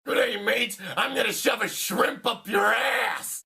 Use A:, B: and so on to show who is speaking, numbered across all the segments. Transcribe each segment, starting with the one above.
A: Today, mates, I'm gonna shove a shrimp up your ass!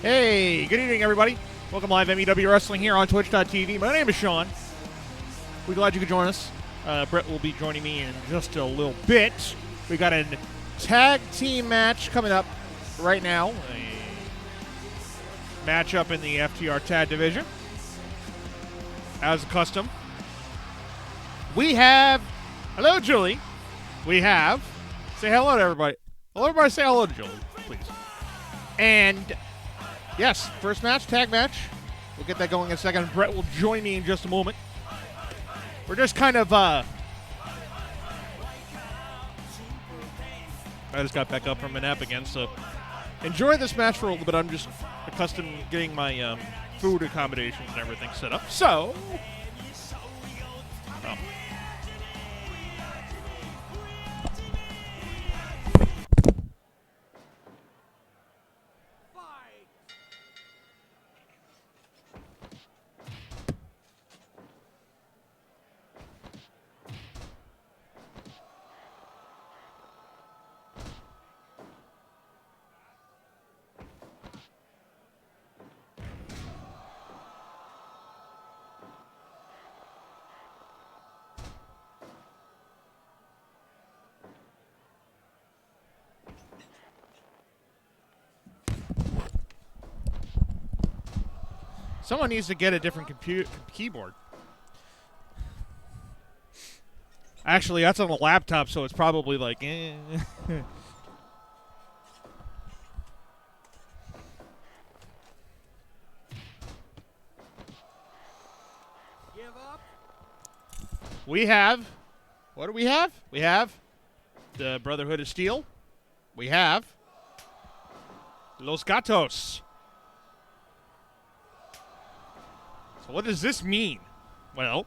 B: Hey, good evening, everybody. Welcome live MUW Wrestling here on Twitch.tv. My name is Sean. We're glad you could join us. Brett will be joining me in just a little bit. We got a tag team match coming up right now. A matchup in the FTR tag division. As a custom, we have... Hello, Julie. We have... Say hello to everybody. Hello, everybody. Say hello to Julie, please. And... yes, first match, tag match. We'll get that going in a second. Brett will join me in just a moment. We're just kind of, I just got back up from a nap again, so enjoy this match for a little bit. I'm just accustomed to getting my food accommodations and everything set up. So, oh. Someone needs to get a different keyboard. Actually, that's on a laptop, so it's probably like, eh. Give up. We have, what do we have? We have the Brotherhood of Steel. We have Los Gatos. So what does this mean? Well,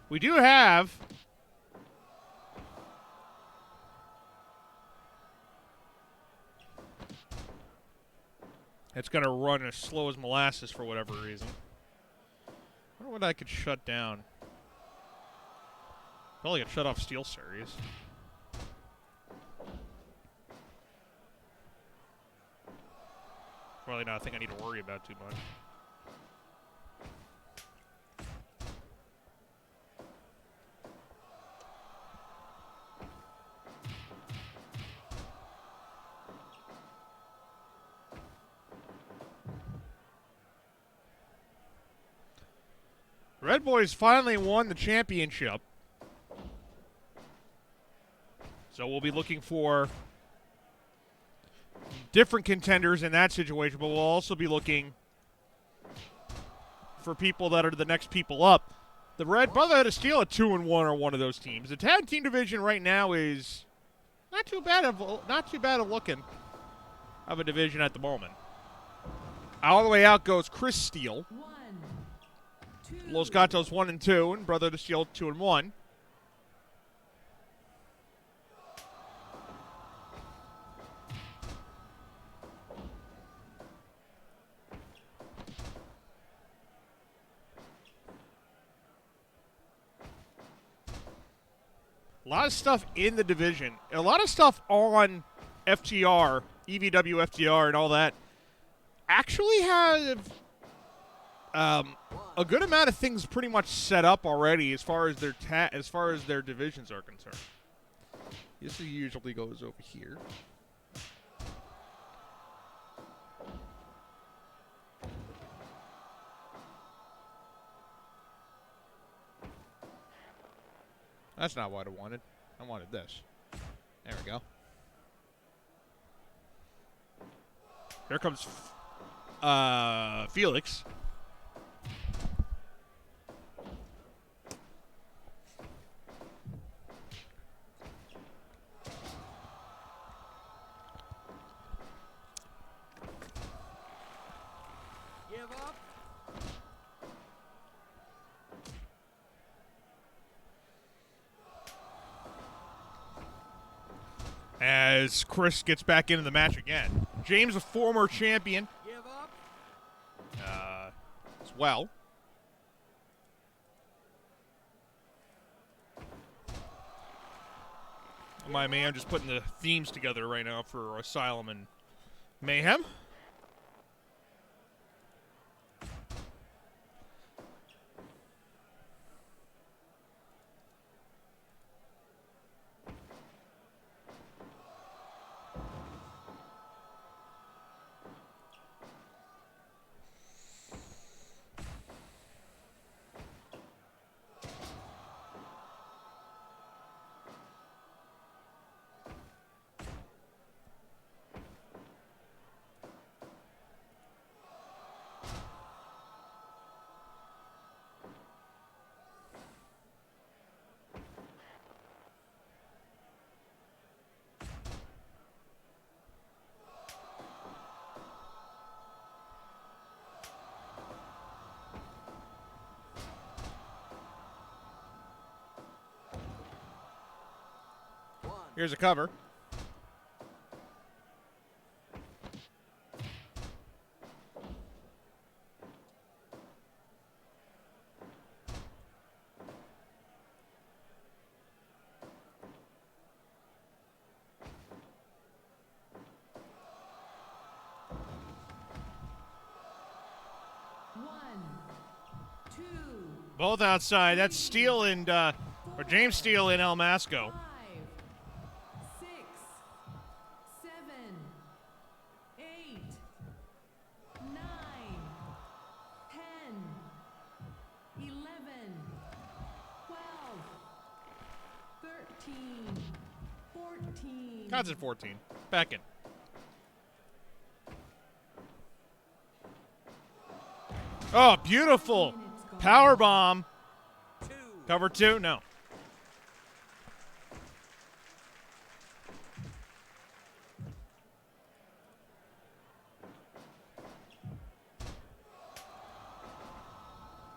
B: we do have it's going to run as slow as molasses for whatever reason. I wonder what I could shut down. Probably could shut off Steel Series. Probably not a thing I need to worry about too much. Red Boys finally won the championship. So we'll be looking for different contenders in that situation, but we'll also be looking for people that are the next people up. The Red Brotherhood of Steel at 2-1 are one of those teams. The tag team division right now is not too bad of looking of a division at the moment. All the way out goes Chris Steele. Los Gatos 1 and 2, and Brotherhood of Steel 2 and 1. A lot of stuff in the division. A lot of stuff on FTR, EVW FTR, and all that actually have a good amount of things pretty much set up already as far as their divisions are concerned. This usually goes over here. That's not what I wanted. I wanted this. There we go. Here comes Felix. Give up. As Chris gets back into the match again. James, a former champion. Give up. As well. My man, I'm just putting the themes together right now for Asylum and Mayhem. Here's a cover. Both outside. That's Steele and or James Steele and El Masco.
C: 5, 6, 7, 8, 9, 10, 11, 12, 13, 14.
B: Counts at 14. Back in. Oh, beautiful. Power bomb. Cover 2? No.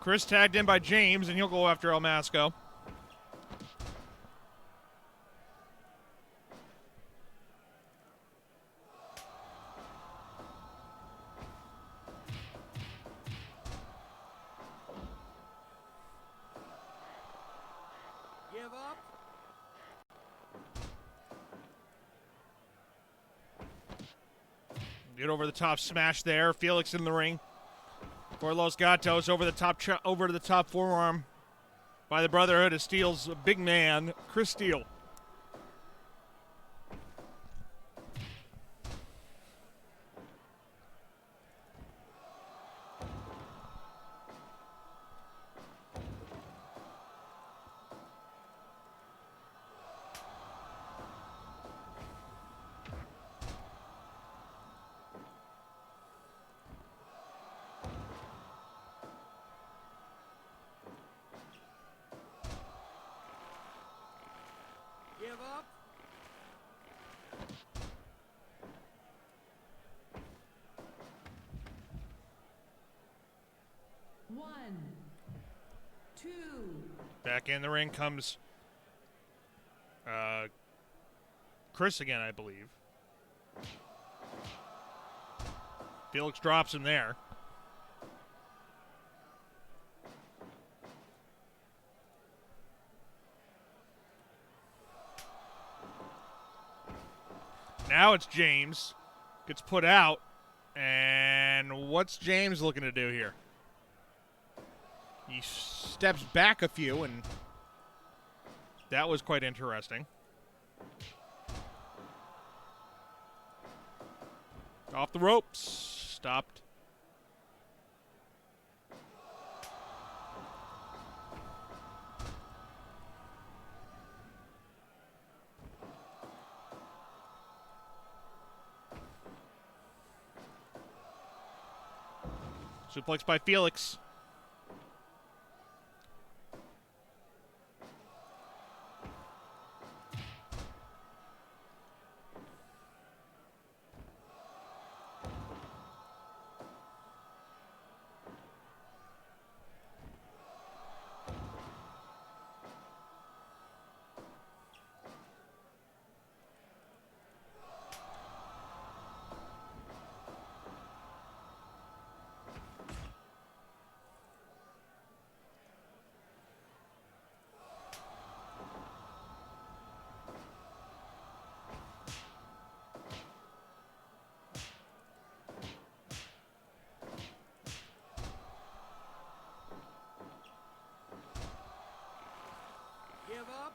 B: Chris tagged in by James, and he'll go after El Masco.
D: Give up.
B: Get over the top smash there. Felix in the ring. For Los Gatos over the top over to the top forearm by the Brotherhood of Steel's big man, Chris Steele.
D: Give up.
C: One, two.
B: Back in the ring comes Chris again, I believe. Felix drops him there. Now it's James. Gets put out. And what's James looking to do here? He steps back a few, and that was quite interesting. Off the ropes. Stopped. Suplex by Felix.
D: Give up.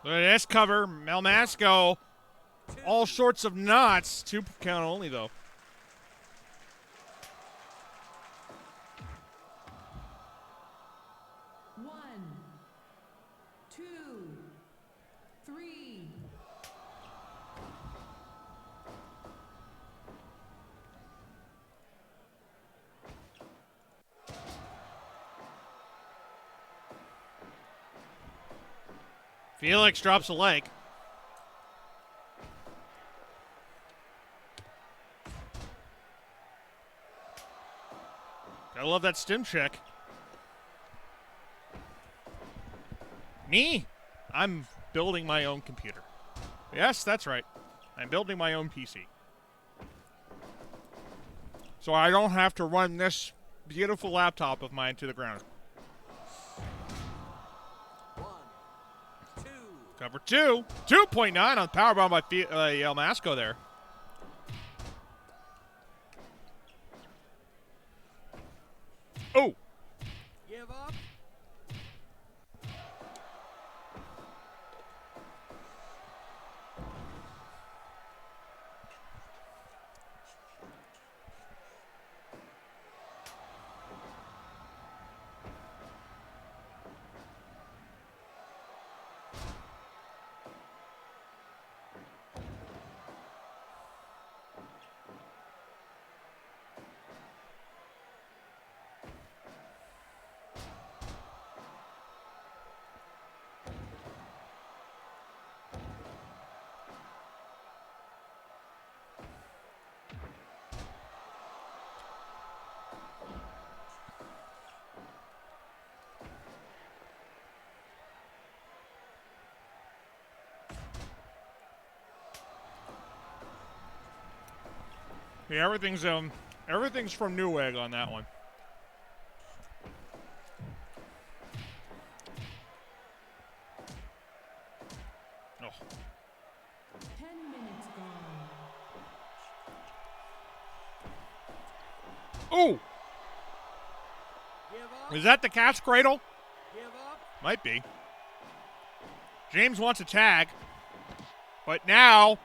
B: Look at this cover. El Masco. All sorts of knots. 2 count only, though.
C: One, two.
B: Felix drops a leg. I love that stim check. Me? I'm building my own computer. Yes, that's right. I'm building my own PC. So I don't have to run this beautiful laptop of mine to the ground.
D: 1, 2.
B: Cover 2. 2.9 on powerbomb by El Masco there. Oh!
D: Give up.
B: Yeah, everything's from Newegg on that one. Oh.
C: 10 minutes gone.
B: Oh!
D: Give up.
B: Is that the cat's cradle?
D: Give up.
B: Might be. James wants a tag. But now...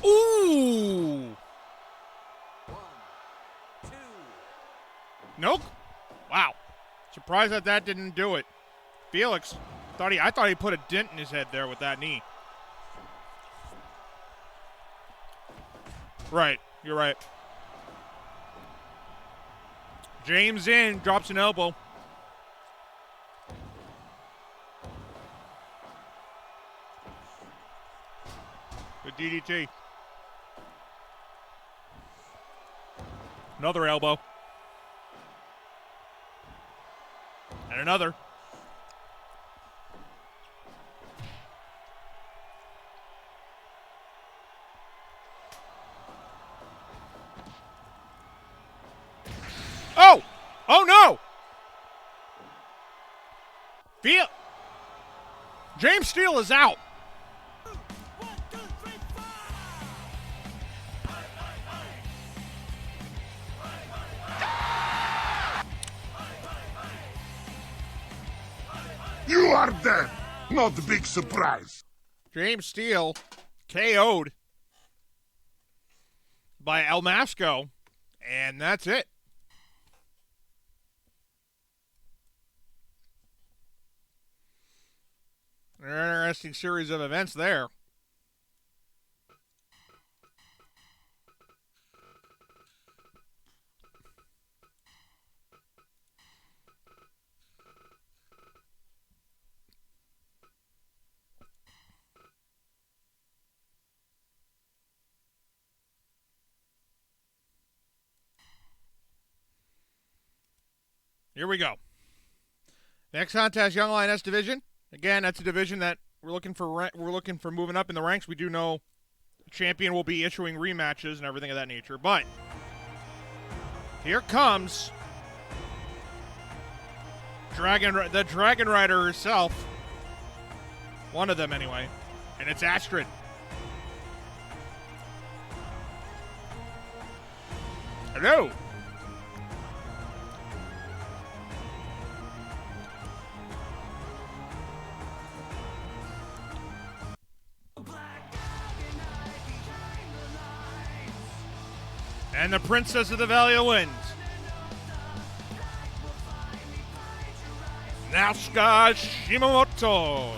B: Ooh!
D: 1, 2.
B: Nope. Wow. Surprised that didn't do it. Felix, I thought he put a dent in his head there with that knee. Right. You're right. James in, drops an elbow. Good DDT. Another elbow. And another. Oh! Oh no! James Steele is out.
A: You are dead. Not a big surprise.
B: James Steele KO'd by El Masco, and that's it. An interesting series of events there. Here we go. Next contest, Young Lioness division. Again, that's a division that we're looking for moving up in the ranks. We do know the champion will be issuing rematches and everything of that nature. But here comes the Dragon Rider herself. One of them, anyway. And it's Astrid. Hello. And the Princess of the Valley wins. Nasuka Shimamoto.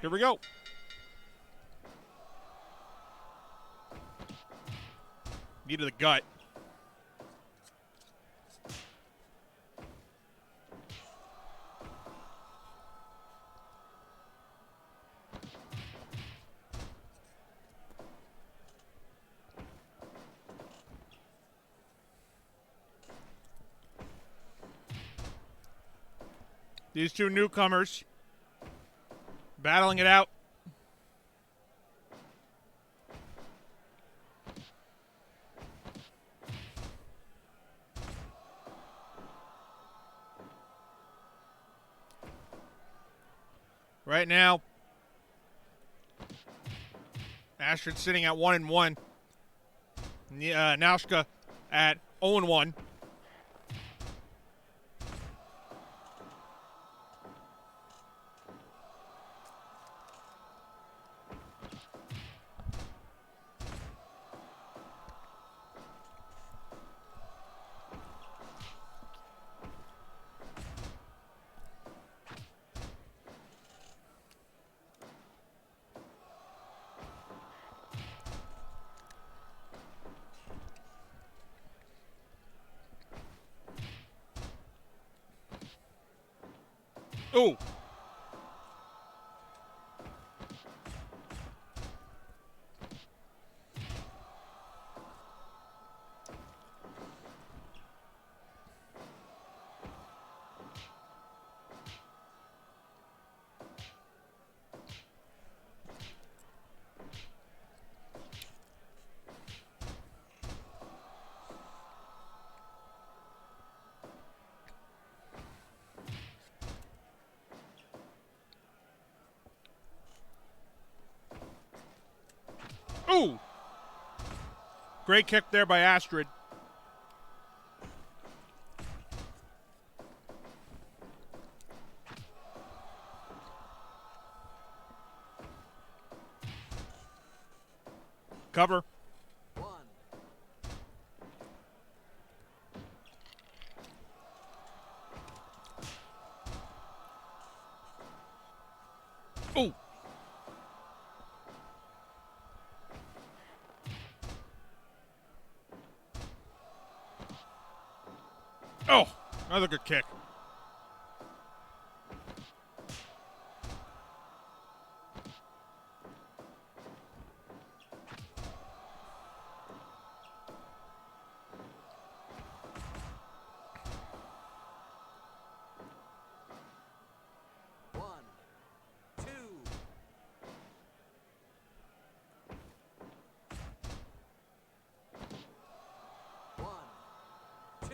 B: Here we go. Knee to the gut. These two newcomers battling it out. Right now, Astrid sitting at 1-1. Naushka at 0-1. Ooh. Ooh. Great kick there by Astrid. Cover.
D: 1.
B: Ooh. Oh, another good kick.
D: One, two. One, two.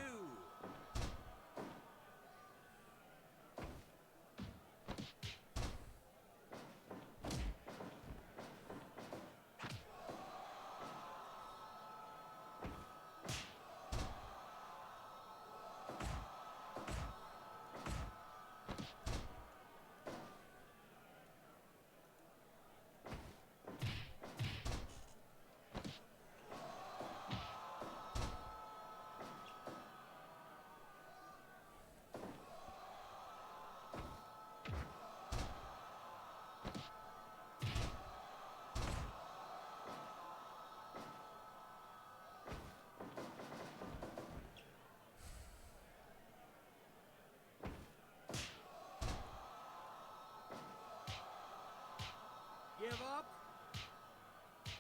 D: Give up.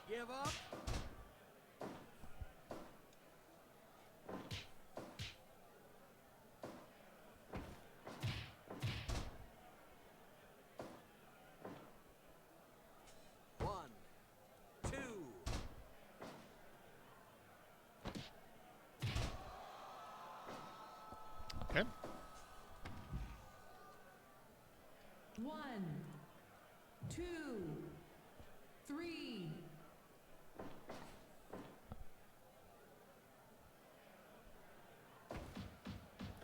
D: Give up. One, two.
B: Okay.
C: 1, 2, 3.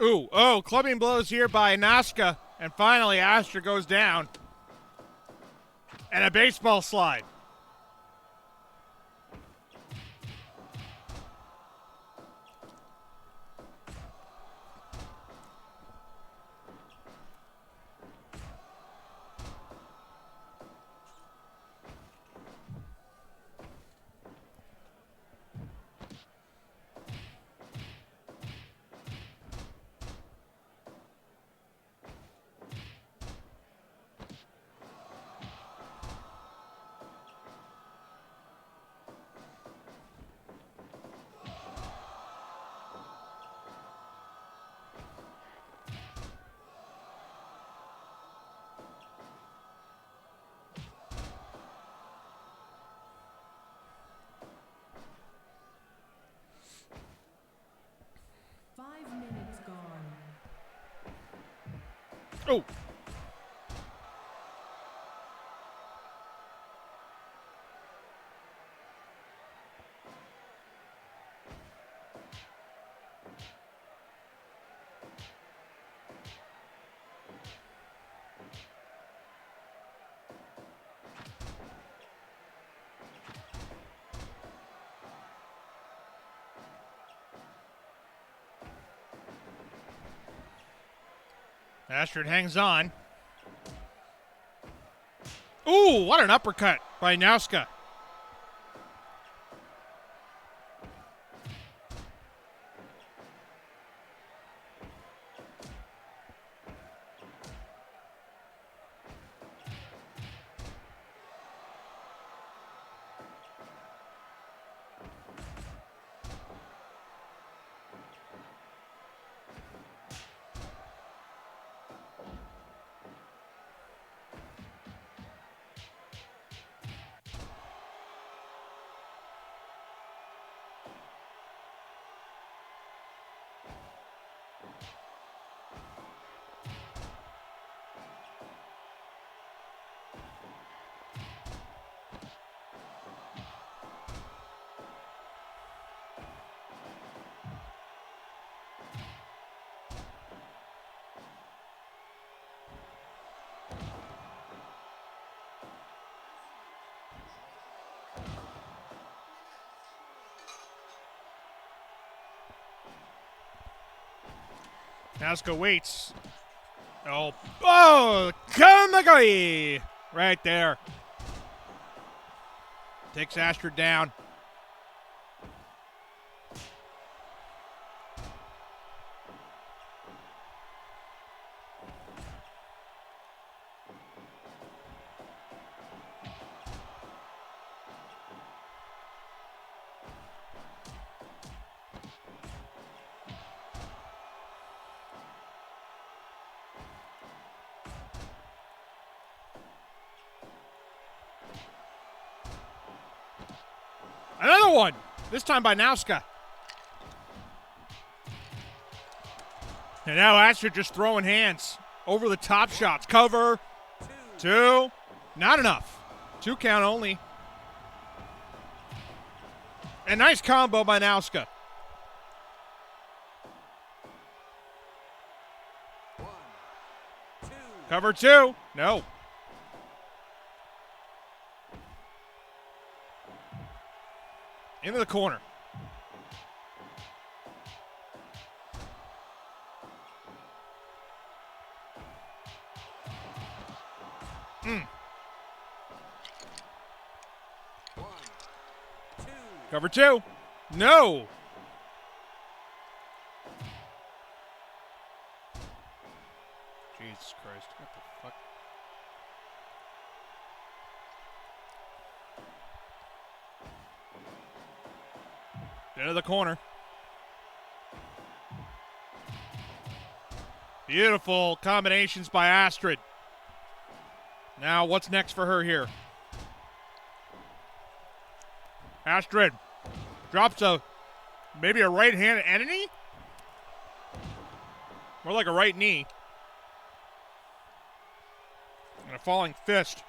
B: Ooh, oh, clubbing blows here by Naska. And finally, Astra goes down. And a baseball slide. Oh. Astrid hangs on. Ooh, what an uppercut by Nauska. Nauska waits. Oh, Kamagoi! Right there. Takes Astrid down. Another one! This time by Nauska. And now Astrid just throwing hands. Over the top shots. Cover. Two. Not enough. 2 count only. A nice combo by Nauska. Cover 2. No. Into the corner. Cover 2. No. Jesus Christ. What the fuck? Into the corner. Beautiful combinations by Astrid. Now, what's next for her here? Astrid drops maybe a right hand and a knee? More like a right knee. And a falling fist.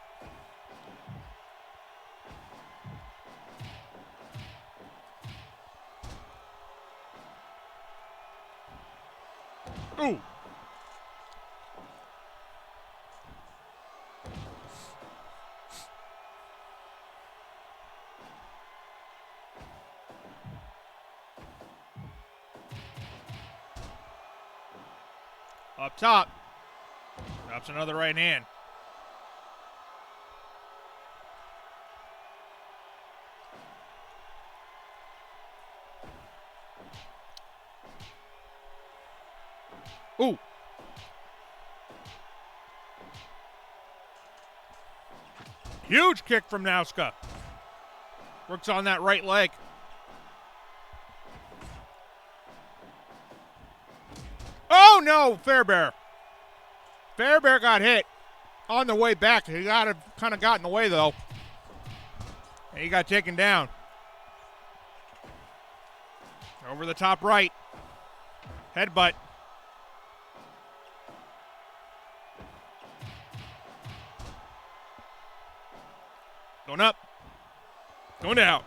B: Ooh. Up top. Drops another right hand. Ooh. Huge kick from Nauska. Works on that right leg. Oh, no, Fairbear. Fairbear got hit on the way back. He kind of got in the way, though. And he got taken down. Over the top right. Headbutt. Going up. Going down.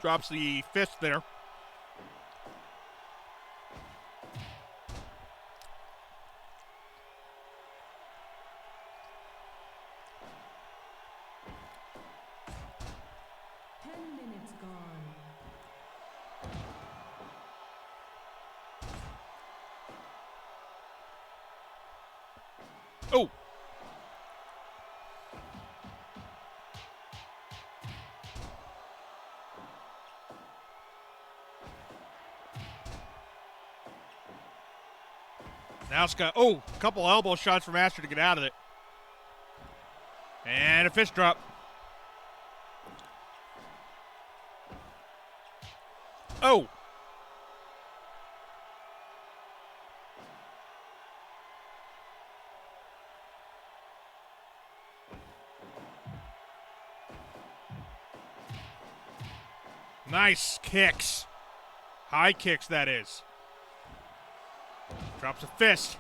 B: Drops the fist there. Oh. Now Scott. Oh, a couple elbow shots from Astor to get out of it. And a fist drop. Oh. Nice kicks. High kicks, that is. Drops a fist.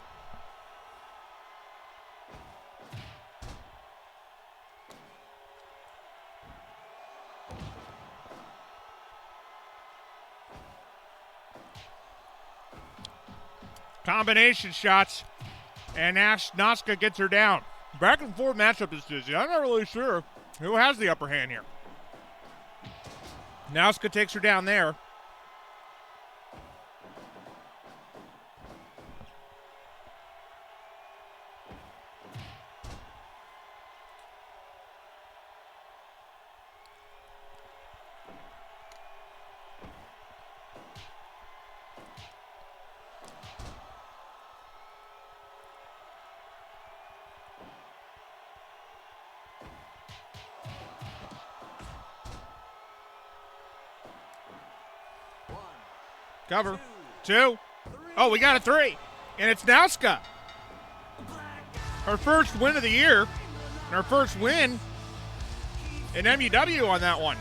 B: Combination shots. And Noska gets her down. Back and forth matchup is dizzy. I'm not really sure who has the upper hand here. Noska takes her down there. Cover. Two. Oh, we got a three. And it's Nauska. Her first win of the year. And her first win in MUW on that one.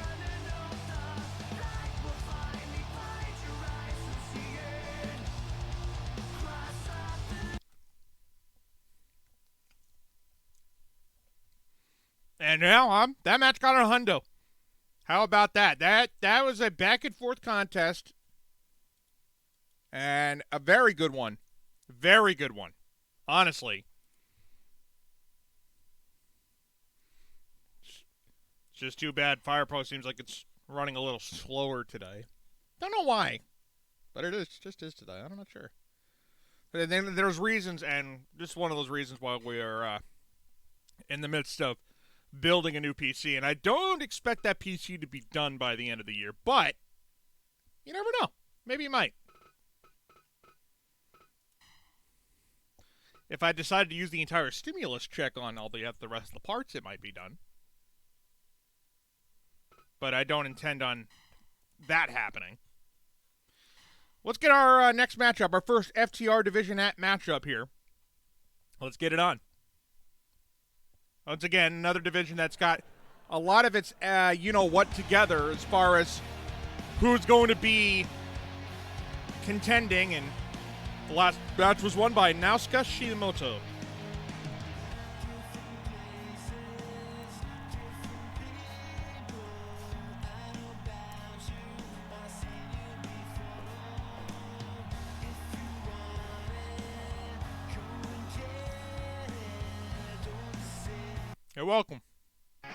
B: And now that match got a hundo. How about that? That was a back and forth contest. And a very good one. Very good one. Honestly. It's just too bad Fire Pro seems like it's running a little slower today. Don't know why. But it just is today. I'm not sure. But then there's reasons, and just one of those reasons why we are in the midst of building a new PC. And I don't expect that PC to be done by the end of the year. But you never know. Maybe it might. If I decided to use the entire stimulus check on all the rest of the parts, it might be done. But I don't intend on that happening. Let's get our next matchup, our first FTR Division matchup here. Let's get it on. Once again, another division that's got a lot of its you-know-what together as far as who's going to be contending, and the last match was won by Nauska Shimoto. You're welcome. I'm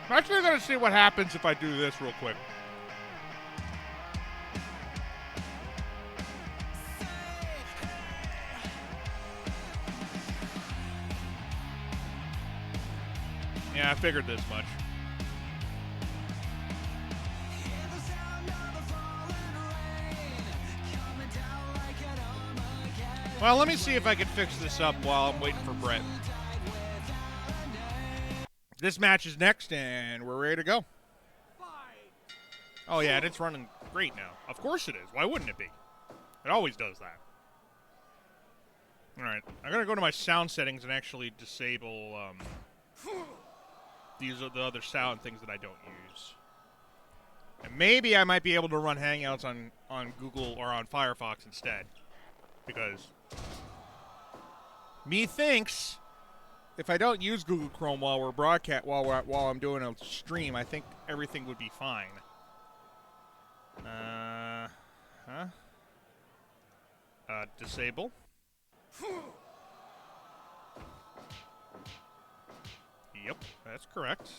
B: actually going to see what happens if I do this real quick. Yeah, I figured this much. Well, let me see if I can fix this up while I'm waiting for Brett. This match is next, and we're ready to go. Oh, yeah, and it's running great now. Of course it is. Why wouldn't it be? It always does that. All right, I'm going to go to my sound settings and actually disable these are the other sound things that I don't use. And maybe I might be able to run Hangouts on Google or on Firefox instead. Because methinks if I don't use Google Chrome while while I'm doing a stream, I think everything would be fine. Disable. Yep, that's correct.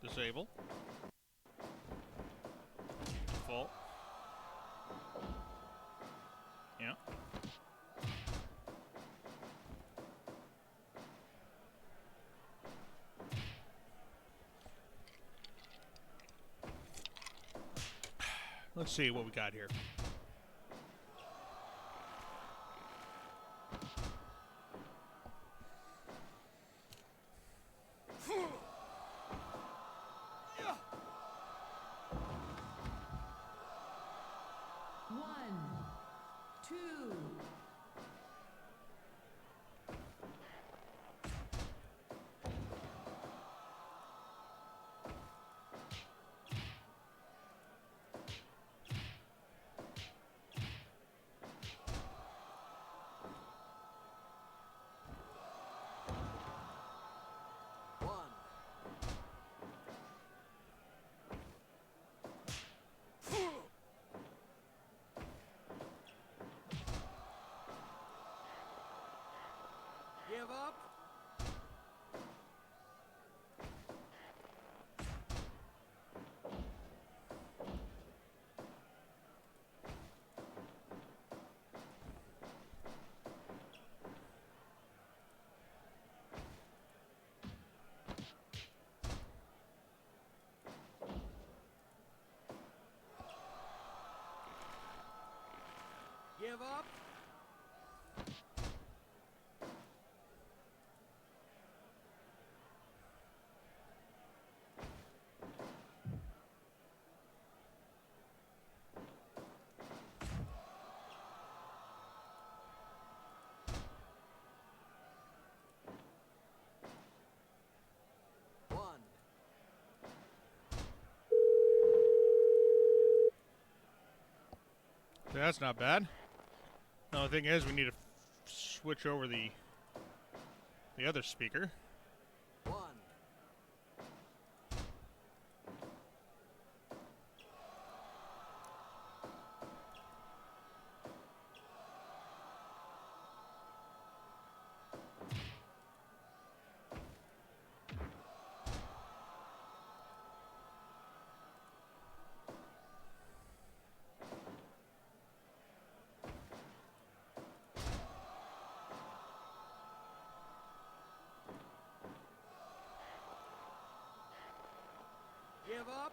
B: Disable. Default. Yeah. Let's see what we got here.
C: One, two.
D: One. Give up. Give up. One.
B: That's not bad. No, the thing is, we need to switch over the other speaker.
D: One. Give up.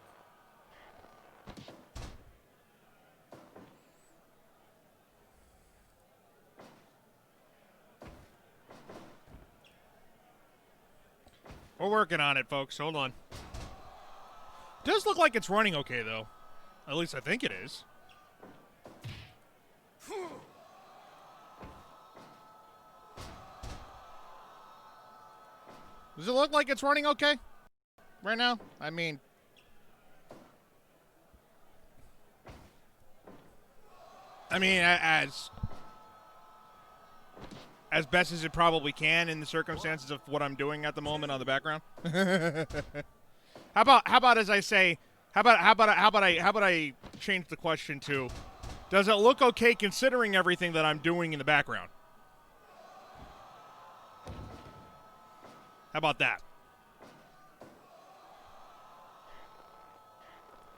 B: We're working on it, folks. Hold on. Does look like it's running okay, though. At least I think it is. Does it look like it's running okay right now? I mean, as best as it probably can in the circumstances of what I'm doing at the moment on the background. How about as I say, how about I change the question to, does it look okay considering everything that I'm doing in the background? How about that?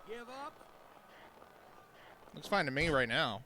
D: Give up.
B: Looks fine to me right now.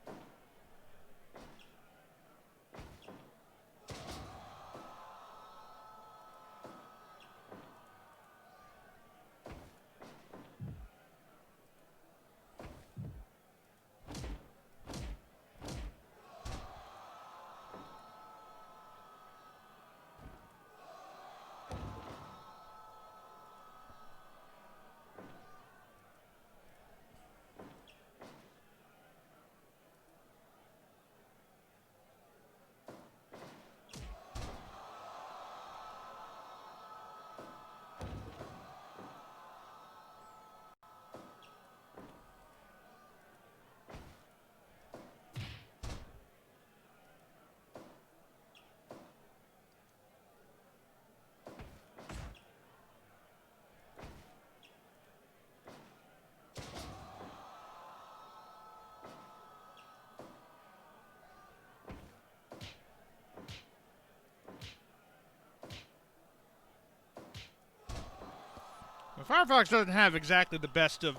B: Firefox doesn't have exactly the best of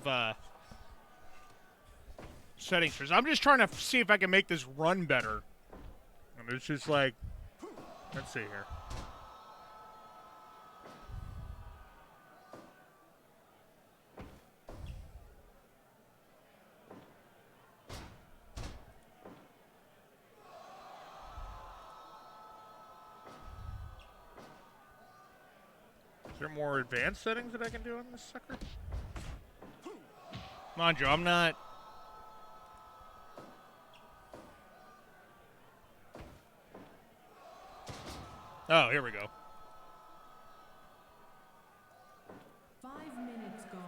B: settings for this. I'm just trying to see if I can make this run better. And it's just like, let's see here. Is there more advanced settings that I can do on this sucker? Mind you, I'm not... Oh, here we go.
C: 5 minutes gone.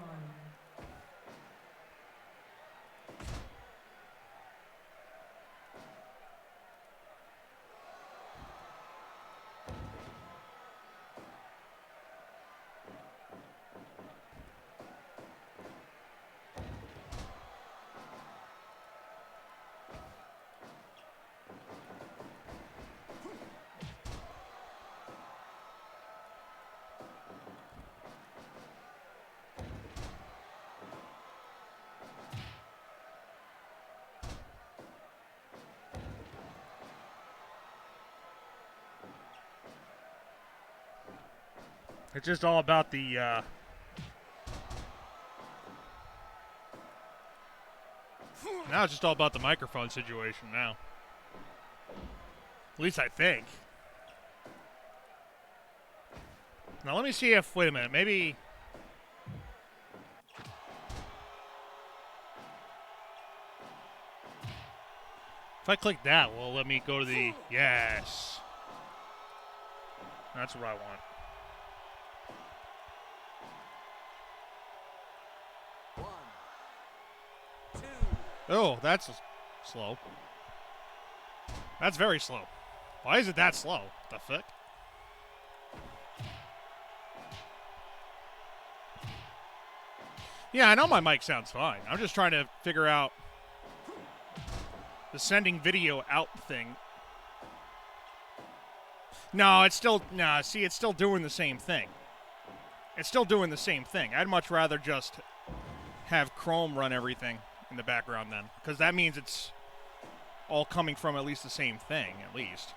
B: It's just all about the, now it's just all about the microphone situation now. At least I think. Now let me see if, wait a minute, maybe... If I click that, will it let me go to the, yes. That's what I want. Oh, that's slow. That's very slow. Why is it that slow? The fuck? Yeah, I know my mic sounds fine. I'm just trying to figure out the sending video out thing. No, it's still... Nah, see, it's still doing the same thing. It's still doing the same thing. I'd much rather just have Chrome run everything in the background then, because that means it's all coming from at least the same thing, at least.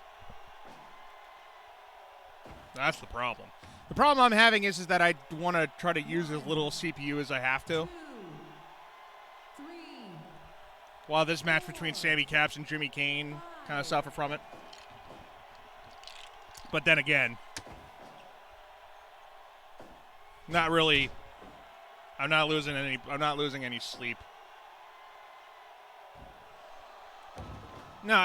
B: That's the problem. The problem I'm having is that I want to try to use as little CPU as I have to.
C: 2, 3,
B: While this match between Sammy Caps and Jimmy Kane kind of suffer from it. But then again, not really. I'm not losing any sleep. No,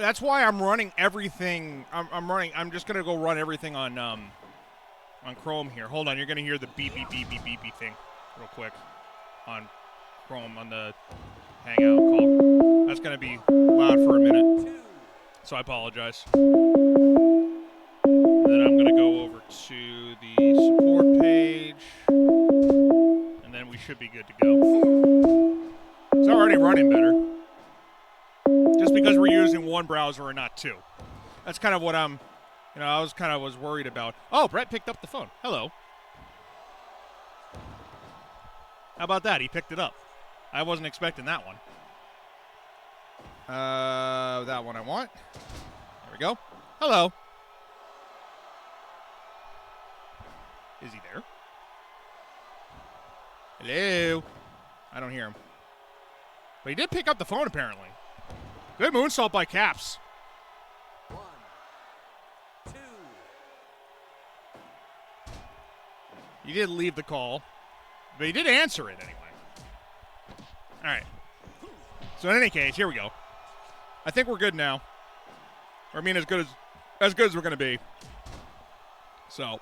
B: that's why I'm running everything. I'm just gonna go run everything on Chrome here. Hold on, you're gonna hear the beep beep beep beep beep beep thing real quick on Chrome on the Hangout call. That's gonna be loud for a minute, so I apologize. Then I'm gonna go over to the support page, and then we should be good to go. It's already running better. Just because we're using one browser and not two. That's kind of what I was worried about. Oh, Brett picked up the phone. Hello. How about that? He picked it up. I wasn't expecting that one. That one I want. There we go. Hello. Is he there? Hello. I don't hear him. But he did pick up the phone, apparently. Good moonsault by Caps.
D: 1, 2.
B: He did leave the call, but he did answer it anyway. All right. So in any case, here we go. I think we're good now. Or I mean, as good as we're gonna be. So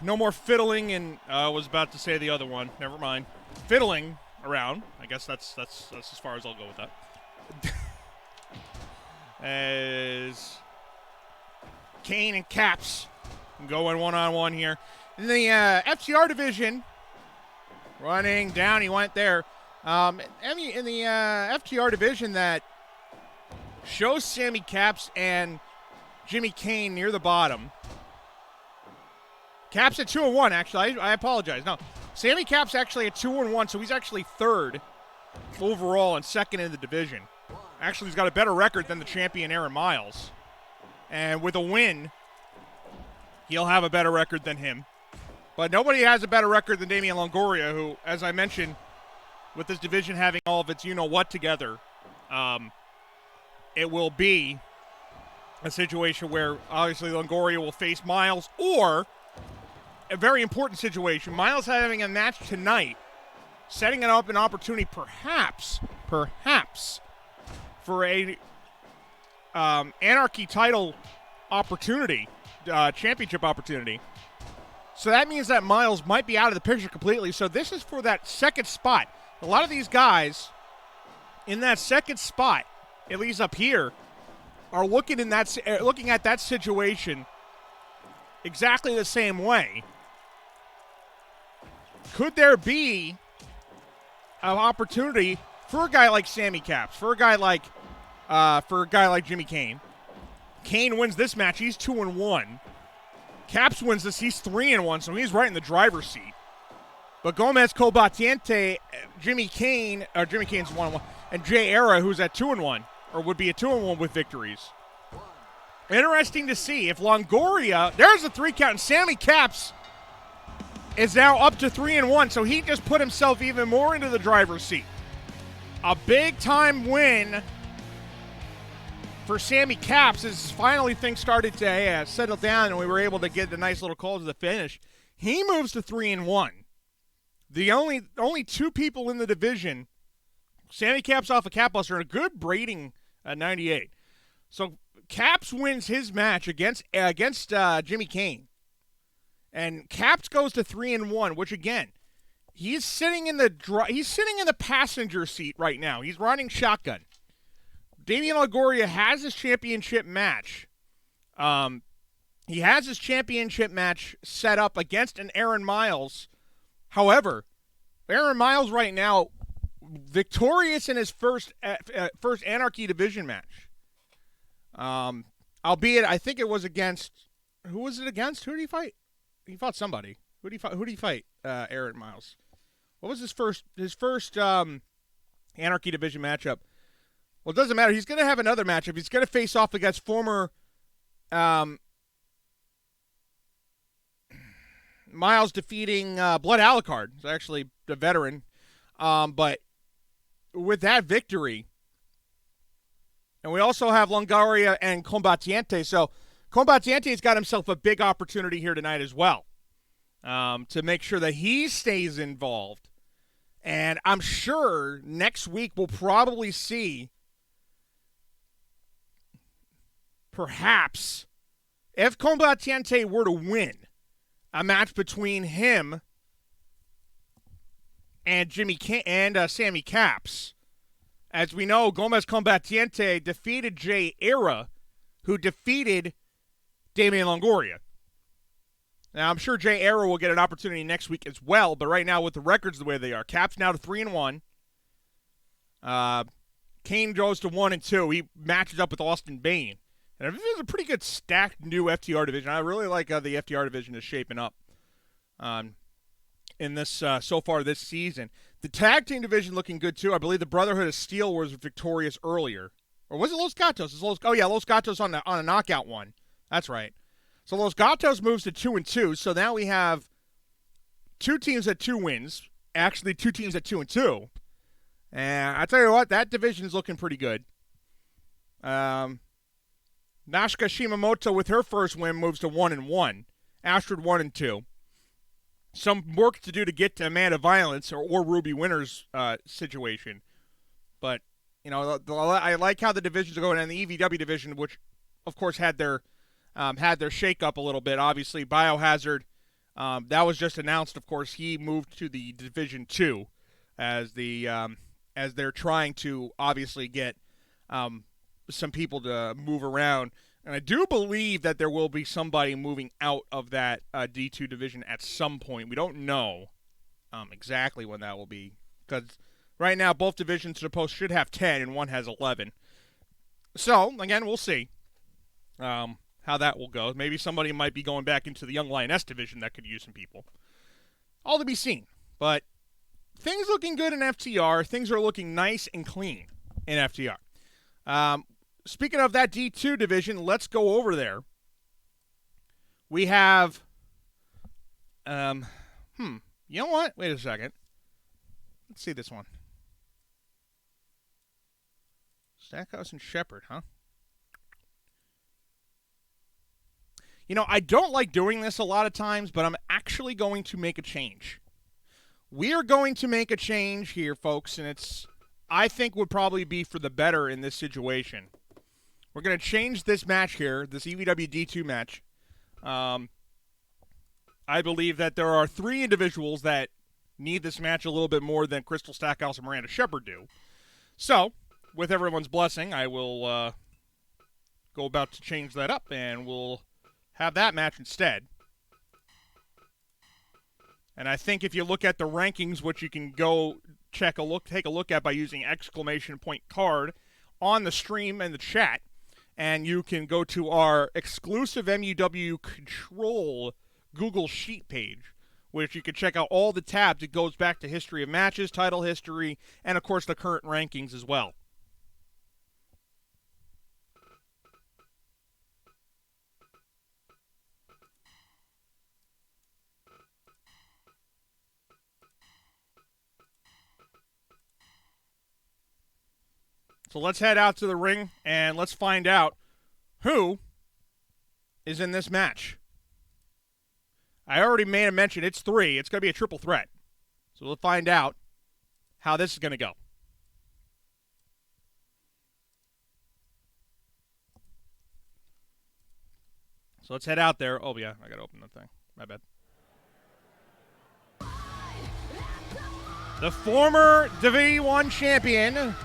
B: no more fiddling, and I was about to say the other one. Never mind. Fiddling around. I guess that's as far as I'll go with that. As Kane and Caps going one-on-one here. In the FTR division, running down, he went there. In the FTR division that shows Sammy Caps and Jimmy Kane near the bottom. Cap's at 2-1, actually. I apologize. No, Sammy Cap's actually at 2-1, so he's actually third overall and second in the division. Actually, he's got a better record than the champion Aaron Miles. And with a win, he'll have a better record than him. But nobody has a better record than Damian Longoria, who, as I mentioned, with this division having all of its you-know-what together, it will be a situation where, obviously, Longoria will face Miles, or a very important situation, Miles having a match tonight, setting it up an opportunity perhaps, for a Anarchy title opportunity, championship opportunity. So that means that Miles might be out of the picture completely. So this is for that second spot. A lot of these guys in that second spot, at least up here, are looking at that situation exactly the same way. Could there be an opportunity for a guy like Sammy Caps, for a guy like Jimmy Kane? Kane wins this match, he's 2-1. Caps wins this, he's 3-1, so he's right in the driver's seat. But Gomez Combatiente, Jimmy Kane's 1-1, and Jay Era, who's at 2-1, or would be at 2-1 with victories. Interesting to see if Longoria, there's a 3 count, and Sammy Caps is now up to 3-1, so he just put himself even more into the driver's seat. A big-time win for Sammy Caps as finally things started to settle down and we were able to get the nice little call to the finish. He moves to 3-1. The only 2 people in the division, Sammy Caps off a Capbuster and a good braiding at 98. So Caps wins his match against Jimmy Kane. And Caps goes to 3-1, which again, he's sitting in the passenger seat right now. He's running shotgun. Damian Longoria has his championship match. He has his championship match set up against an Aaron Miles. However, Aaron Miles right now victorious in his first Anarchy division match. Albeit, I think it was against, who was it against? Who did he fight? He fought somebody. Who did he fight? Aaron Miles. What was his first Anarchy division matchup? Well, it doesn't matter. He's going to have another matchup. He's going to face off against former Miles defeating Blood Alucard. He's actually the veteran. But with that victory, and we also have Longoria and Combatiente. So Combatiente's got himself a big opportunity here tonight as well, to make sure that he stays involved. And I'm sure next week we'll probably see, perhaps, if Combatiente were to win a match between him and Sammy Caps. As we know, Gomez Combatiente defeated Jay Era, who defeated Damian Longoria. Now, I'm sure Jay Era will get an opportunity next week as well, but right now with the records the way they are, Caps now to 3-1. Kane goes to 1-2. He matches up with Austin Bain. And this is a pretty good stacked new FTR division. I really like how the FTR division is shaping up in this so far this season. The tag team division looking good too. I believe the Brotherhood of Steel was victorious earlier, or was it Los Gatos? Los Gatos on a knockout one. That's right. So Los Gatos moves to 2-2. So now we have 2 teams at 2 wins. Actually, 2 teams at 2-2. And I tell you what, that division is looking pretty good. Nashika Shimamoto with her first win moves to 1-1. Astrid 1-2. Some work to do to get to Amanda Violence or Ruby Winter's situation. But, you know, I like how the divisions are going. And the EVW division, which, of course, had their shake-up a little bit. Obviously, Biohazard, that was just announced, of course. He moved to the Division 2 as they're trying to, obviously, get some people to move around. And I do believe that there will be somebody moving out of that D2 division at some point. We don't know exactly when that will be, because right now both divisions should have 10 and one has 11. So, again, we'll see how how that will go. Maybe somebody might be going back into the Young Lioness division that could use some people. All to be seen. But things looking good in FTR. Things are looking nice and clean in FTR. Speaking of that D2 division, let's go over there. We have, you know what? Wait a second. Let's see this one. Stackhouse and Shepherd, huh? You know, I don't like doing this a lot of times, but I'm actually going to make a change. We are going to make a change here, folks, and it's, I think, would probably be for the better in this situation. We're going to change this match here, this EVW D2 match. I believe that there are 3 individuals that need this match a little bit more than Crystal Stackhouse and Miranda Shepherd do. So, with everyone's blessing, I will go about to change that up, and we'll have that match instead. And I think if you look at the rankings, which you can go take a look at by using !card on the stream and the chat, and you can go to our exclusive MUW Control Google Sheet page, which you can check out all the tabs. It goes back to history of matches, title history, and of course the current rankings as well. So let's head out to the ring and let's find out who is in this match. I already made a mention. It's 3. It's going to be a triple threat. So we'll find out how this is going to go. So let's head out there. Oh, yeah, I got to open the thing. My bad. The former Division 1 champion,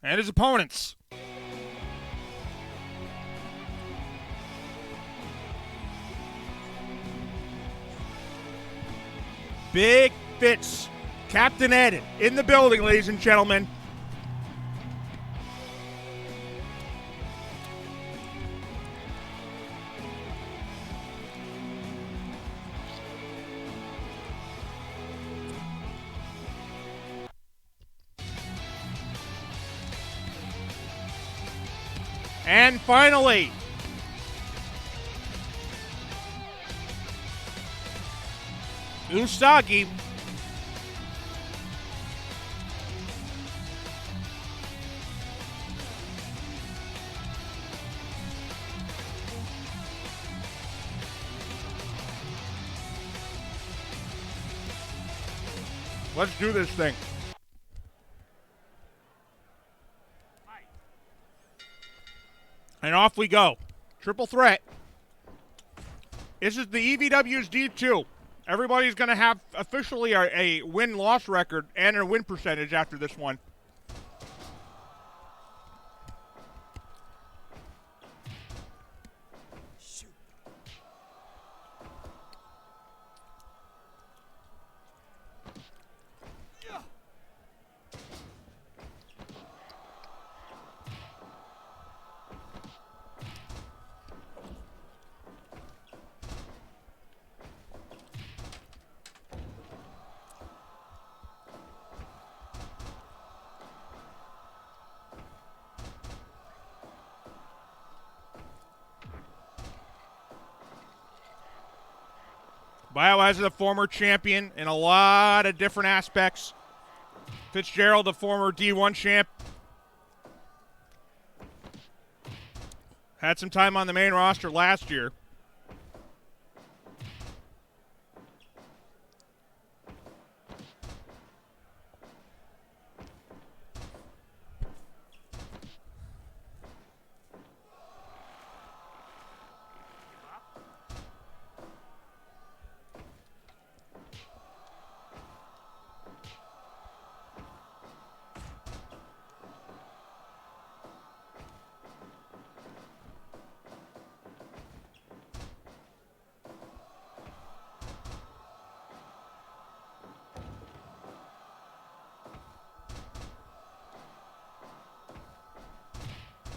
B: and his opponents. Big Fitz, Captain Ed in the building, ladies and gentlemen. And finally, Usagi. Let's do this thing. And off we go. Triple threat. This is the EVW's D2. Everybody's going to have officially a win-loss record and a win percentage after this one. Bioaz is a former champion in a lot of different aspects. Fitzgerald, the former D1 champ. Had some time on the main roster last year.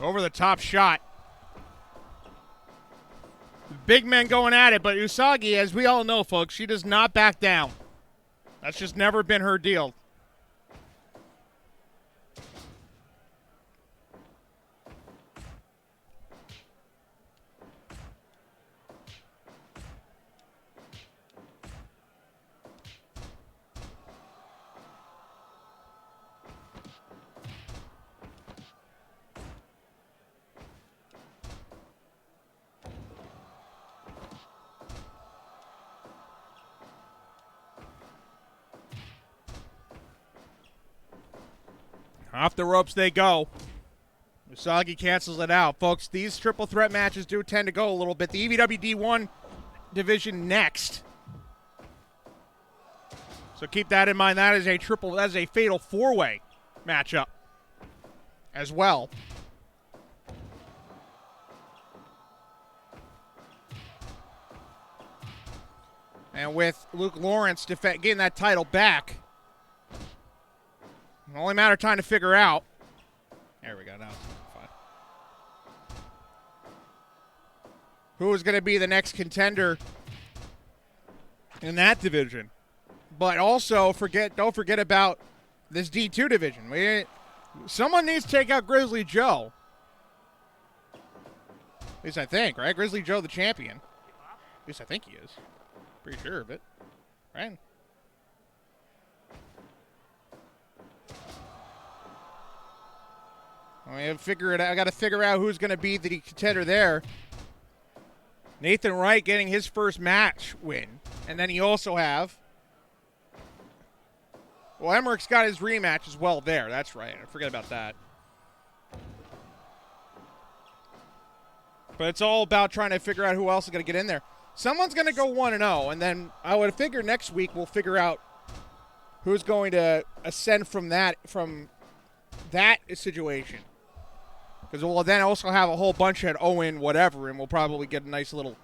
B: Over the top shot. Big men going at it, but Usagi, as we all know, folks, she does not back down. That's just never been her deal. Off the ropes they go. Usagi cancels it out. Folks, these triple threat matches do tend to go a little bit. The EVW D1 division next. So keep that in mind. That is a fatal four-way matchup as well. And with Luke Lawrence getting that title back, only matter of time to figure out. There we go. Now it's fine. Who is going to be the next contender in that division? But also don't forget about this D2 division. Someone needs to take out Grizzly Joe. At least I think, right? Grizzly Joe, the champion. At least I think he is. Pretty sure of it, right? I got to figure out who's going to be the contender there. Nathan Wright getting his first match win. And then you also have... Well, Emmerich's got his rematch as well there. That's right. I forget about that. But it's all about trying to figure out who else is going to get in there. Someone's going to go 1-0, and then I would figure next week we'll figure out who's going to ascend from that situation. Because we'll then also have a whole bunch at 0 whatever, and we'll probably get a nice little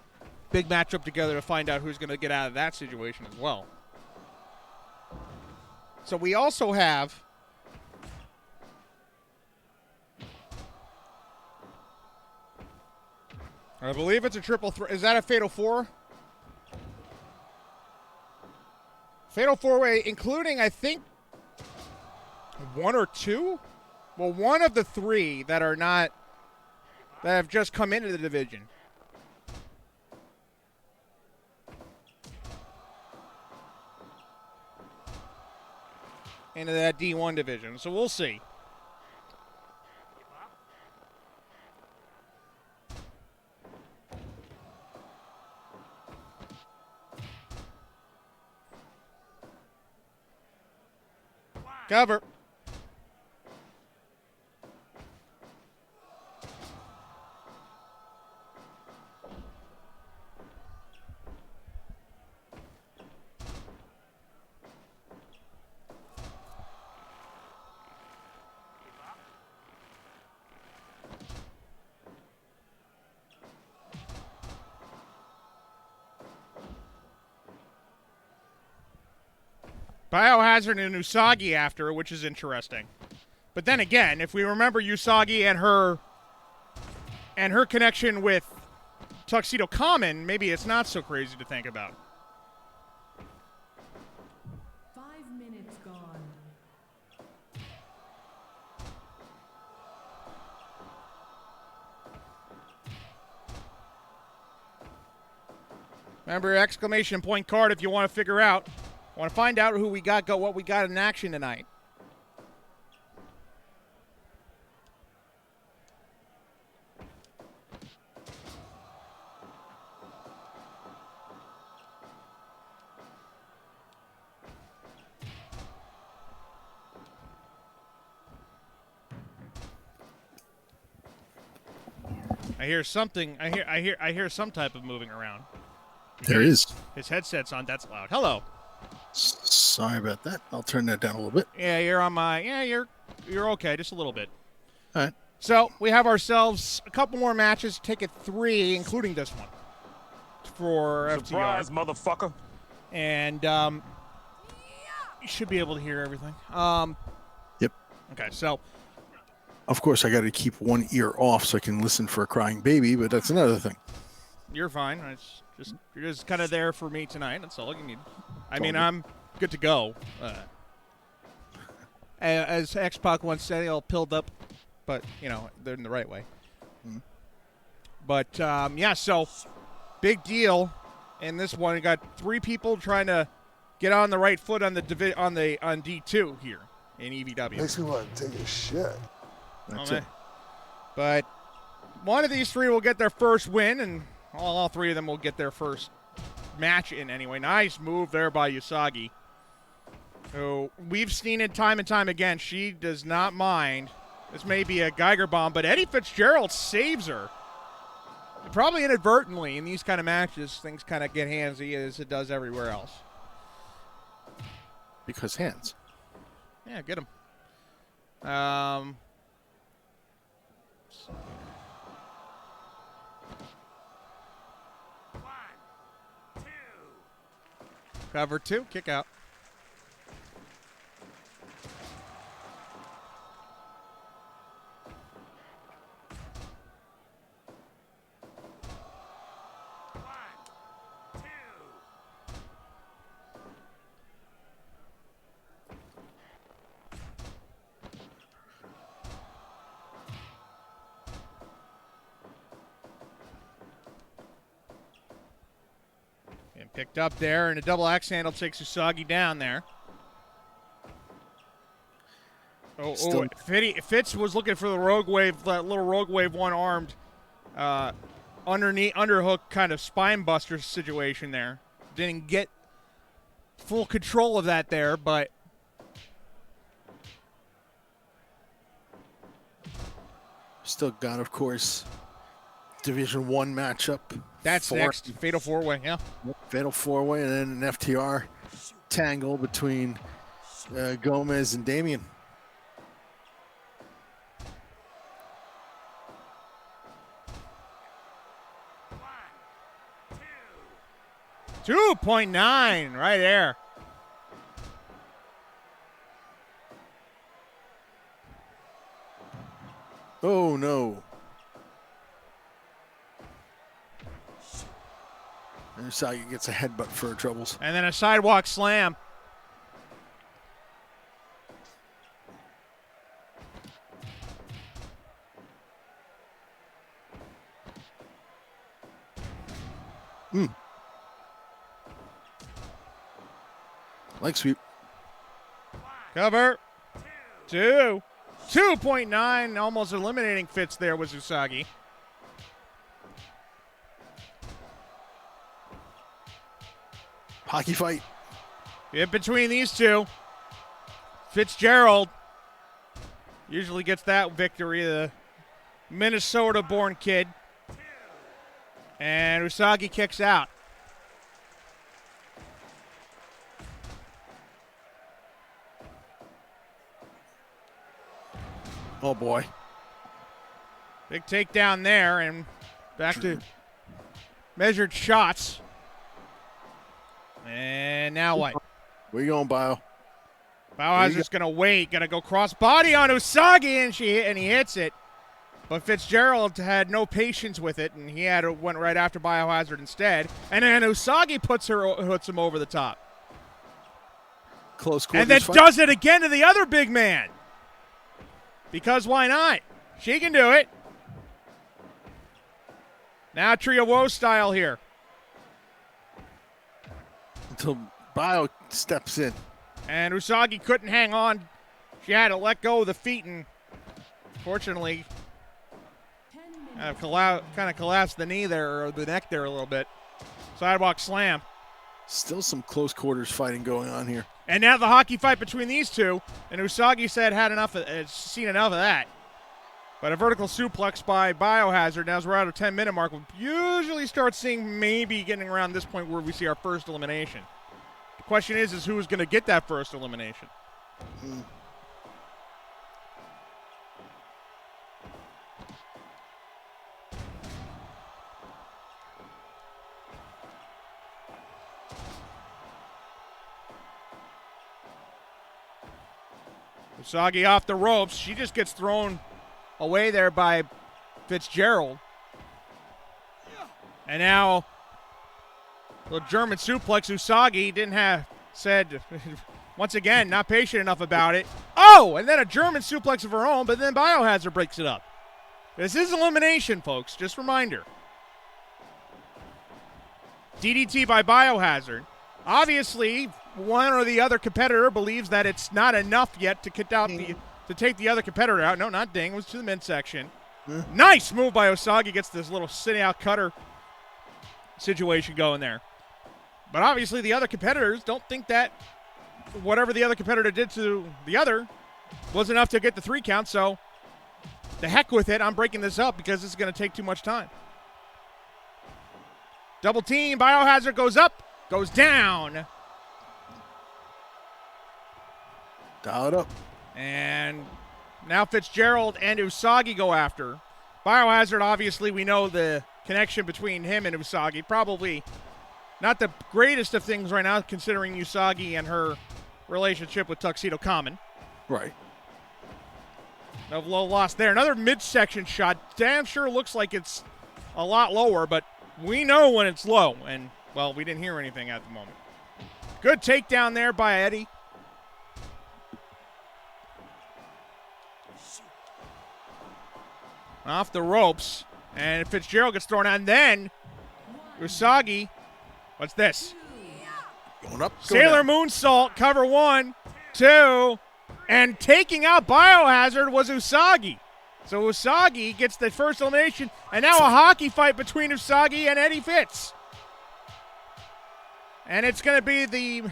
B: big matchup together to find out who's going to get out of that situation as well. So we also have... I believe it's a triple threat. Is that a Fatal 4? Fatal 4-way, including, I think, 1 or 2? Well, one of the 3 that are not, that have just come into the division. Into that D1 division. So we'll see. Cover. Biohazard and Usagi after, which is interesting. But then again, if we remember Usagi and her connection with Tuxedo Common, maybe it's not so crazy to think about.
C: 5 minutes gone.
B: Remember, exclamation point card if you want to figure out. Want to find out who we got, what we got in action tonight. I hear something. I hear some type of moving around.
E: There is.
B: His headset's on. That's loud. Hello.
E: Sorry about that. I'll turn that down a little bit.
B: Yeah, you're on my. Yeah, you're okay. Just a little bit.
E: All right.
B: So we have ourselves a couple more matches. Take it 3, including this one for
A: Surprise,
B: FTR.
A: motherfucker.
B: And you should be able to hear everything.
E: Yep.
B: Okay, so
E: Of course, I got to keep one ear off so I can listen for a crying baby, but that's another thing.
B: You're fine. It's just you're just kind of there for me tonight. That's all you need. I mean,
E: Totally.
B: I'm good to go. As X-Pac once said, all pilled up, but they're in the right way.
E: Mhm.
B: But yeah, so big deal in this one. You got 3 people trying to get on the right foot on the on D2 here in EVW.
F: Makes me want to take a shit.
E: That's
B: man.
E: it.
B: But one of these 3 will get their first win, and all 3 of them will get their first match in anyway. Nice move there by Usagi, who we've seen it time and time again. She does not mind. This may be a Geiger bomb, but Eddie Fitzgerald saves her. Probably inadvertently in these kind of matches, things kind of get handsy as it does everywhere else.
E: Because hands.
B: Yeah, get him. Cover 2, kick out. And picked up there, and a double axe handle takes Usagi down there. Fitz was looking for the Rogue Wave, that little Rogue Wave one-armed underhook kind of spine buster situation there. Didn't get full control of that there, but
E: Still got, of course, Division 1 matchup.
B: that's next. Fatal 4-way, yeah.
E: Fatal 4-way, and then an FTR tangle between Gomez and Damien.
B: .9 right there.
E: Oh, no. And Usagi gets a headbutt for her troubles.
B: And then a sidewalk slam.
E: Leg sweep.
B: Cover. 2. 2.9, almost eliminating Fitz there was Usagi.
E: Hockey fight.
B: In between these 2, Fitzgerald usually gets that victory, the Minnesota-born kid. And Usagi kicks out.
E: Oh, boy.
B: Big takedown there, and back to measured shots. And now what?
E: Where you going, Bio?
B: Bauhausser's going to wait. Going to go cross body on Usagi, and he hits it. But Fitzgerald had no patience with it, and went right after Biohazard instead. And then Usagi puts him over the top.
E: Close quarters
B: And then
E: fight.
B: does it again to the other big man. Because why not? She can do it. Now Trio Woe style here.
E: Until Bio steps in.
B: And Usagi couldn't hang on. She had to let go of the feet, and fortunately,
C: 10
B: kind of collapsed the knee there, or the neck there a little bit. Sidewalk slam.
E: Still some close quarters fighting going on here.
B: And now the hockey fight between these 2. And Usagi said seen enough of that. But a vertical suplex by Biohazard. Now as we're at a 10-minute mark, we usually start seeing maybe getting around this point where we see our first elimination. The question is who's going to get that first elimination? Usagi off the ropes. She just gets thrown away there by Fitzgerald. And now the German suplex. Usagi said, once again, not patient enough about it. Oh, and then a German suplex of her own, but then Biohazard breaks it up. This is elimination, folks. Just reminder. DDT by Biohazard. Obviously, one or the other competitor believes that it's not enough yet to take the other competitor out. No, not ding. It was to the midsection. Nice move by Usagi. Gets this little sit-out cutter situation going there. But obviously, the other competitors don't think that whatever the other competitor did to the other was enough to get the 3 count. So, the heck with it. I'm breaking this up because this is going to take too much time. Double team. Biohazard goes up, goes down.
E: Dial it up.
B: And now Fitzgerald and Usagi go after. Biohazard, obviously, we know the connection between him and Usagi. Probably not the greatest of things right now, considering Usagi and her relationship with Tuxedo Common.
E: Right.
B: No low loss there. Another midsection shot. Damn sure looks like it's a lot lower, but we know when it's low. And, well, we didn't hear anything at the moment. Good takedown there by Eddie. Off the ropes. And Fitzgerald gets thrown on. Then Usagi. What's this?
E: Going up.
B: Sailor Moonsault. Cover 1, 2. And taking out Biohazard was Usagi. So Usagi gets the first elimination. And now a hockey fight between Usagi and Eddie Fitz. And it's going to be the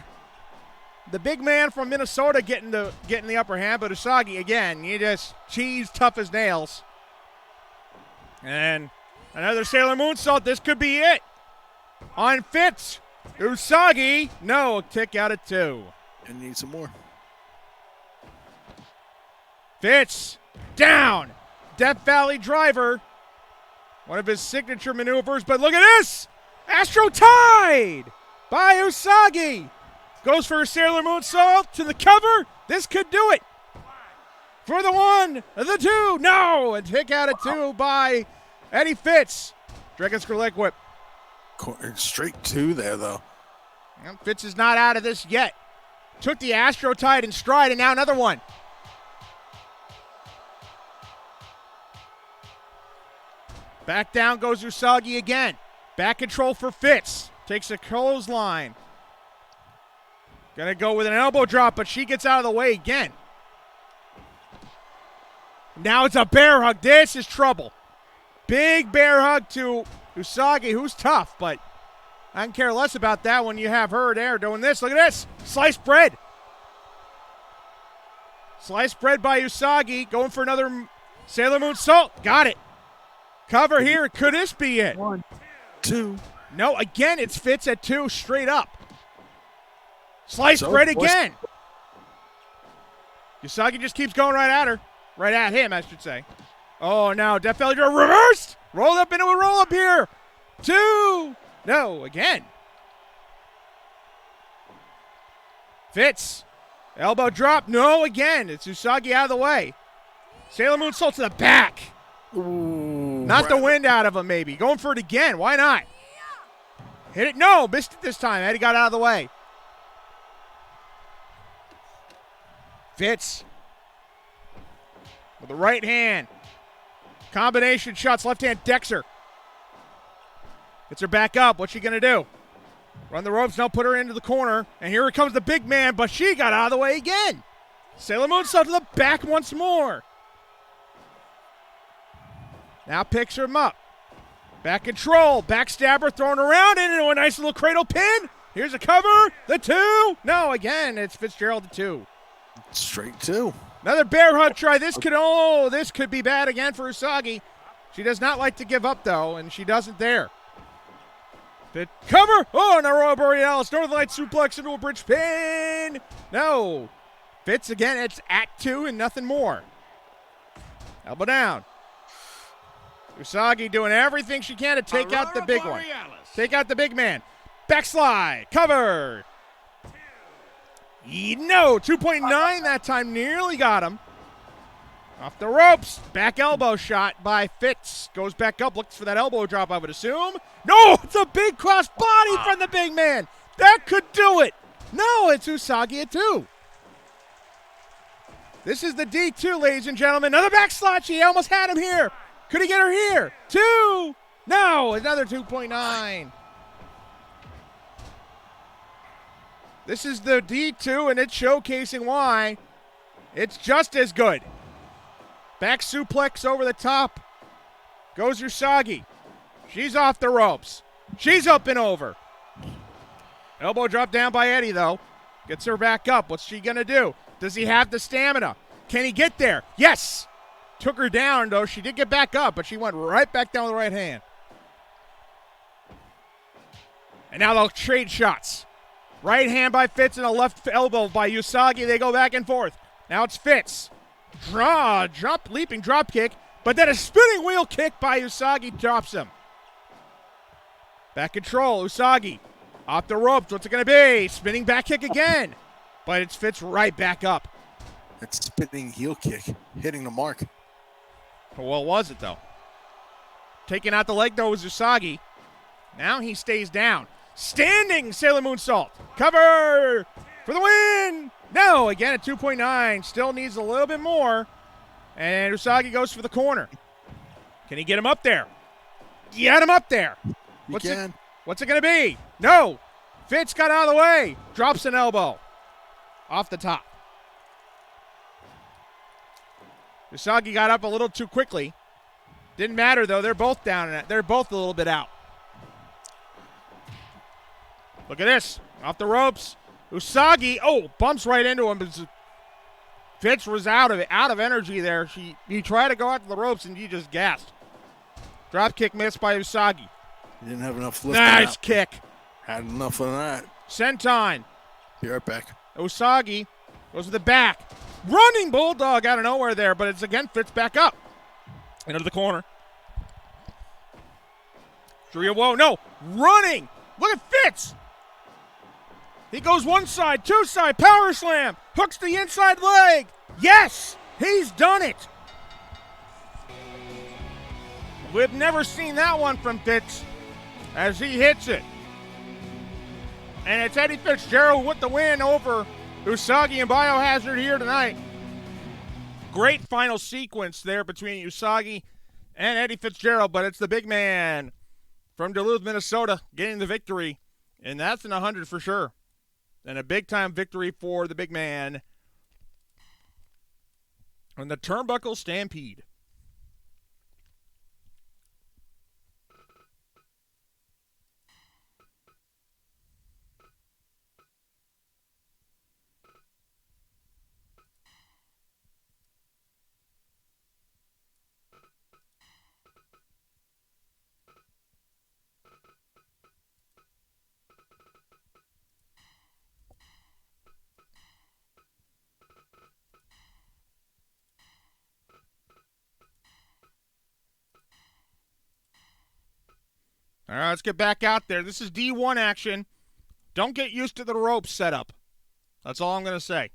B: big man from Minnesota getting the upper hand. But Usagi, again, she's tough as nails. And another Sailor Moonsault. This could be it. On Fitz. Usagi. No, kick out at 2.
E: And need some more.
B: Fitz. Down. Death Valley Driver. One of his signature maneuvers. But look at this. Astro Tide by Usagi. Goes for a Sailor Moonsault to the cover. This could do it. For the 1, the 2, no! And kick out at 2 by Eddie Fitz. Dragon Screw Leg Whip.
E: Straight 2 there, though.
B: Well, Fitz is not out of this yet. Took the Astro Tide in stride, and now another one. Back down goes Usagi again. Back control for Fitz. Takes a clothesline. Gonna go with an elbow drop, but she gets out of the way again. Now it's a bear hug. This is trouble. Big bear hug to Usagi, who's tough, but I can care less about that when you have her there doing this. Look at this. Sliced bread. Sliced bread by Usagi. Going for another Sailor Moonsault. Got it. Cover here. Could this be it?
E: 1, 2.
B: No, again, it's Fitz at 2 straight up. Sliced bread again. Usagi just keeps going right at her. Right at him, I should say. Oh, now Death Valley Driver reversed. Rolled up into a roll-up here. 2. No, again. Fitz. Elbow drop. No, again. It's Usagi out of the way. Sailor Moonsault to the back.
E: Ooh,
B: Not the wind out of him, maybe. Going for it again. Why not? Hit it. No, missed it this time. Eddie got out of the way. Fitz. With the right hand. Combination shots. Left hand decks her. Gets her back up. What's she going to do? Run the ropes. Now put her into the corner. And here comes the big man, but she got out of the way again. Sailor Moonsault to the back once more. Now picks her up. Back control. Backstabber thrown around into a nice little cradle pin. Here's a cover. The 2. No, again, it's Fitzgerald the 2.
E: Straight 2.
B: Another bear hug try. This could be bad again for Usagi. She does not like to give up, though, and she doesn't there. The cover. Oh, and a Aurora Borealis. Northern Light suplex into a bridge pin. No. Fitz again. It's at 2 and nothing more. Elbow down. Usagi doing everything she can to take out the big one. Take out the big man. Backslide. Cover. No. 2.9 that time. Nearly got him. Off the ropes. Back elbow shot by Fitz. Goes back up, looks for that elbow drop, I would assume. No, it's a big cross body from the big man. That could do it. No, it's Usagi at 2. This is the D2, ladies and gentlemen. Another back slot. She almost had him here. Could he get her here? 2. No, another 2.9. This is the D2, and it's showcasing why it's just as good. Back suplex over the top. Goes Usagi. She's off the ropes. She's up and over. Elbow drop down by Eddie, though. Gets her back up. What's she going to do? Does he have the stamina? Can he get there? Yes! Took her down, though. She did get back up, but she went right back down with the right hand. And now they'll trade shots. Right hand by Fitz and a left elbow by Usagi. They go back and forth. Now it's Fitz. Leaping drop kick, but then a spinning wheel kick by Usagi drops him. Back control, Usagi. Off the ropes, what's it going to be? Spinning back kick again. But it's Fitz right back up.
E: That spinning heel kick, hitting the mark.
B: Well, was it, though? Taking out the leg, though, was Usagi. Now he stays down. Standing Sailor Moonsault. Cover for the win. No, again at 2.9. Still needs a little bit more. And Usagi goes for the corner. Can he get him up there? Get him up there. What's it going to be? No. Fitz got out of the way. Drops an elbow. Off the top. Usagi got up a little too quickly. Didn't matter, though. They're both down. They're both a little bit out. Look at this. Off the ropes. Usagi, bumps right into him. Fitz was out of energy there. He tried to go out to the ropes, and he just gasped. Drop kick missed by Usagi.
E: He didn't have enough lift.
B: Nice kick.
E: Had enough of that.
B: Senton.
E: Be right back.
B: Usagi goes to the back. Running bulldog out of nowhere there, but it's again Fitz back up. Into the corner. Running. Look at Fitz. He goes one side, two side, power slam. Hooks the inside leg. Yes, he's done it. We've never seen that one from Fitz as he hits it. And it's Eddie Fitzgerald with the win over Usagi and Biohazard here tonight. Great final sequence there between Usagi and Eddie Fitzgerald, but it's the big man from Duluth, Minnesota getting the victory. And that's an 100 for sure. And a big-time victory for the big man on the Turnbuckle Stampede. All right, let's get back out there. This is D1 action. Don't get used to the rope setup. That's all I'm going to say.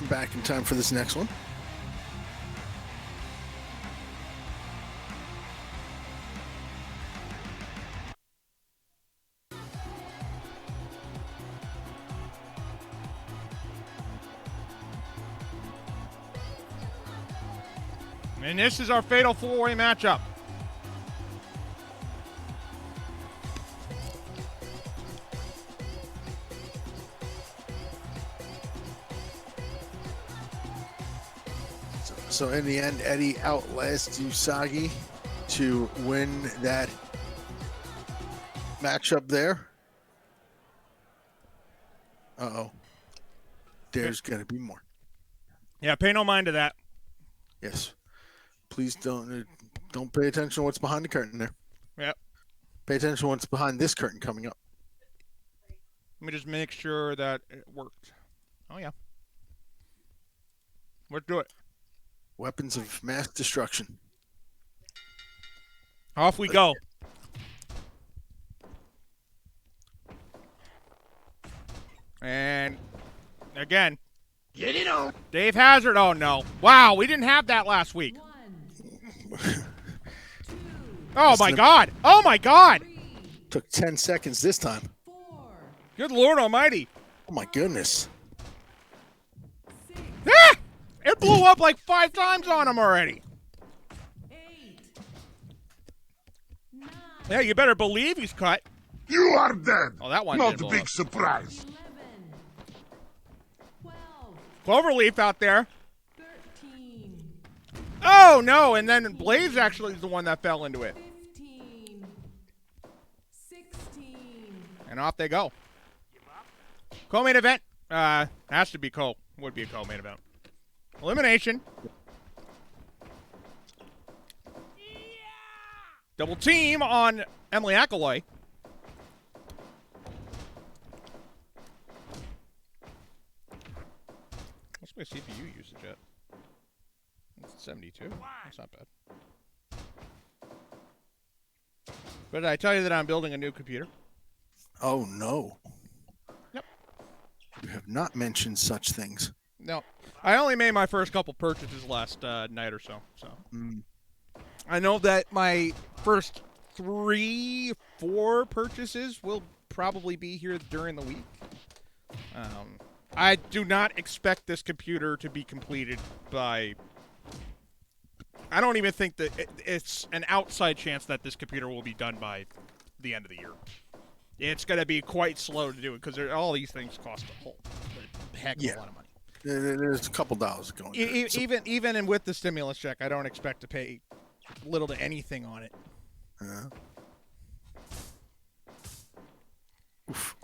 E: back in time for this next one.
B: And this is our fatal four-way matchup.
E: So in the end, Eddie outlasts Usagi to win that matchup there. Uh-oh. There's going to be more.
B: Yeah, pay no mind to that.
E: Yes. Please don't pay attention to what's behind the curtain there.
B: Yep.
E: Pay attention to what's behind this curtain coming up.
B: Let me just make sure that it worked. Oh, yeah. Let's do it.
E: Weapons of mass destruction.
B: Off we go. And again,
A: Get it on.
B: Dave Hazard. Oh, no. Wow, we didn't have that last week.
C: 1, 2,
B: Oh, my God. Oh, my God.
C: 3,
E: Took 10 seconds this time.
C: 4,
B: Good Lord almighty.
E: Oh my goodness.
C: 6,
B: Ah! It blew up like 5 times on him already.
C: 8, 9,
B: Yeah, you better believe he's cut.
A: You are dead.
B: Oh, that one
A: Not
B: did
A: a
B: blow
A: big
B: up.
A: surprise.
C: 11, 12,
B: Cloverleaf out there.
C: 13,
B: Oh, no, and then Blaze actually is the one that fell into it.
C: 15, 16,
B: And off they go. Co-main event. Has to be would be a co-main event. Elimination. Double team on Emily Ackaloy. What's my CPU usage at? It's 72. That's not bad. But did I tell you that I'm building a new computer?
E: Oh no.
B: Yep.
E: You have not mentioned such things.
B: No. I only made my first couple purchases last night or so. I know that my first 3-4 purchases will probably be here during the week. I do not expect this computer to be completed by... I don't even think that it's an outside chance that this computer will be done by the end of the year. It's going to be quite slow to do it because all these things cost a whole heck of a lot of money.
E: There's a couple dollars going.
B: Even with the stimulus check, I don't expect to pay little to anything on it.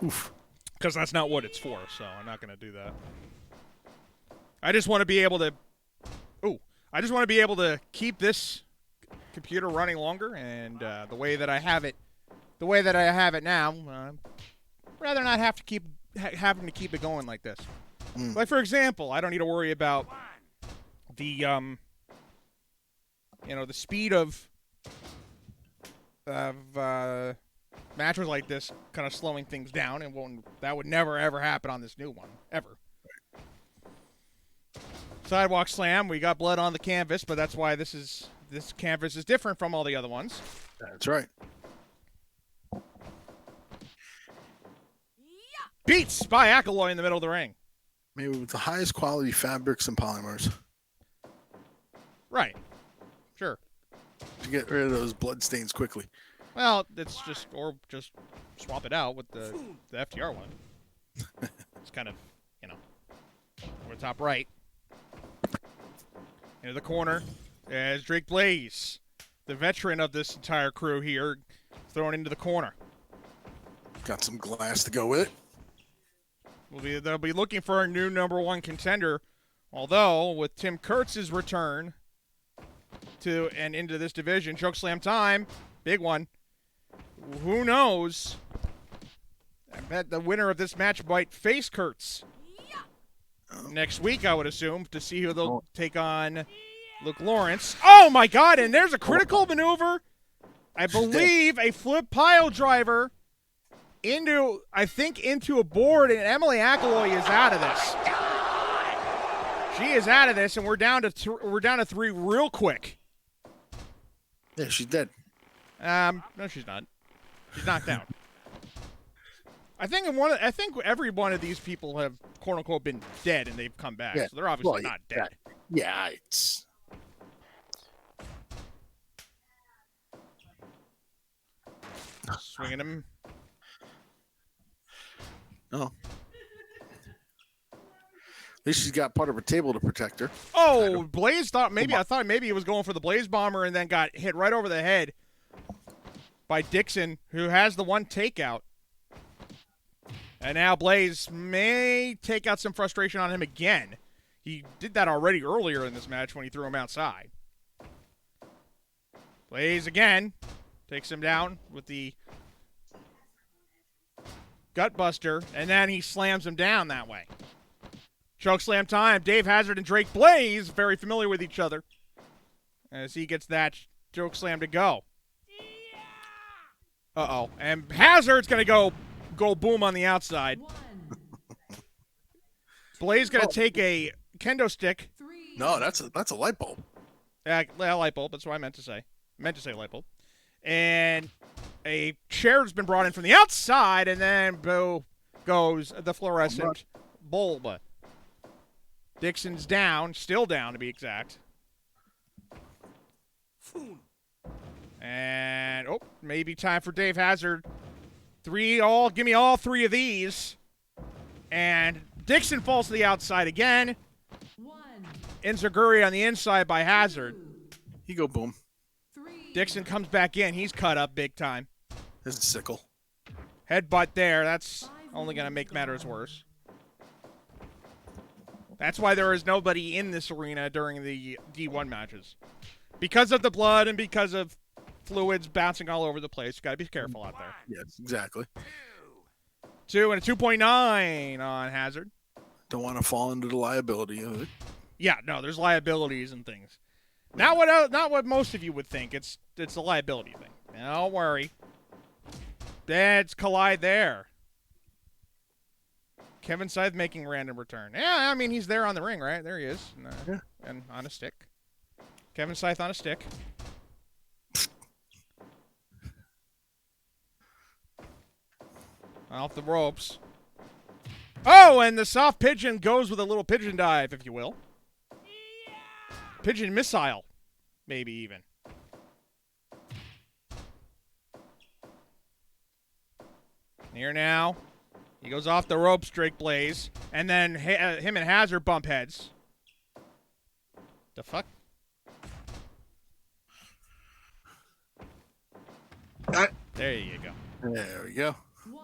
E: Oof.
B: Because that's not what it's for, so I'm not going to do that. I just want to be able to... I just want to be able to keep this computer running longer, and the way that I have it now, rather not have to keep having to keep it going like this. Like, for example, I don't need to worry about the the speed of matches like this kind of slowing things down, and that would never ever happen on this new one ever. Sidewalk slam. We got blood on the canvas, but that's why this canvas is different from all the other ones.
E: That's right.
B: Beats by Ackaloy in the middle of the ring.
E: Maybe with the highest quality fabrics and polymers
B: Right. Sure.
E: to get rid of those blood stains quickly.
B: Well, it's just swap it out with the FTR one. It's kind of, over the top right. Into the corner as Drake Blaze, the veteran of this entire crew here, thrown into the corner.
E: Got some glass to go with it.
B: They'll be looking for a new #1 contender, although with Tim Kurtz's return into this division, chokeslam time, big one. Who knows? I bet the winner of this match might face Kurtz next week, I would assume, to see who they'll take on. Luke Lawrence. Oh my God! And there's a critical maneuver. I believe a flip pile driver into a board, and Emily Ackaloy is out of this. She is out of this, and we're down to 3 real quick.
E: Yeah, she's dead.
B: No, she's not. She's knocked out. I think every one of these people have quote unquote been dead, and they've come back.
E: Yeah.
B: So they're obviously
E: Well,
B: not dead.
E: Yeah, it's.
B: Swinging him.
E: Oh. At least she's got part of a table to protect her.
B: Oh, Blaze thought maybe he was going for the Blaze Bomber and then got hit right over the head by Dixon, who has the one takeout. And now Blaze may take out some frustration on him again. He did that already earlier in this match when he threw him outside. Blaze again takes him down with the Gutbuster, and then he slams him down that way. Chokeslam time. Dave Hazard and Drake Blaze very familiar with each other as he gets that chokeslam to go. Uh-oh. And Hazard's going to go boom on the outside.
C: 1,
B: Blaze going to take a kendo stick.
C: 3,
E: No, that's a light bulb.
B: Light bulb. That's what I meant to say. Light bulb. And a chair's been brought in from the outside, and then goes the fluorescent bulb. Dixon's down, still down to be exact. And, maybe time for Dave Hazard. Give me all 3 of these. And Dixon falls to the outside again.
C: 1,
B: Enziguri on the inside by Hazard.
E: You go boom.
C: 3,
B: Dixon comes back in. He's cut up big time.
E: This is sickle.
B: Headbutt there. That's only going to make matters worse. That's why there is nobody in this arena during the D1 matches. Because of the blood and because of fluids bouncing all over the place. You got to be careful out there.
E: Yes, exactly.
B: 2 and a 2.9 on Hazard.
E: Don't want to fall into the liability of it.
B: Yeah, no, there's liabilities and things. Not what most of you would think. It's a liability thing. Don't worry. That's collide there. Kevin Scythe making random return. Yeah, I mean, he's there on the ring, right? There he is. And on a stick. Kevin Scythe on a stick. Off the ropes. Oh, and the soft pigeon goes with a little pigeon dive, if you will. Pigeon missile, maybe even. Here now. He goes off the ropes, Drake Blaze. And then him and Hazard bump heads. The fuck? There you go.
E: There we go.
C: 1,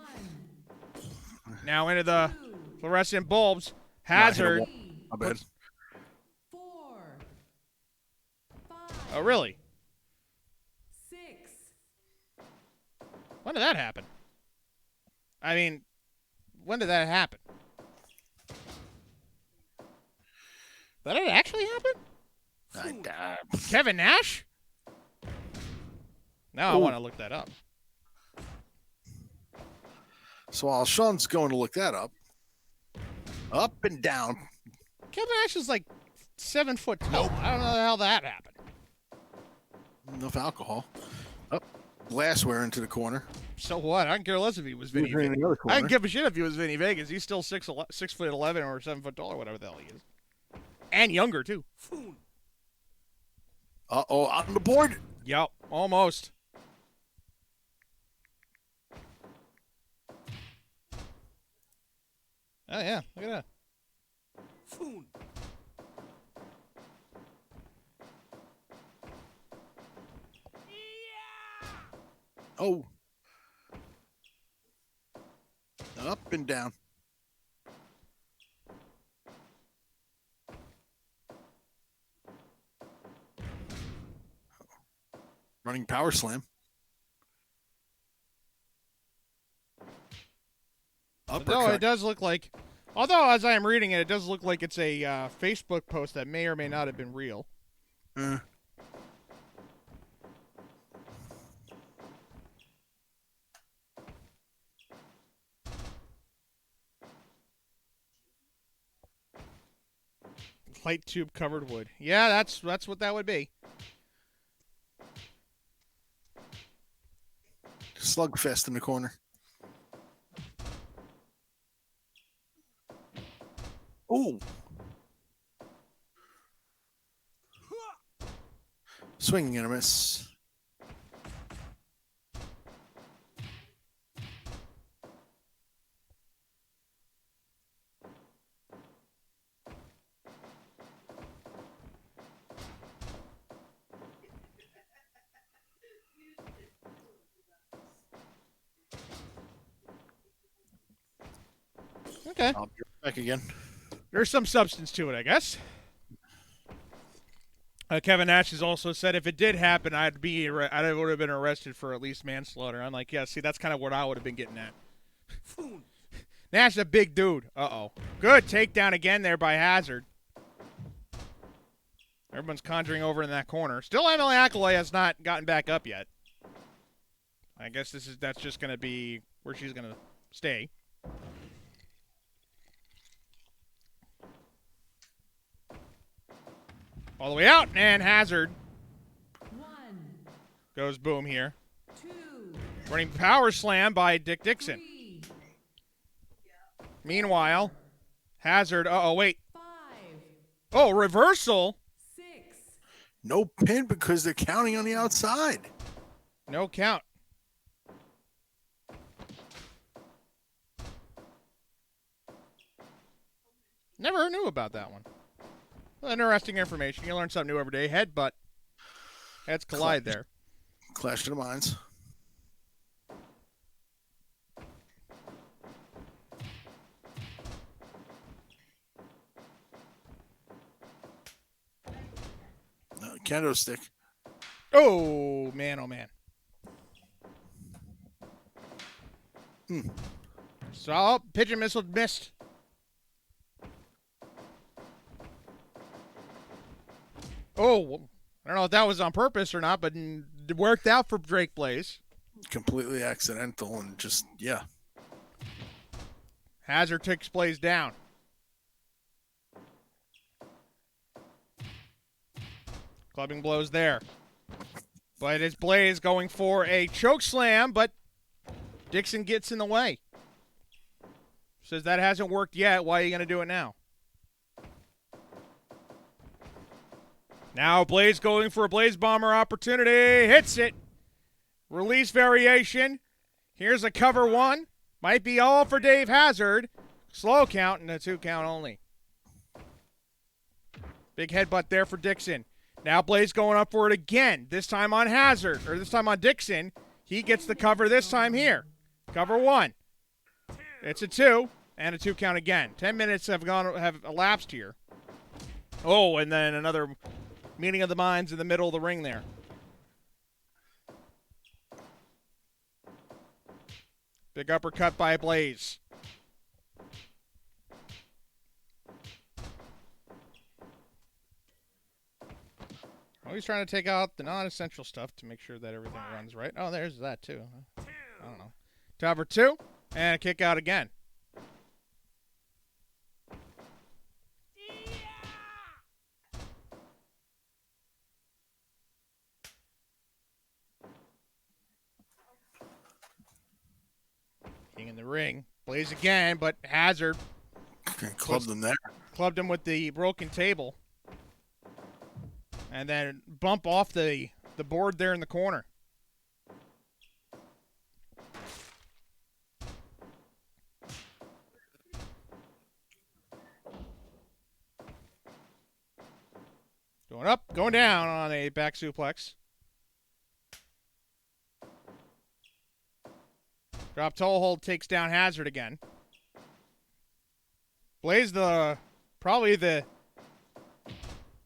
B: Now into the
C: 2,
B: fluorescent bulbs.
E: I hit a
B: Hazard.
E: wall. My bad.
C: 4, 5,
B: Oh, really?
C: 6,
B: When did that happen? I mean, when did that happen? Did it actually happen? Kevin Nash? Now I
E: Ooh.
B: want to look that up.
E: So while Sean's going to look that up and down.
B: Kevin Nash is like 7 foot tall. I don't know how that happened.
E: Enough alcohol. Up. Glassware into the corner.
B: So what? I don't care less if he was Vinny
E: Usually in
B: Vegas.
E: the other
B: I don't
E: corner.
B: give a shit if he was Vinny Vegas. He's still 6'11" or 7 foot tall or whatever the hell he is. And younger, too.
E: Uh-oh, on the board.
B: Yup, almost. Oh, yeah. Look at that.
E: Oh. Up and down. Running power slam.
B: No,
E: Uppercut.
B: it does look like... Although, as I am reading it, it does look like it's a Facebook post that may or may not have been real. Light tube covered wood. Yeah, that's what that would be.
E: Slugfest in the corner. Oh. Swinging and a miss.
B: Okay.
E: I'll be back again.
B: There's some substance to it, I guess. Kevin Nash has also said if it did happen, I would have been arrested for at least manslaughter. I'm like, yeah, see, that's kind of what I would have been getting at. Nash is a big dude. Uh-oh. Good takedown again there by Hazard. Everyone's conjuring over in that corner. Still, Emily Acolyte has not gotten back up yet. I guess that's just going to be where she's going to stay. All the way out, and Hazard
C: 1,
B: goes boom here.
C: 2,
B: Running power slam by Dick Dixon.
C: 3,
B: Meanwhile, Hazard, wait.
C: 5,
B: Oh, reversal.
C: 6,
E: No pin because they're counting on the outside.
B: No count. Never knew about that one. Interesting information. You learn something new every day. Headbutt. Heads collide there.
E: Clash to the minds. Kendo stick.
B: Oh, man, oh, man. So, pigeon missile missed. Oh, I don't know if that was on purpose or not, but it worked out for Drake Blaze.
E: Completely accidental and just, yeah.
B: Hazard takes Blaze down. Clubbing blows there. But it's Blaze going for a choke slam, but Dixon gets in the way. Says that hasn't worked yet. Why are you going to do it now? Now Blaze going for a Blaze Bomber opportunity. Hits it. Release variation. Here's a cover one. Might be all for Dave Hazard. Slow count and a 2 count only. Big headbutt there for Dixon. Now Blaze going up for it again. This time on Hazard, or this time on Dixon. He gets the cover this time here. Cover one. It's a 2 and a 2 count again. 10 minutes have elapsed here. Oh, and then another meeting of the minds in the middle of the ring there. Big uppercut by Blaze. Oh, he's trying to take out the non-essential stuff to make sure that everything runs right. Oh, there's that too. I don't know. Cover 2 and a kick out again. King in the ring. Blaze again, but Hazard
E: Clubbed them there.
B: clubbed him with the broken table. And then bump off the board there in the corner. Going up, going down on a back suplex. Drop toe hold takes down Hazard again. Blaze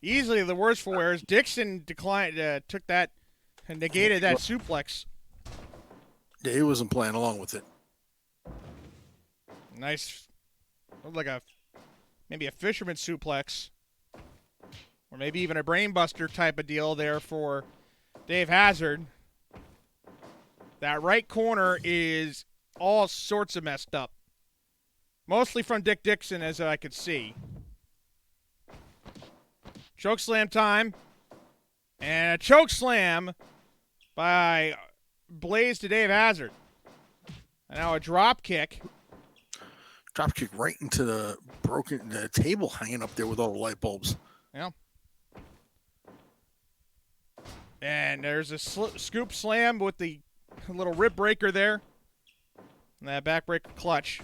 B: easily the worst for wears. Dixon took that and negated that suplex.
E: Yeah, he wasn't playing along with it.
B: Nice, looked like maybe a fisherman suplex, or maybe even a brainbuster type of deal there for Dave Hazard. That right corner is all sorts of messed up. Mostly from Dick Dixon, as I could see. Choke slam time. And a choke slam by Blaze to Dave Hazard. And now a drop kick.
E: Drop kick right into the table hanging up there with all the light bulbs.
B: Yeah. And there's a scoop slam with the little rib breaker there. And that backbreaker clutch.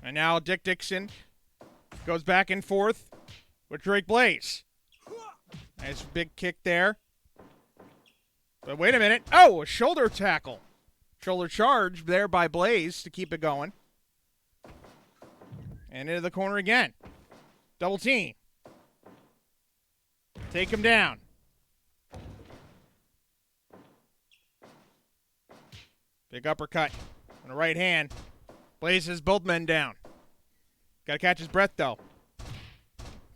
B: And now Dick Dixon goes back and forth with Drake Blaze. Nice big kick there. But wait a minute. Oh, a shoulder tackle. Shoulder charge there by Blaze to keep it going. And into the corner again. Double team. Take him down. Big uppercut on the right hand. Blaze has both men down. Got to catch his breath, though.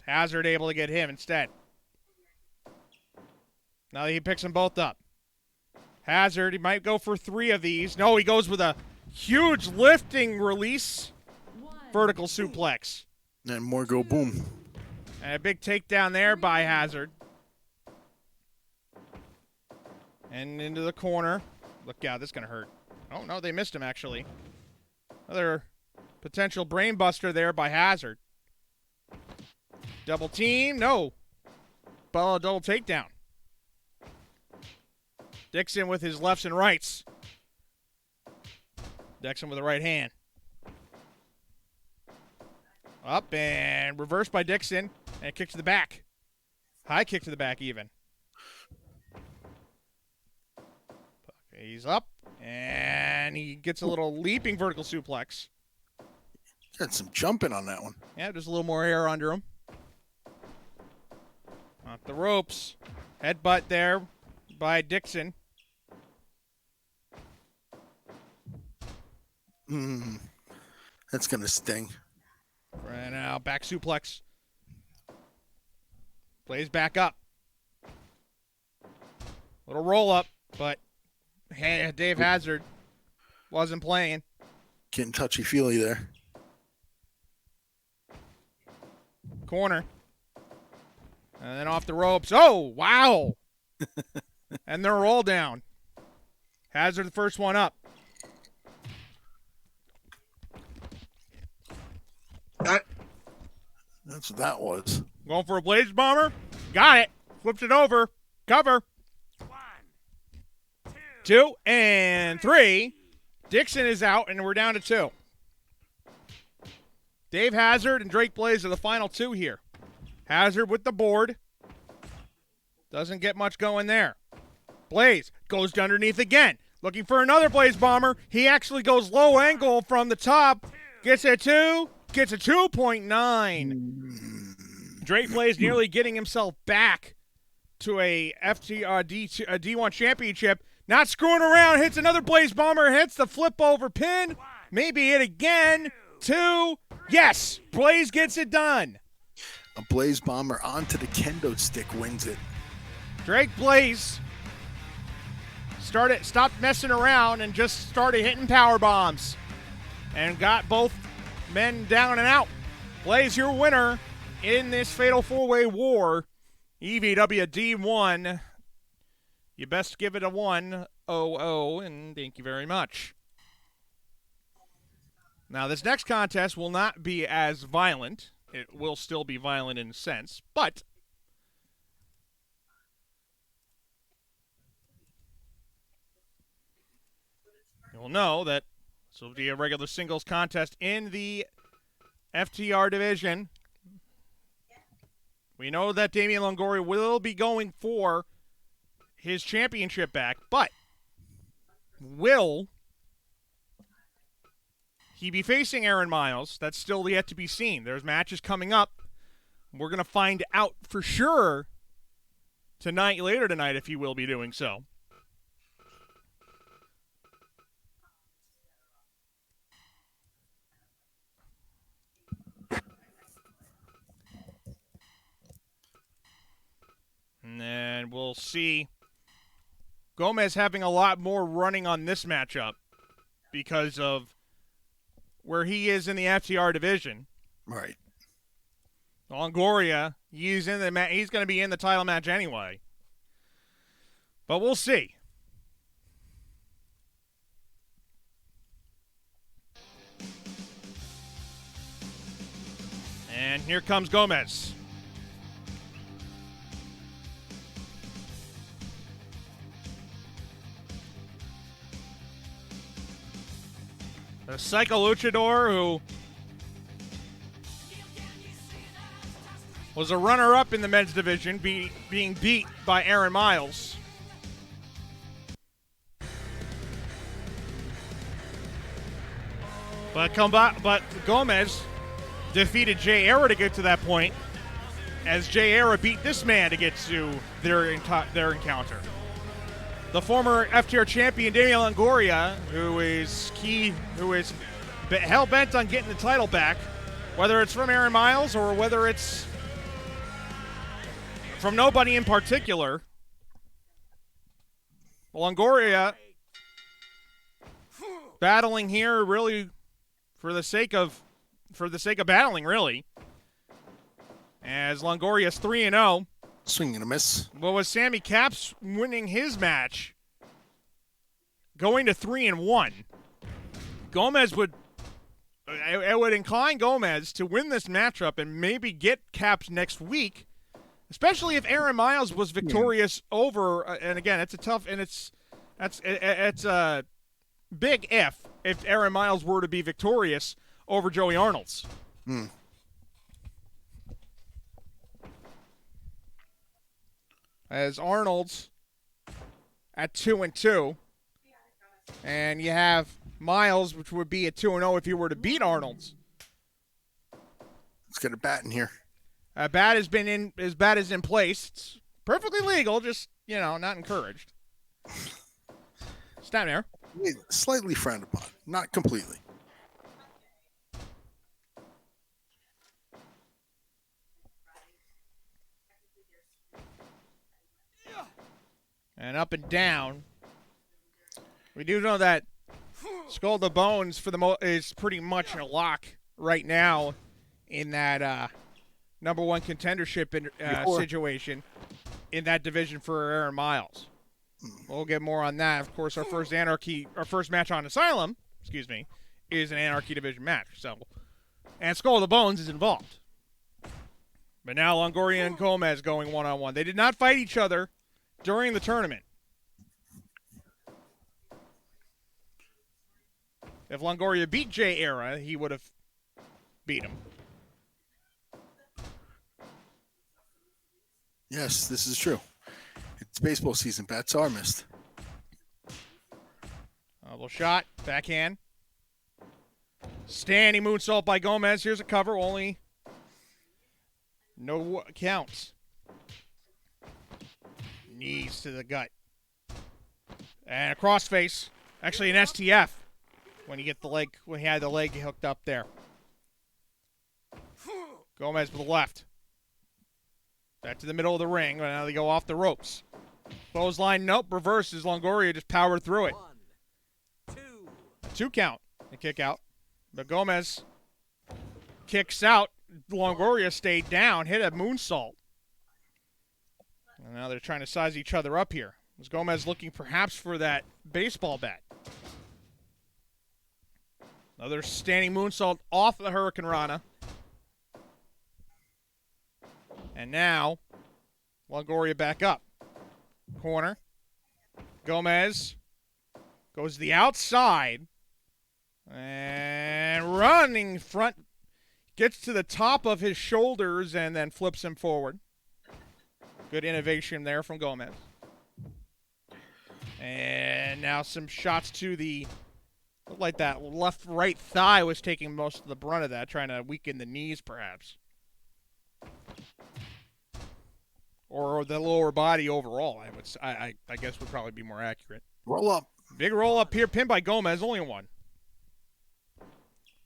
B: Hazard able to get him instead. Now that he picks them both up. Hazard, he might go for 3 of these. No, he goes with a huge lifting release. Vertical suplex.
E: And more go boom.
B: And a big takedown there by Hazard. And into the corner. Look out, this is going to hurt. Oh, no, they missed him, actually. Another potential brain buster there by Hazard. Double team. No. Double takedown. Dixon with his lefts and rights. Dixon with the right hand. Up and reversed by Dixon. And a kick to the back. High kick to the back even. He's up. And he gets a little leaping vertical suplex.
E: Had some jumping on that one.
B: Yeah, just a little more air under him. Off the ropes. Headbutt there by Dixon.
E: That's going to sting.
B: And now back suplex. Plays back up. Little roll up, but Dave Hazard wasn't playing.
E: Getting touchy-feely there.
B: Corner. And then off the ropes. Oh, wow. And they're roll down. Hazard the first one up.
E: That's what that was.
B: Going for a Blaze Bomber. Got it. Flips it over. Cover. 2 and 3. Dixon is out, and we're down to 2. Dave Hazard and Drake Blaze are the final 2 here. Hazard with the board. Doesn't get much going there. Blaze goes to underneath again. Looking for another Blaze Bomber. He actually goes low angle from the top. Gets a 2. Gets a 2.9. Drake Blaze nearly getting himself back to a D1 championship. Not screwing around. Hits another Blaze Bomber. Hits the flip over pin. Maybe hit again. 2. Yes. Blaze gets it done.
E: A Blaze Bomber onto the kendo stick wins it.
B: Drake Blaze stopped messing around and just started hitting power bombs and got both men down and out. Blaze, your winner in this Fatal 4-Way War. EVW D1. You best give it a 1-0, and thank you very much. Now, this next contest will not be as violent. It will still be violent in a sense, but you'll know that this will be a regular singles contest in the FTR division. We know that Damian Longoria will be going for his championship back, but will he be facing Aaron Miles? That's still yet to be seen. There's matches coming up. We're going to find out for sure later tonight, if he will be doing so. And then we'll see Gomez having a lot more running on this matchup because of where he is in the FTR division.
E: Right.
B: Longoria, he's in the he's going to be in the title match anyway. But we'll see. And here comes Gomez. The Psycho Luchador, who was a runner-up in the men's division, being beat by Aaron Miles. But Gomez defeated Jay Era to get to that point, as Jay Era beat this man to get to their encounter. The former FTR champion Damian Longoria, who is hell-bent on getting the title back, whether it's from Aaron Miles or whether it's from nobody in particular. Longoria battling here really for the sake of battling, really. As Longoria's 3-0.
E: Swing and a miss.
B: Well, with Sammy Caps winning his match, going to 3-1, Gomez would incline Gomez to win this matchup and maybe get Caps next week, especially if Aaron Miles was victorious over. And again, it's a tough and it's a big if Aaron Miles were to be victorious over Joey Arnold's. As Arnold's at 2-2, and you have Miles, which would be at 2-0 if he were to beat Arnold's.
E: Let's get a bat in here.
B: Bat has been in. His bat is in place. It's perfectly legal, just not encouraged. Stand there.
E: Slightly frowned upon, not completely.
B: And up and down. We do know that Skull to Bones is pretty much a lock right now in that number one contendership situation in that division for Aaron Miles. We'll get more on that. Of course, our first match on Asylum, is an Anarchy division match. And Skull to Bones is involved. But now Longoria and Gomez going one-on-one. They did not fight each other during the tournament. If Longoria beat Jay Era, he would have beat him.
E: Yes, this is true. It's baseball season. Bats are missed.
B: A little shot, backhand. Standing moonsault by Gomez. Here's a cover, only no counts. Knees to the gut. And a crossface. Actually an STF when he had the leg hooked up there. Gomez with the left. Back to the middle of the ring. Now they go off the ropes. Clothesline, nope. Reverses. Longoria just powered through it.
D: 1, 2.
B: A 2 count. A kick out. But Gomez kicks out. Longoria stayed down. Hit a moonsault. And now they're trying to size each other up here. Was Gomez looking perhaps for that baseball bat? Another standing moonsault off the Hurricane Rana. And now, Longoria back up. Corner. Gomez goes to the outside. And running front. Gets to the top of his shoulders and then flips him forward. Good innovation there from Gomez. And now some shots to the, looked like that right thigh was taking most of the brunt of that, trying to weaken the knees perhaps. Or the lower body overall, I guess would probably be more accurate.
E: Roll up.
B: Big roll up here, pinned by Gomez, only one.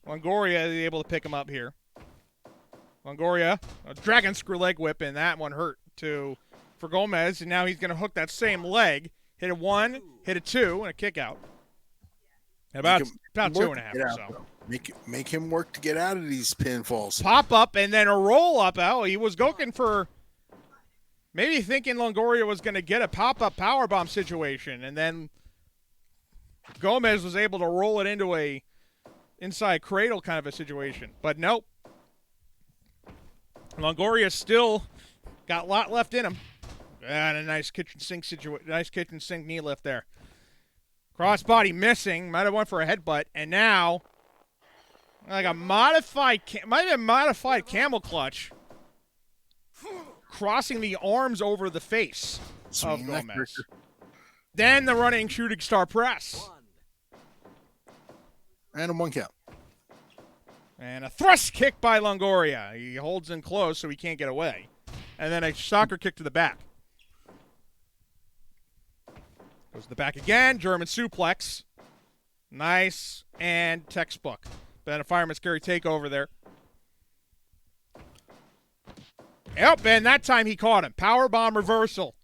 B: Longoria is able to pick him up here. Longoria, a dragon screw leg whip, and that one hurt for Gomez, and now he's going to hook that same leg, hit a 1, hit a 2, and a kick out. About 2.5 or so.
E: Make him work to get out of these pinfalls.
B: Pop up and then a roll up. Oh, he was looking for maybe thinking Longoria was going to get a pop up powerbomb situation, and then Gomez was able to roll it into a inside cradle kind of a situation. But nope. Longoria still got a lot left in him. And a nice kitchen sink knee lift there. Crossbody missing. Might have went for a headbutt. And now, like a modified camel clutch, crossing the arms over the face of Gomez. Then the running shooting star press.
E: And a 1 count.
B: And a thrust kick by Longoria. He holds in close so he can't get away. And then a soccer kick to the back. Goes to the back again. German suplex. Nice and textbook. Then a fireman's carry takeover there. Yep, and that time he caught him. Powerbomb reversal.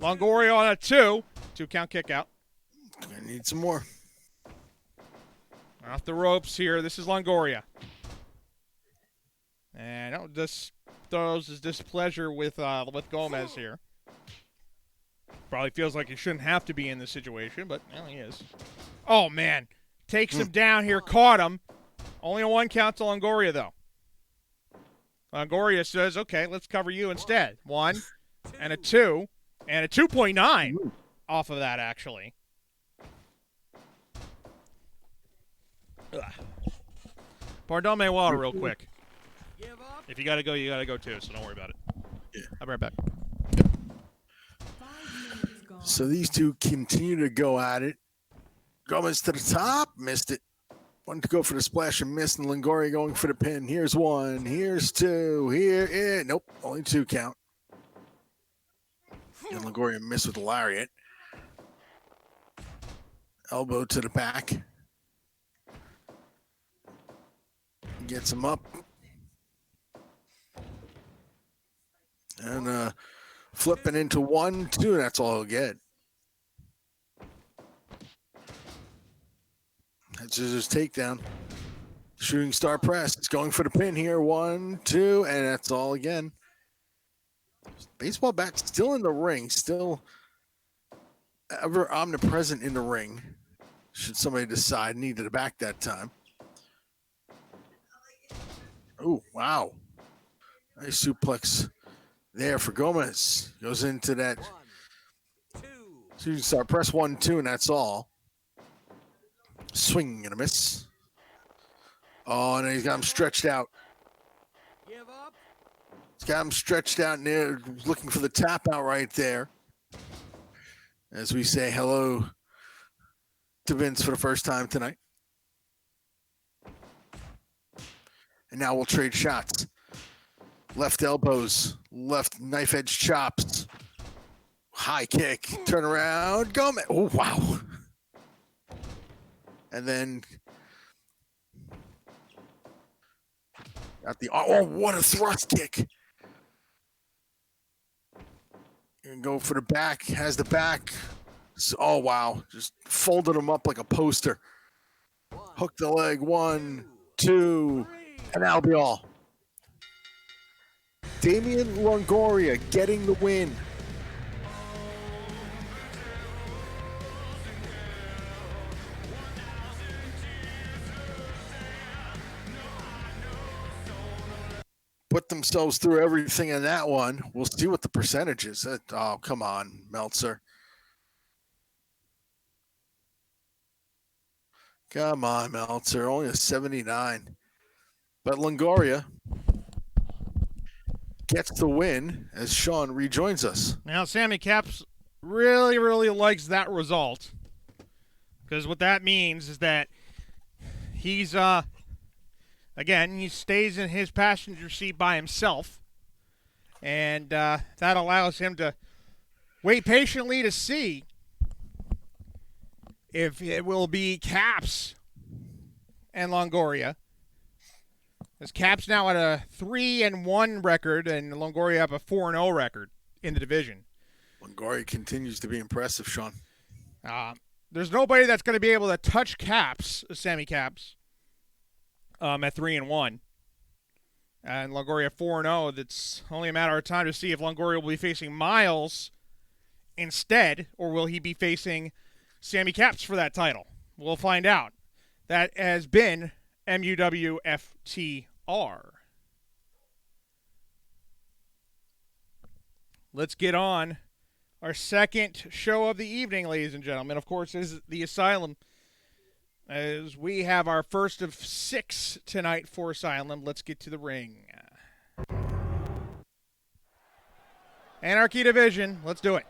B: Longoria on a 2. 2 count kick out.
E: I need some more.
B: Off the ropes here. This is Longoria. And this throws his displeasure with Gomez here. Probably feels like he shouldn't have to be in this situation, but well, he is. Oh, man. Takes him down here. Caught him. Only a 1 count to Longoria, though. Longoria says, okay, let's cover you instead. 1 and a 2 and a 2.9 off of that, actually. Pardon me water real quick. If you got to go, you got to go too, so don't worry about it.
E: Yeah.
B: I'll be right back.
C: 5 minutes gone.
E: So these two continue to go at it. Gomez to the top, missed it. Wanted to go for the splash and missed, and Longoria going for the pin. Here's 1, here's 2, here, nope, only 2 count. And Longoria missed with the lariat. Elbow to the back. Gets him up. And flipping into 1, 2, that's all he'll get. That's his takedown. Shooting star press. It's going for the pin here. 1, 2, and that's all again. Baseball bat still in the ring, still ever omnipresent in the ring. Should somebody decide needed a back that time. Oh, wow. Nice suplex there for Gomez. Goes into that shooting star press. 1, 2, and that's all. Swing and a miss. Oh, and he's got him stretched out. He's got him stretched out and they're looking for the tap out right there. As we say hello to Vince for the first time tonight. And now we'll trade shots. Left elbows, left knife edge chops. High kick, turn around, Gomez. Oh, wow. And then got the, oh, what a thrust kick. And go for the back, has the back. So, oh, wow. Just folded him up like a poster. Hook the leg, 1, 2, and that'll be all. Damian Longoria getting the win. Put themselves through everything in that one. We'll see what the percentage is. Oh, come on, Meltzer. Come on, Meltzer. Only a 79. But Longoria gets the win as Sean rejoins us.
B: Now, Sammy Caps really, really likes that result. Because what that means is that he's, again, he stays in his passenger seat by himself. And that allows him to wait patiently to see if it will be Caps and Longoria. As Caps now at a 3-1 record, and Longoria up a 4-0 record in the division.
E: Longoria continues to be impressive, Sean.
B: There's nobody that's going to be able to touch Caps, Sammy Caps, at 3-1. And Longoria 4-0. That's only a matter of time to see if Longoria will be facing Miles instead, or will he be facing Sammy Caps for that title? We'll find out. That has been MUW FTR. Let's get on our second show of the evening, ladies and gentlemen. Of course, this is the Asylum, as we have our first of 6 tonight for Asylum. Let's get to the ring. Anarchy Division, let's do it.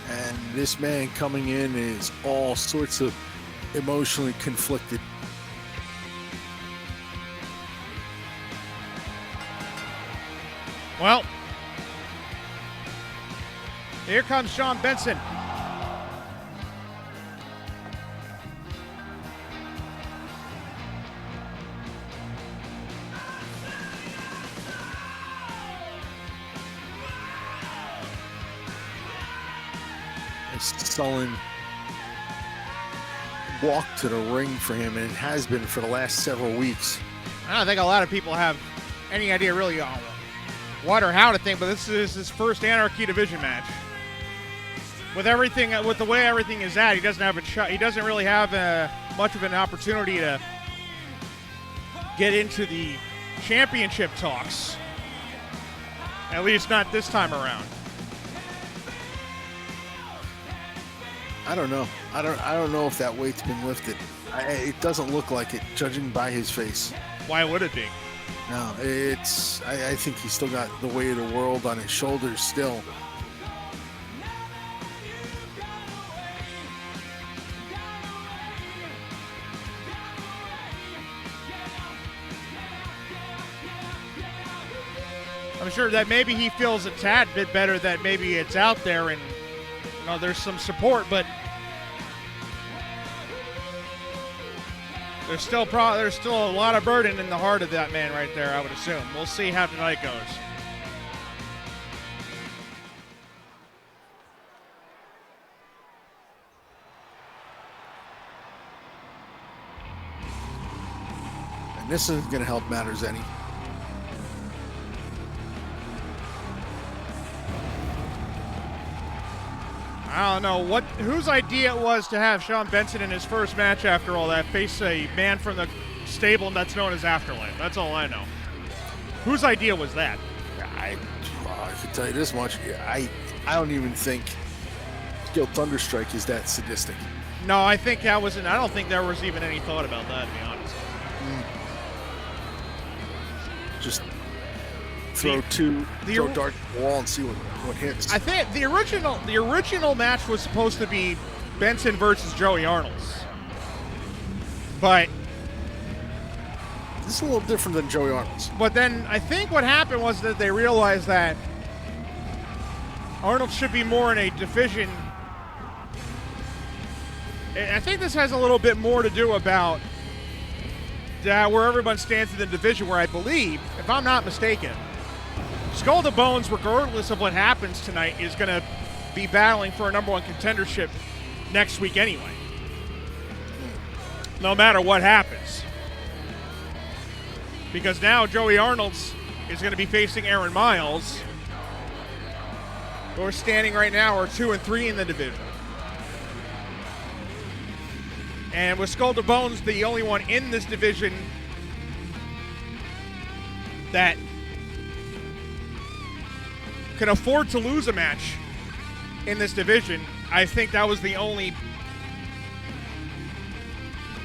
E: And this man coming in is all sorts of emotionally conflicted.
B: Well, here comes Sean Benson.
E: Sullen walk to the ring for him, and it has been for the last several weeks.
B: I don't think a lot of people have any idea really on what or how to think, but this is his first Anarchy Division match. With everything, with the way everything is at, he doesn't have a shot. He doesn't really have much of an opportunity to get into the championship talks. At least not this time around.
E: I don't know. I don't know if that weight's been lifted. It doesn't look like it, judging by his face.
B: Why would it be?
E: No, it's. I think he's still got the weight of the world on his shoulders still.
B: I'm sure that maybe he feels a tad bit better that maybe it's out there and there's some support, but there's still a lot of burden in the heart of that man right there, I would assume. We'll see how tonight goes.
E: And this isn't going to help matters any.
B: I don't know whose idea it was to have Sean Benson in his first match after all that face a man from the stable that's known as Afterlife. That's all I know. Whose idea was that?
E: I can tell you this much. I don't even think Skill Thunderstrike is that sadistic.
B: No, I think that wasn't. I don't think there was even any thought about that, to be honest.
E: Just throw dart at the wall and see what hits.
B: I think the original match was supposed to be Benson versus Joey Arnold's, but
E: this is a little different than Joey Arnold's.
B: But then I think what happened was that they realized that Arnold should be more in a division. I think this has a little bit more to do about where everyone stands in the division, where I believe, if I'm not mistaken, Skull to Bones, regardless of what happens tonight, is going to be battling for a number one contendership next week anyway. No matter what happens. Because now Joey Arnold's is going to be facing Aaron Miles, who are standing right now are 2 and 3 in the division. And with Skull to Bones, the only one in this division that can afford to lose a match in this division, I think that was the only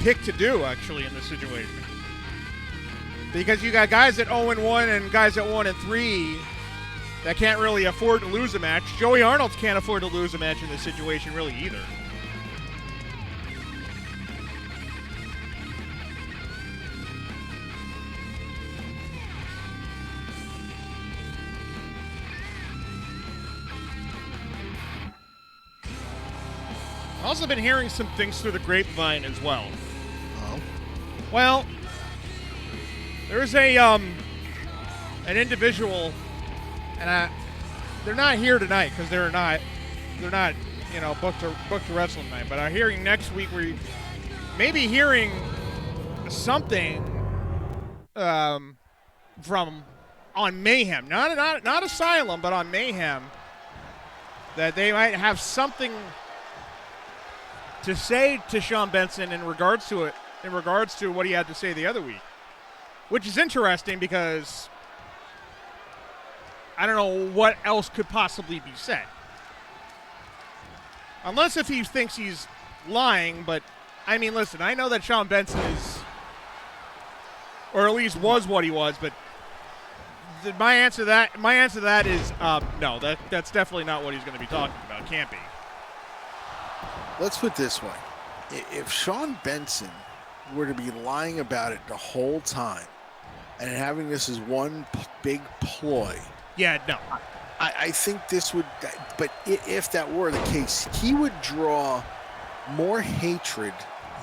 B: pick to do, actually, in this situation. Because you got guys at 0-1 and guys at 1 and 3 that can't really afford to lose a match. Joey Arnold can't afford to lose a match in this situation, really, either. I've also been hearing some things through the grapevine as well.
E: Oh.
B: Well, there's a an individual, and they're not here tonight because they're not, booked to wrestle tonight. But I'm hearing next week where maybe hearing something from on Mayhem, not Asylum, but on Mayhem, that they might have something to say to Sean Benson in regards to what he had to say the other week, which is interesting because I don't know what else could possibly be said. Unless if he thinks he's lying, but I mean, listen, I know that Sean Benson is, or at least was what he was, but my answer to that is no, that's definitely not what he's going to be talking about. Can't be.
E: Let's put it this way. If Sean Benson were to be lying about it the whole time and having this as one big ploy,
B: yeah, no.
E: I think this would, but if that were the case, he would draw more hatred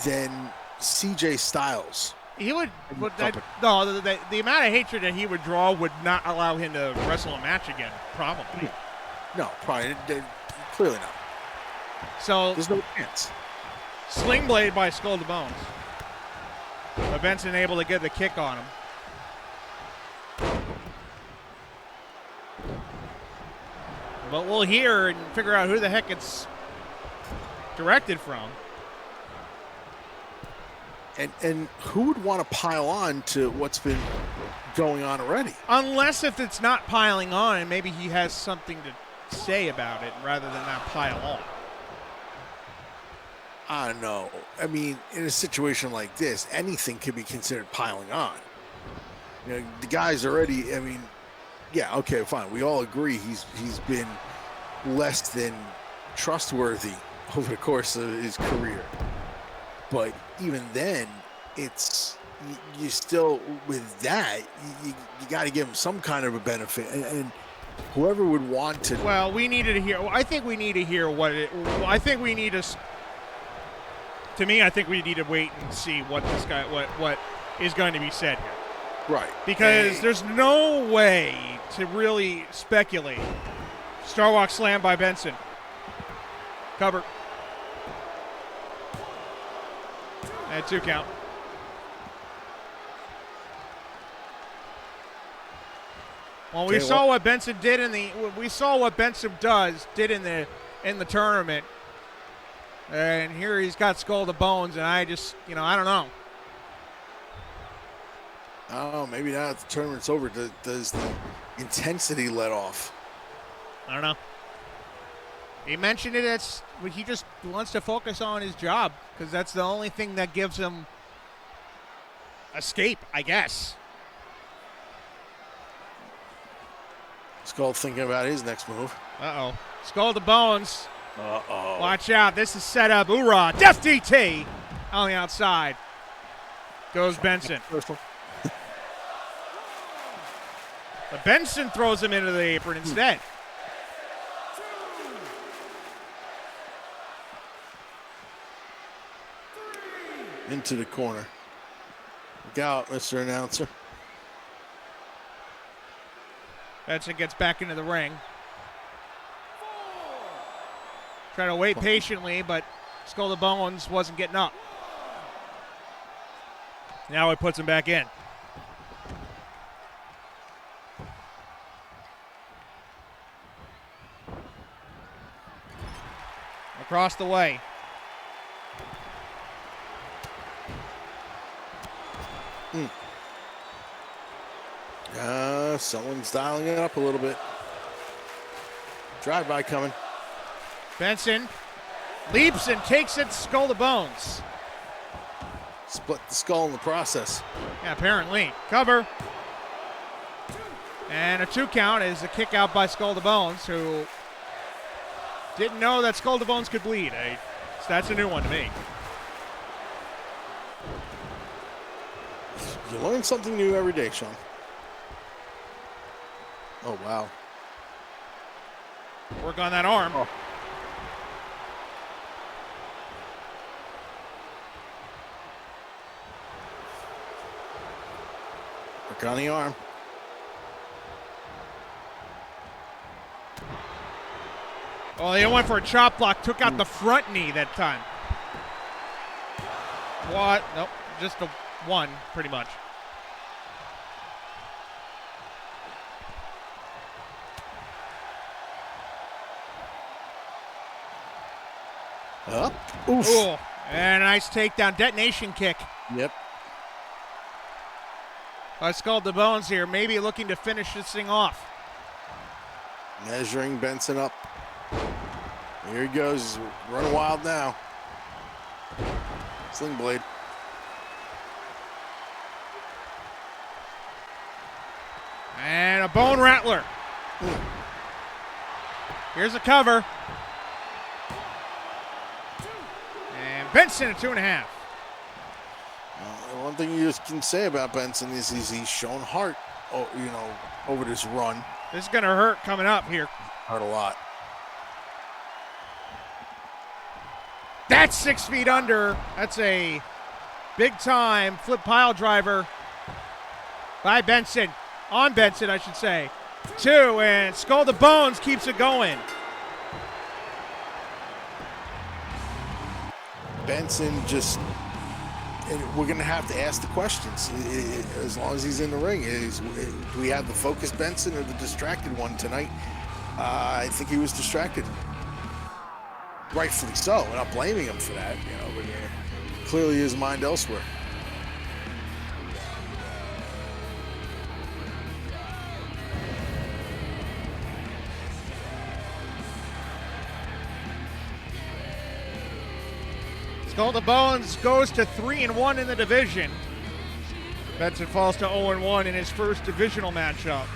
E: than CJ Styles.
B: He would, the amount of hatred that he would draw would not allow him to wrestle a match again, probably.
E: No, probably, clearly not.
B: So
E: there's no chance.
B: Sling Blade by Skull to Bones. But Benson able to get the kick on him. But we'll hear and figure out who the heck it's directed from.
E: And who would want to pile on to what's been going on already?
B: Unless if it's not piling on and maybe he has something to say about it rather than not pile on.
E: I don't know. I mean, in a situation like this, anything could be considered piling on. You know, the guy's already, I mean, yeah, okay, fine. We all agree he's been less than trustworthy over the course of his career. But even then, it's you still, with that, you got to give him some kind of a benefit. And whoever would want to.
B: Well, we needed to hear. I think we need to hear what it. I think we need to. To me, I think we need to wait and see what this guy, what is going to be said here.
E: Right.
B: Because there's no way to really speculate. Starwalk slam by Benson. Cover. And 2 count. Well, we saw what Benson did in the. We saw what Benson did in the tournament. And here he's got Skull to Bones, and I just, I don't know.
E: Oh, maybe now that the tournament's over, does the intensity let off?
B: I don't know. He mentioned it. He just wants to focus on his job because that's the only thing that gives him escape, I guess.
E: Skull thinking about his next move.
B: Uh-oh. Skull to Bones.
E: Uh-oh.
B: Watch out. This is set up. Hoorah. Death DT on the outside. Goes Benson. But Benson throws him into the apron instead.
E: Into the corner. Look out, Mr. Announcer.
B: Benson gets back into the ring. Trying to wait patiently, but Skull to Bones wasn't getting up. Now he puts him back in. Across the way.
E: Someone's dialing it up a little bit. Drive-by coming.
B: Benson leaps and takes it Skull to Bones.
E: Split the skull in the process.
B: Yeah, apparently. Cover. And a 2 count is a kick out by Skull to Bones, who didn't know that Skull to Bones could bleed. That's a new one to me.
E: You learn something new every day, Sean. Oh, wow.
B: Work on that arm.
E: Oh. Work on the arm.
B: Oh, they went for a chop block. Took out the front knee that time. What? Nope. Just the one, pretty much.
E: Up. Oof.
B: Ooh. And a nice takedown. Detonation kick.
E: Yep.
B: Skull to Bones here. Maybe looking to finish this thing off.
E: Measuring Benson up. Here he goes. He's running wild now. Sling blade.
B: And a bone rattler. Here's a cover. And Benson at 2.5.
E: One thing you can say about Benson is he's shown heart, over this run.
B: This is going to hurt coming up here.
E: Hurt a lot.
B: That's 6 feet under. That's a big time flip pile driver by Benson. On Benson, I should say. 2, and Skull to Bones keeps it going.
E: Benson just, and we're going to have to ask the questions as long as he's in the ring. Do we have the focused Benson or the distracted one tonight? I think he was distracted. Rightfully so. We're not blaming him for that, but clearly his mind elsewhere.
B: Skull to Bones goes to 3-1 in the division. Benson falls to 0-1 in his first divisional matchup.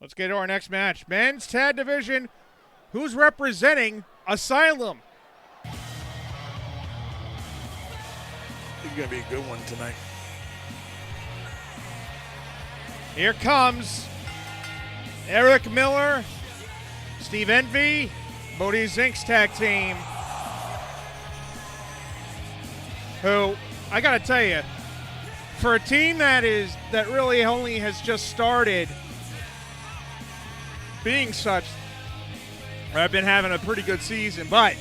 B: Let's get to our next match. Men's Tag Division. Who's representing Asylum?
E: It's going to be a good one tonight.
B: Here comes Eric Miller, Steve Envy, Bodie Zink's tag team. Who, I got to tell you, for a team that really only has just started being such, I've been having a pretty good season, but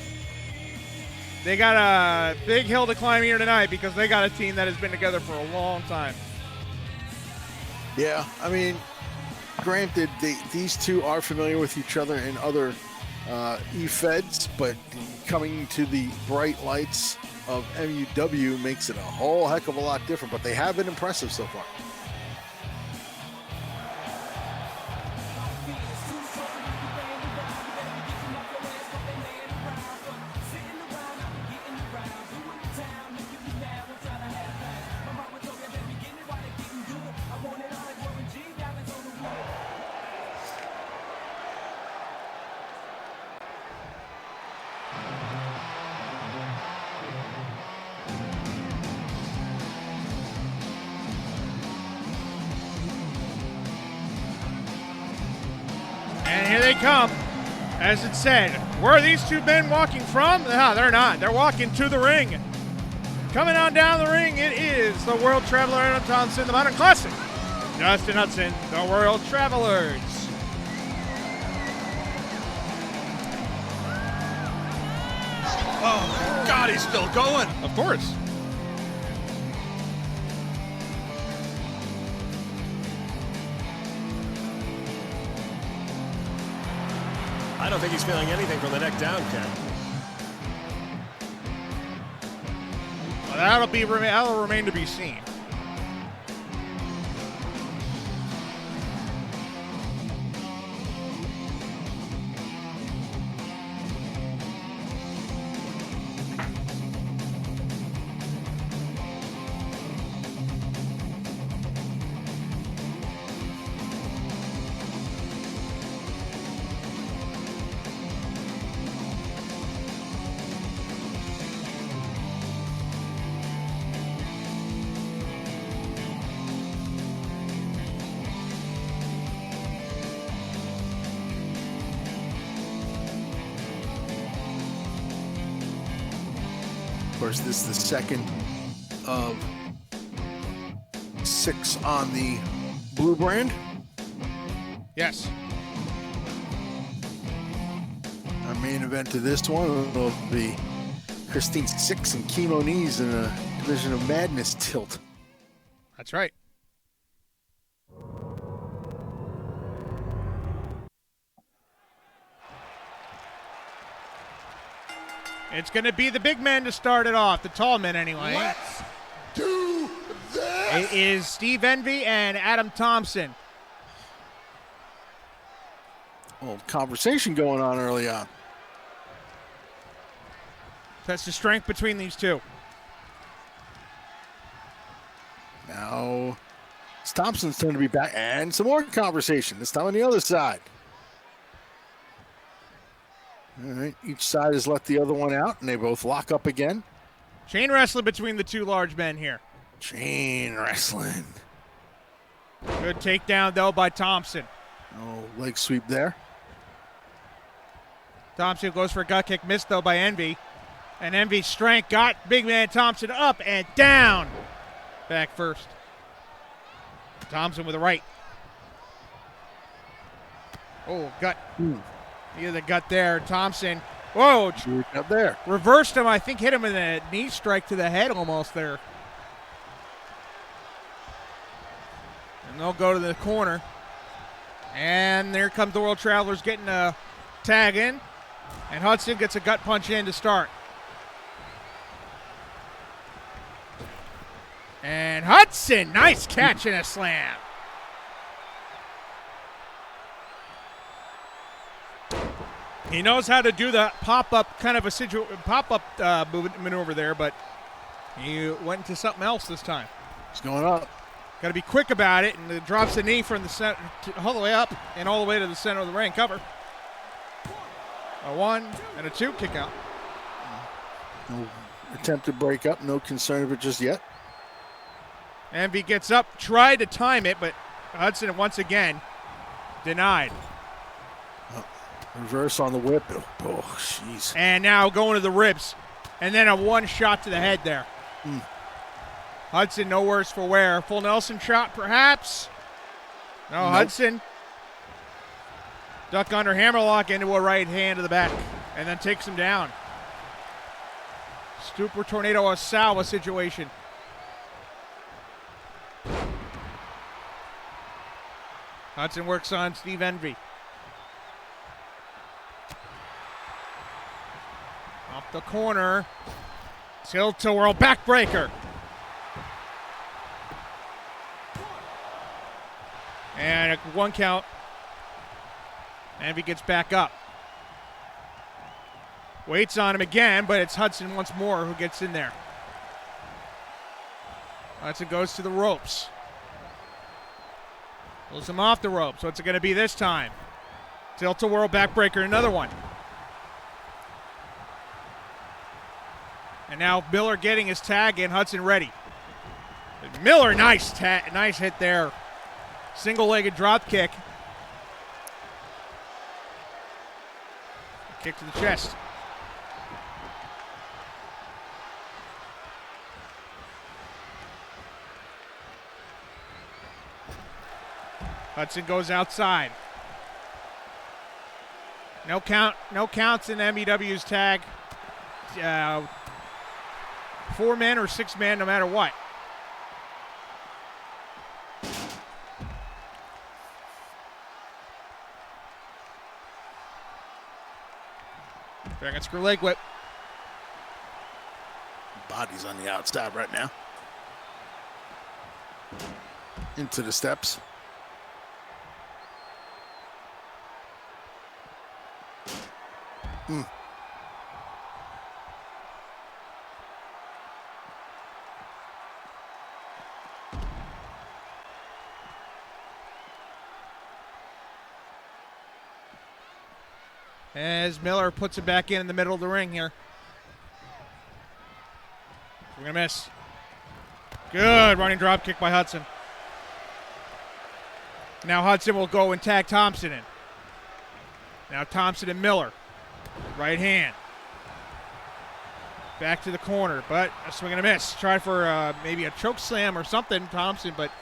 B: they got a big hill to climb here tonight because they got a team that has been together for a long time.
E: Yeah, I mean, granted, these two are familiar with each other in other E-Feds, but coming to the bright lights of MUW makes it a whole heck of a lot different, but they have been impressive so far.
B: Come, as it said. Where are these two men walking from? No, they're not. They're walking to the ring. Coming on down the ring, it is the World Traveler Adam Thompson, the Modern Classic. Justin Hudson, the World Travelers.
A: Oh, God, he's still going.
B: Of course.
F: I don't think he's feeling anything from the neck down, Ken.
B: Well, that'll remain to be seen.
E: Of course, this is the second of 6 on the blue brand.
B: Yes.
E: Our main event to this one will be Christine Six and Chemo Knees in a Division of Madness tilt.
B: That's right. It's going to be the big men to start it off, the tall men anyway.
A: Let's do this.
B: It is Steve Envy and Adam Thompson.
E: Little conversation going on early on.
B: That's the strength between these two.
E: Now, it's Thompson's turn to be back, and some more conversation, this time on the other side. All right, each side has let the other one out, and they both lock up again.
B: Chain wrestling between the two large men here.
E: Chain wrestling.
B: Good takedown, though, by Thompson.
E: No leg sweep there.
B: Thompson goes for a gut kick, missed, though, by Envy. And Envy's strength got big man Thompson up and down. Back first. Thompson with a right. Oh, gut. He had the gut there. Thompson. Whoa.
E: Up there.
B: Reversed him. I think hit him with a knee strike to the head almost there. And they'll go to the corner. And there comes the World Travelers getting a tag in. And Hudson gets a gut punch in to start. And Hudson, nice catch and a slam. He knows how to do the pop-up kind of a pop-up maneuver there, but he went into something else this time.
E: It's going up.
B: Got to be quick about it, and it drops the knee from the center all the way up and all the way to the center of the ring. Cover. A 1 and a 2 kick out.
E: No attempt to break up. No concern of it just yet.
B: Envy gets up, tried to time it, but Hudson once again denied.
E: Reverse on the whip. Oh, jeez.
B: And now going to the ribs. And then a 1 shot to the head there. Hudson no worse for wear. Full Nelson shot perhaps. No,
E: Nope.
B: Hudson. Duck under hammerlock into a right hand to the back. And then takes him down. Stupor Tornado Osawa situation. Hudson works on Steve Envy. Off the corner. Tilt-a-whirl backbreaker. And a 1 count. Envy gets back up. Waits on him again, but it's Hudson once more who gets in there. Hudson goes to the ropes. Pulls him off the ropes. What's it going to be this time? Tilt-a-whirl backbreaker, another one. And now Miller getting his tag in. Hudson ready. Miller, nice hit there. Single-legged drop kick. Kick to the chest. Hudson goes outside. No counts in MUW's tag. 4 men or 6 men, no matter what. Dragon screw leg whip.
E: Body's on the outside right now. Into the steps.
B: As Miller puts it back in the middle of the ring here. We're going to miss. Good running drop kick by Hudson. Now Hudson will go and tag Thompson in. Now Thompson and Miller. Right hand. Back to the corner, but a swing and a miss. Tried for maybe a choke slam or something, Thompson, but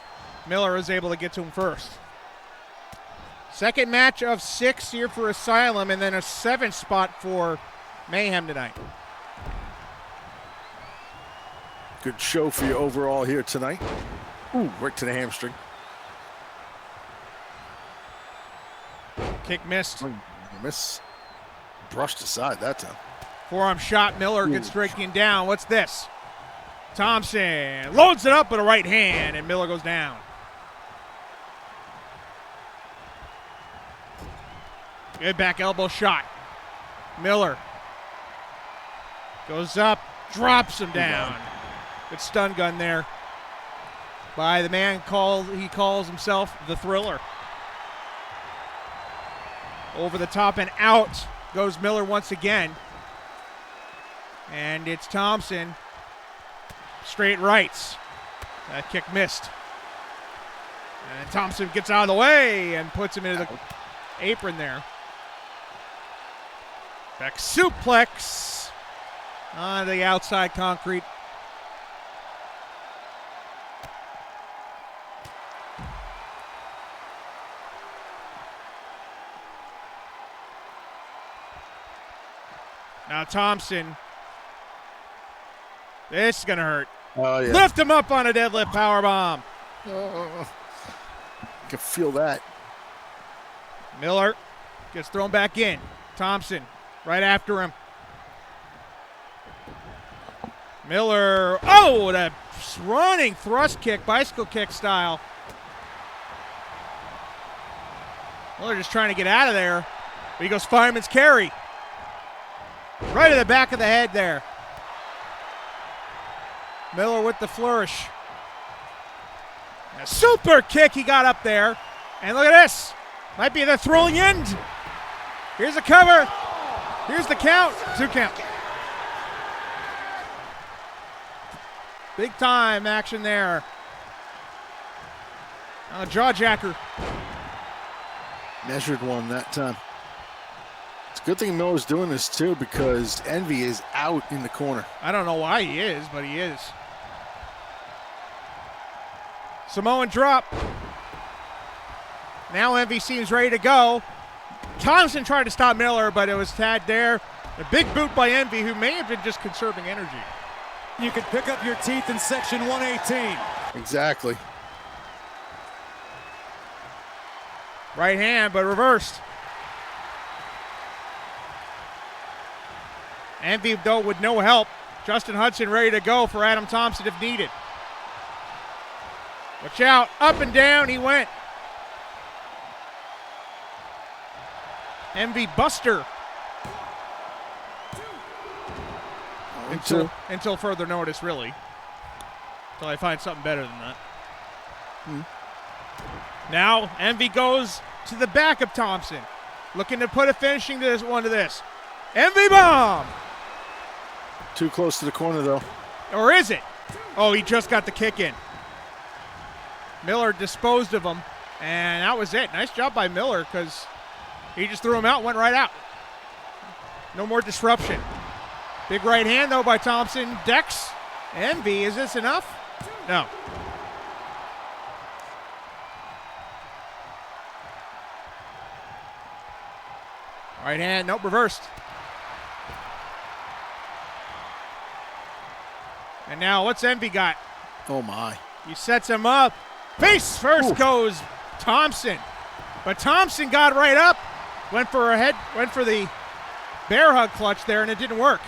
B: Miller was able to get to him first. Second match of 6 here for Asylum, and then a 7th spot for Mayhem tonight.
E: Good show for you overall here tonight. Ooh, right to the hamstring.
B: Kick missed.
E: Miss. Brushed aside that time.
B: Forearm shot. Miller gets striking down. What's this? Thompson loads it up with a right hand, and Miller goes down. Good back elbow shot. Miller goes up, drops him down. Good stun gun there by the man he calls himself the Thriller. Over the top and out goes Miller once again. And it's Thompson. Straight rights. That kick missed. And Thompson gets out of the way and puts him into the apron there. Back suplex on the outside concrete. Now Thompson. This is going to hurt.
E: Oh, yeah.
B: Lift him up on a deadlift powerbomb.
E: I can feel that.
B: Miller gets thrown back in. Thompson right after him. Miller, oh, that running thrust kick, bicycle kick style. Miller just trying to get out of there. But he goes fireman's carry. Right in the back of the head there. Miller with the flourish. A super kick he got up there. And look at this. Might be the thrilling end. Here's the cover. Here's the count. 2 count. Big time action there. Jawjacker.
E: Measured one that time. It's a good thing Miller's doing this too because Envy is out in the corner.
B: I don't know why he is, but he is. Samoan drop. Now Envy seems ready to go. Thompson tried to stop Miller, but it was tagged there. A big boot by Envy, who may have been just conserving energy.
D: You could pick up your teeth in section 118.
E: Exactly.
B: Right hand, but reversed. Envy, though, with no help. Justin Hudson ready to go for Adam Thompson if needed. Watch out. Up and down he went. Envy Buster. Until further notice, really. Until I find something better than that. Now, Envy goes to the back of Thompson. Looking to put a finishing to this. Envy bomb!
E: Too close to the corner, though.
B: Or is it? Oh, he just got the kick in. Miller disposed of him, and that was it. Nice job by Miller, because he just threw him out and went right out. No more disruption. Big right hand, though, by Thompson. Dex. Envy, is this enough? No. Right hand, nope, reversed. And now, what's Envy got?
E: Oh, my.
B: He sets him up. Face first goes Thompson. But Thompson got right up. Went for the bear hug clutch there, and it didn't work.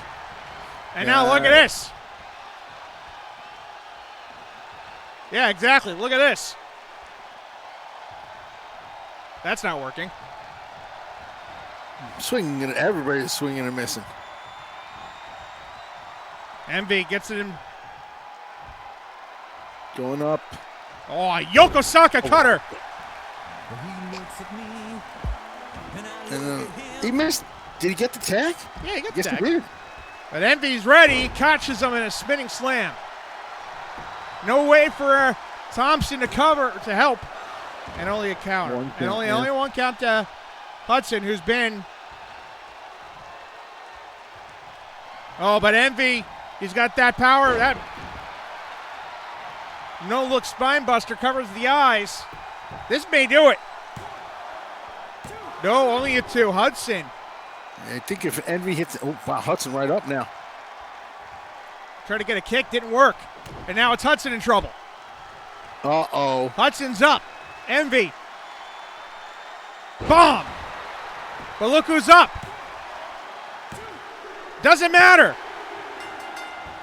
B: And now look at this. Yeah, exactly. Look at this. That's not working.
E: Swinging and everybody's swinging and missing.
B: Envy gets it in.
E: Going up.
B: Oh, Yokosaka cutter.
E: And then he missed. Did he get the tag?
B: Yeah, he got the
E: Yes,
B: tag.
E: he did.
B: But Envy's ready. Catches him in a spinning slam. No way for Thompson to cover, to help. And only a counter. Only one count to Hudson, who's been. Oh, but Envy He's got that power. That no-look spine buster covers the eyes. This may do it. No, only a 2. Hudson.
E: I think if Envy hits, oh wow, Hudson right up now.
B: Tried to get a kick, didn't work. And now it's Hudson in trouble.
E: Uh-oh.
B: Hudson's up. Envy. Bomb. But look who's up. Doesn't matter.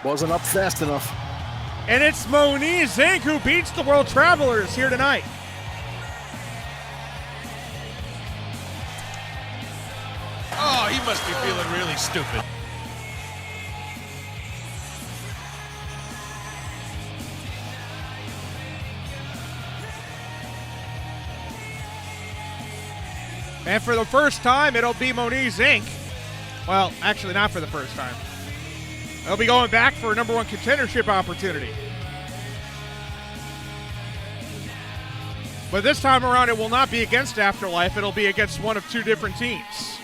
E: Wasn't up fast enough.
B: And it's Moniz Zink who beats the World Travelers here tonight.
F: Oh, he must be feeling really stupid.
B: And for the first time, it'll be Moniz Inc. Well, actually not for the first time. They'll be going back for a number 1 contendership opportunity. But this time around, it will not be against Afterlife. It'll be against one of 2 different teams.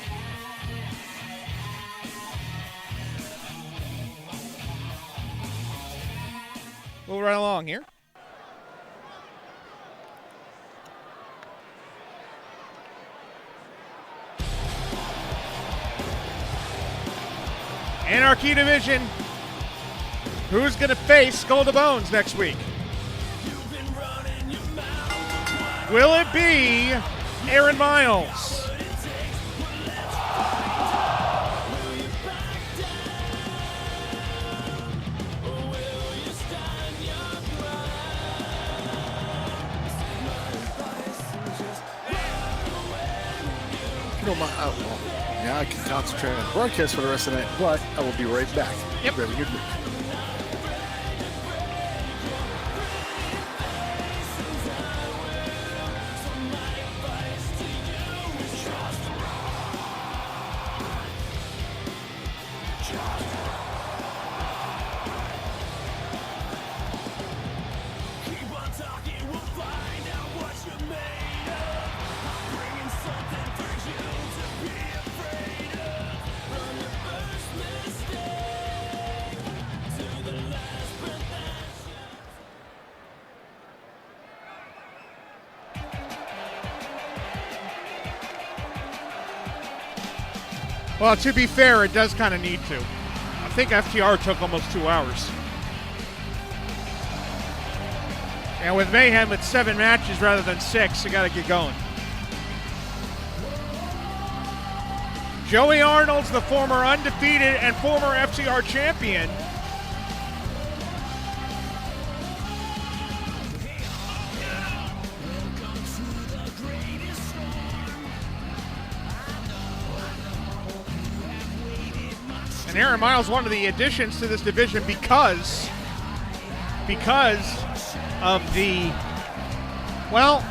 B: We'll run along here. Anarchy Division. Who's going to face Skull to Bones next week? Will it be Aaron Miles?
E: You know, now I can concentrate on the broadcast for the rest of the night, but I will be right back.
B: Yep.
E: Very good.
B: Well, to be fair, it does kind of need to. I think FTR took almost 2 hours. And with Mayhem, it's 7 matches rather than 6. You got to get going. Joey Arnold's the former undefeated and former FTR champion. And Aaron Miles, one of the additions to this division because of the, well,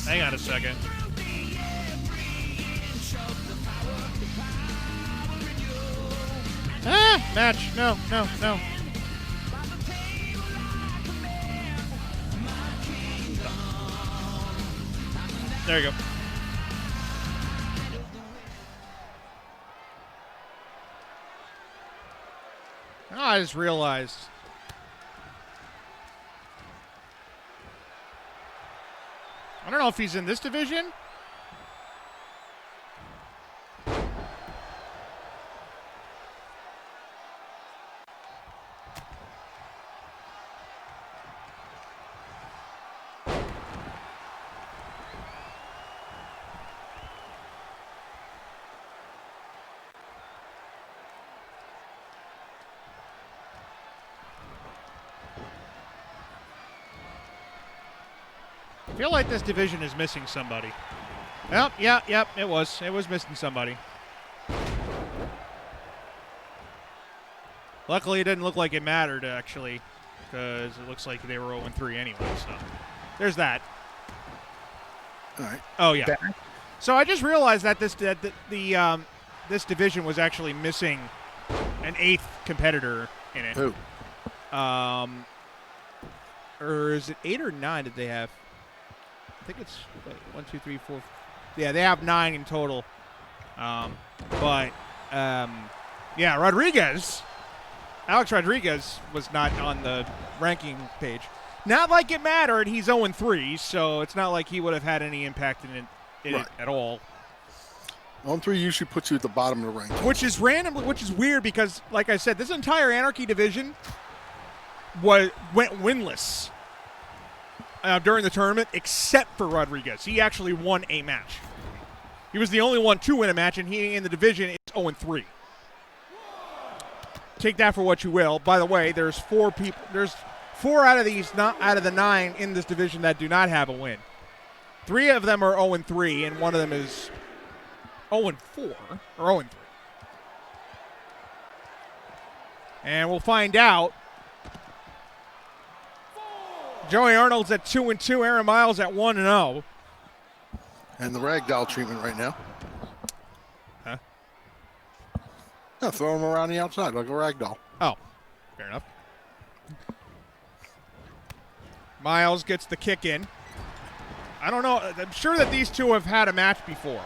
B: hang on a second. Match. No. There you go. Oh, I just realized. I don't know if he's in this division. I feel like this division is missing somebody. Yep, it was. It was missing somebody. Luckily, it didn't look like it mattered, actually, because it looks like they were 0-3 anyway, so there's that.
E: All right.
B: Oh, yeah. So I just realized that this division was actually missing an 8th competitor in it.
E: Who?
B: Or is it 8 or 9 that they have? I think it's 1, 2, 3, 4. Yeah, they have 9 in total. Yeah, Alex Rodriguez was not on the ranking page. Not like it mattered. He's 0-3, so it's not like he would have had any impact in it at all.
E: 0-3 usually puts you at the bottom of the rank.
B: Which is weird because, like I said, this entire Anarchy division went winless during the tournament, except for Rodriguez. He actually won a match. He was the only one to win a match, and he in the division is 0-3. Take that for what you will. By the way, there's 4 people. There's 4 out of the 9 in this division that do not have a win. 3 of them are 0-3, and one of them is 0-4 or 0-3. And we'll find out. Joey Arnold's at 2-2. Aaron Miles at 1-0.
E: And the ragdoll treatment right now.
B: Huh?
E: Yeah, throw him around the outside like a ragdoll.
B: Oh, fair enough. Miles gets the kick in. I don't know. I'm sure that these two have had a match before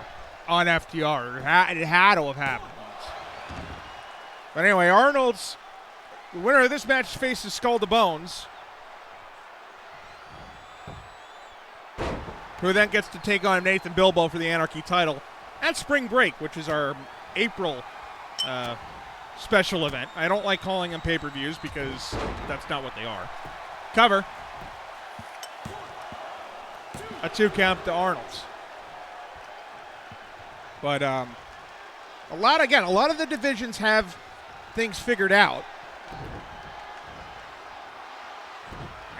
B: on FTR. It had to have happened once. But anyway, the winner of this match faces Skull to Bones, who then gets to take on Nathan Bilbo for the Anarchy title at Spring Break, which is our April special event. I don't like calling them pay-per-views because that's not what they are. Cover. A 2 count to Arnold's. But a lot of the divisions have things figured out.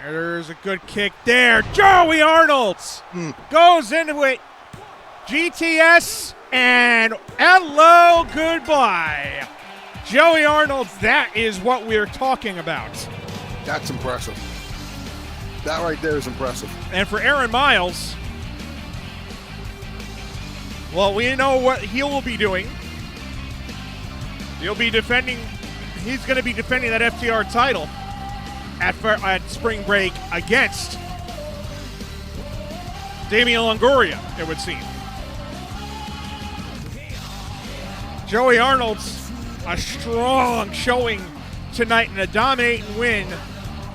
B: There's a good kick there. Joey Arnold's goes into it. GTS and hello, goodbye. Joey Arnold's, that is what we're talking about.
E: That's impressive. That right there is impressive.
B: And for Aaron Miles, well, we know what he will be doing. He's going to be defending that FTR title at Spring Break against Damian Longoria, it would seem. Joey Arnold's a strong showing tonight in a dominating win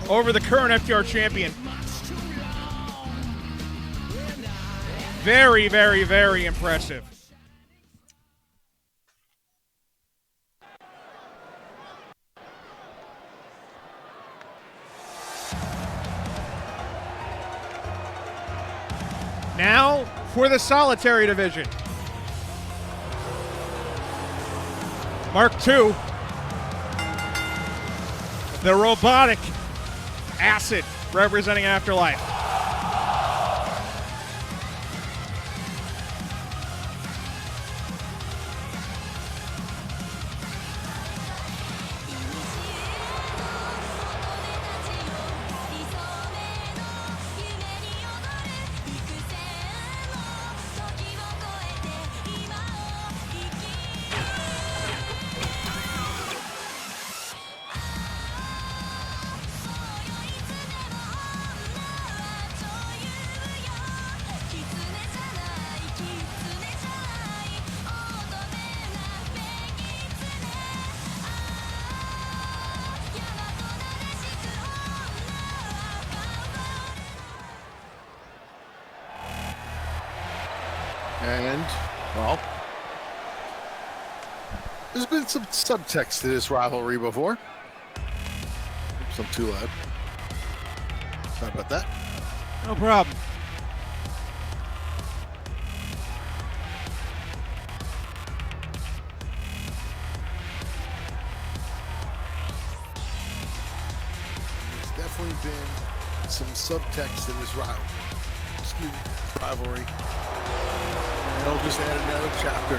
B: over the current FTR champion. Very, very, very impressive. Now for the solitary division. Mark II. The robotic acid representing Afterlife.
E: And, well, there's been some subtext to this rivalry before. Oops, I'm too loud. Sorry about that.
B: No problem.
E: There's definitely been some subtext to this rivalry. They'll just add another chapter.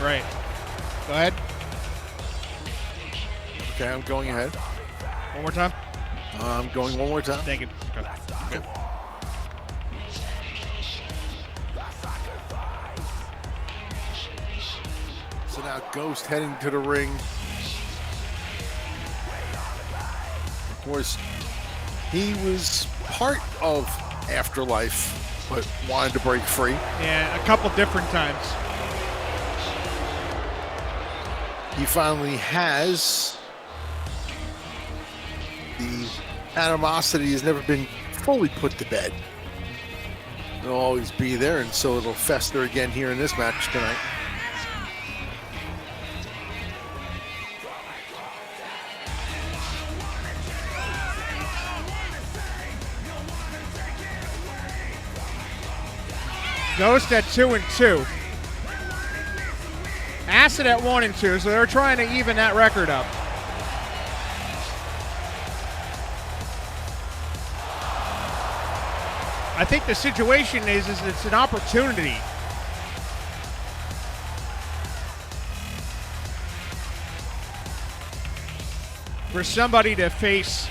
B: Right. Go ahead.
E: Okay, I'm going ahead.
B: One more time.
E: I'm going one more time.
B: Thank you. Okay.
E: So now Ghost heading to the ring. Of course, he was part of Afterlife, but wanted to break free.
B: Yeah, a couple different times.
E: He finally has. The animosity has never been fully put to bed. It'll always be there, and so it'll fester again here in this match tonight.
B: Ghost at 2-2. Acid at 1-2, so they're trying to even that record up. I think the situation is it's an opportunity. For somebody to face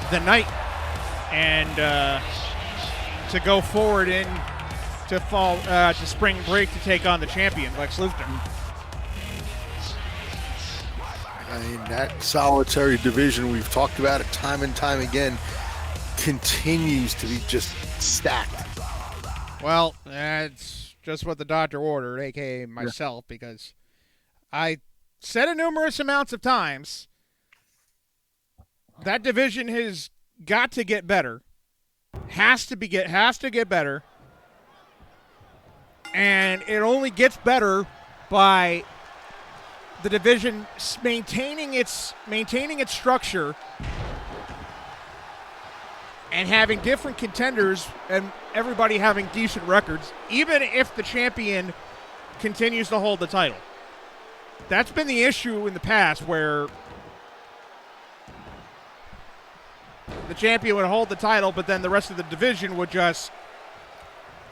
B: the Knight and to go forward in to fall to spring break to take on the champion, Lex Luthor.
E: I mean, that solitary division, we've talked about it time and time again, continues to be just stacked.
B: Well, that's just what the doctor ordered, a.k.a. myself, because I said it numerous amounts of times, that division has got to get better, has to get better, and it only gets better by the division maintaining its structure and having different contenders and everybody having decent records, even if the champion continues to hold the title. That's been the issue in the past, where the champion would hold the title, but then the rest of the division would just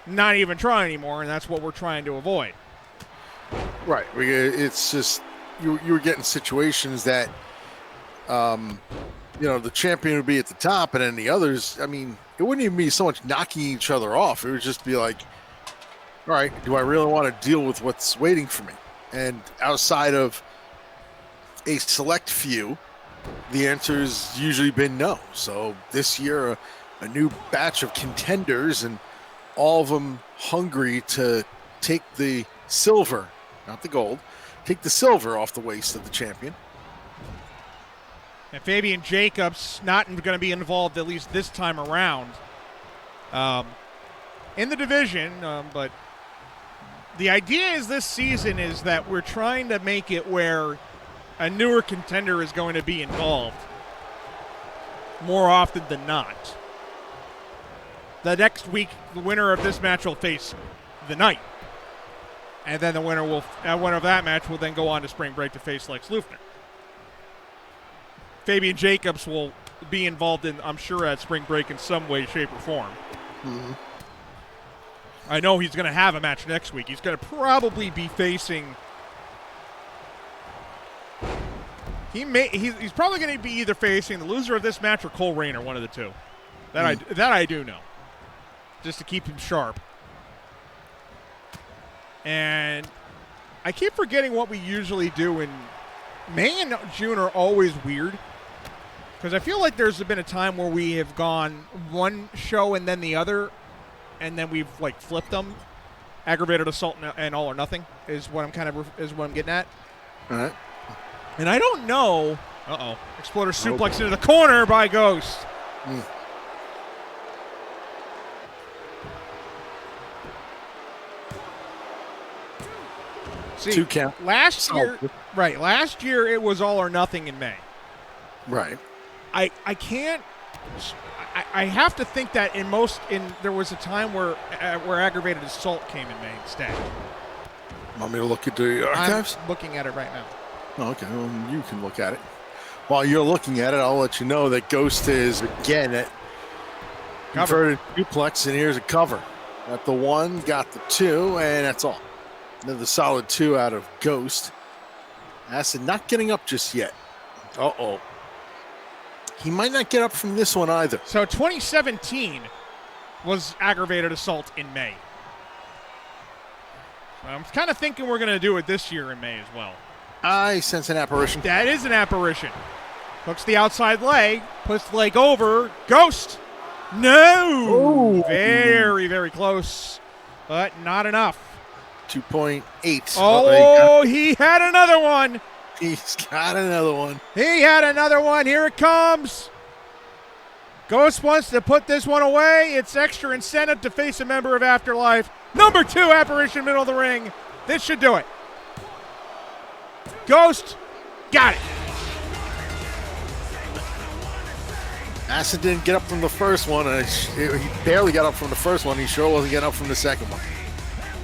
B: not even try anymore, and that's what we're trying to avoid.
E: Right. It's just you were getting situations that the champion would be at the top, and then the others, I mean, it wouldn't even be so much knocking each other off. It would just be like, all right, do I really want to deal with what's waiting for me? And outside of a select few, the answer's usually been no. So this year, a new batch of contenders, and all of them hungry to take the silver, not the gold, take the silver off the waist of the champion.
B: And Fabian Jacobs not going to be involved, at least this time around, in the division. But the idea is this season is that we're trying to make it where a newer contender is going to be involved more often than not. The next week, the winner of this match will face the Knight. And then the winner of that match will then go on to spring break to face Lex Luthor. Fabian Jacobs will be involved in, I'm sure, at spring break in some way, shape, or form.
E: Mm-hmm.
B: I know he's going to have a match next week. He's going to probably be facing... He's probably going to be either facing the loser of this match or Cole Rayner, one of the two. That I do know. Just to keep him sharp. And I keep forgetting what we usually do, and May and June are always weird. Because I feel like there's been a time where we have gone one show and then the other, and then we've flipped them. Aggravated assault and all or nothing is what I'm getting at.
E: All right.
B: And I don't know. Exploder suplex into the corner by Ghost. See,
E: 2 count.
B: Last year it was all or nothing in May.
E: Right.
B: I can't. I have to think that there was a time where aggravated assault came in May instead.
E: Want me to look at the archives?
B: I'm looking at it right now.
E: Oh, okay, well, you can look at it. While you're looking at it, I'll let you know that Ghost is, again, at converted duplex, and here's a cover. Got the 1, got the 2, and that's all. Another solid 2 out of Ghost. Acid not getting up just yet. Uh-oh. He might not get up from this one either.
B: So 2017 was aggravated assault in May. So I'm kind of thinking we're going to do it this year in May as well.
E: I sense an apparition.
B: That is an apparition. Hooks the outside leg, puts the leg over. Ghost. No.
E: Ooh.
B: Very, very close, but not enough.
E: 2.8.
B: Oh, he had another one.
E: He's got another one.
B: He had another one. Here it comes. Ghost wants to put this one away. It's extra incentive to face a member of Afterlife. Number 2 apparition, middle of the ring. This should do it. Ghost got it.
E: Acid didn't get up from the first one. And he barely got up from the first one. He sure wasn't getting up from the second one.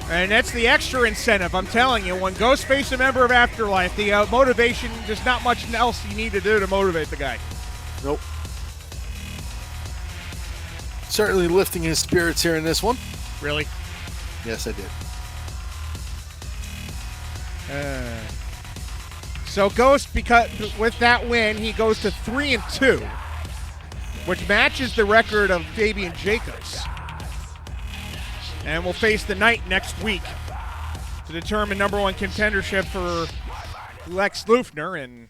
B: And that's the extra incentive. I'm telling you, when Ghost faces a member of Afterlife, the motivation, there's not much else you need to do to motivate the guy.
E: Nope. Certainly lifting his spirits here in this one.
B: Really?
E: Yes, I did.
B: So Ghost, because with that win, he goes to 3-2, which matches the record of Fabian Jacobs. And we'll face the Knight next week to determine number 1 contendership for Lex Luthner. And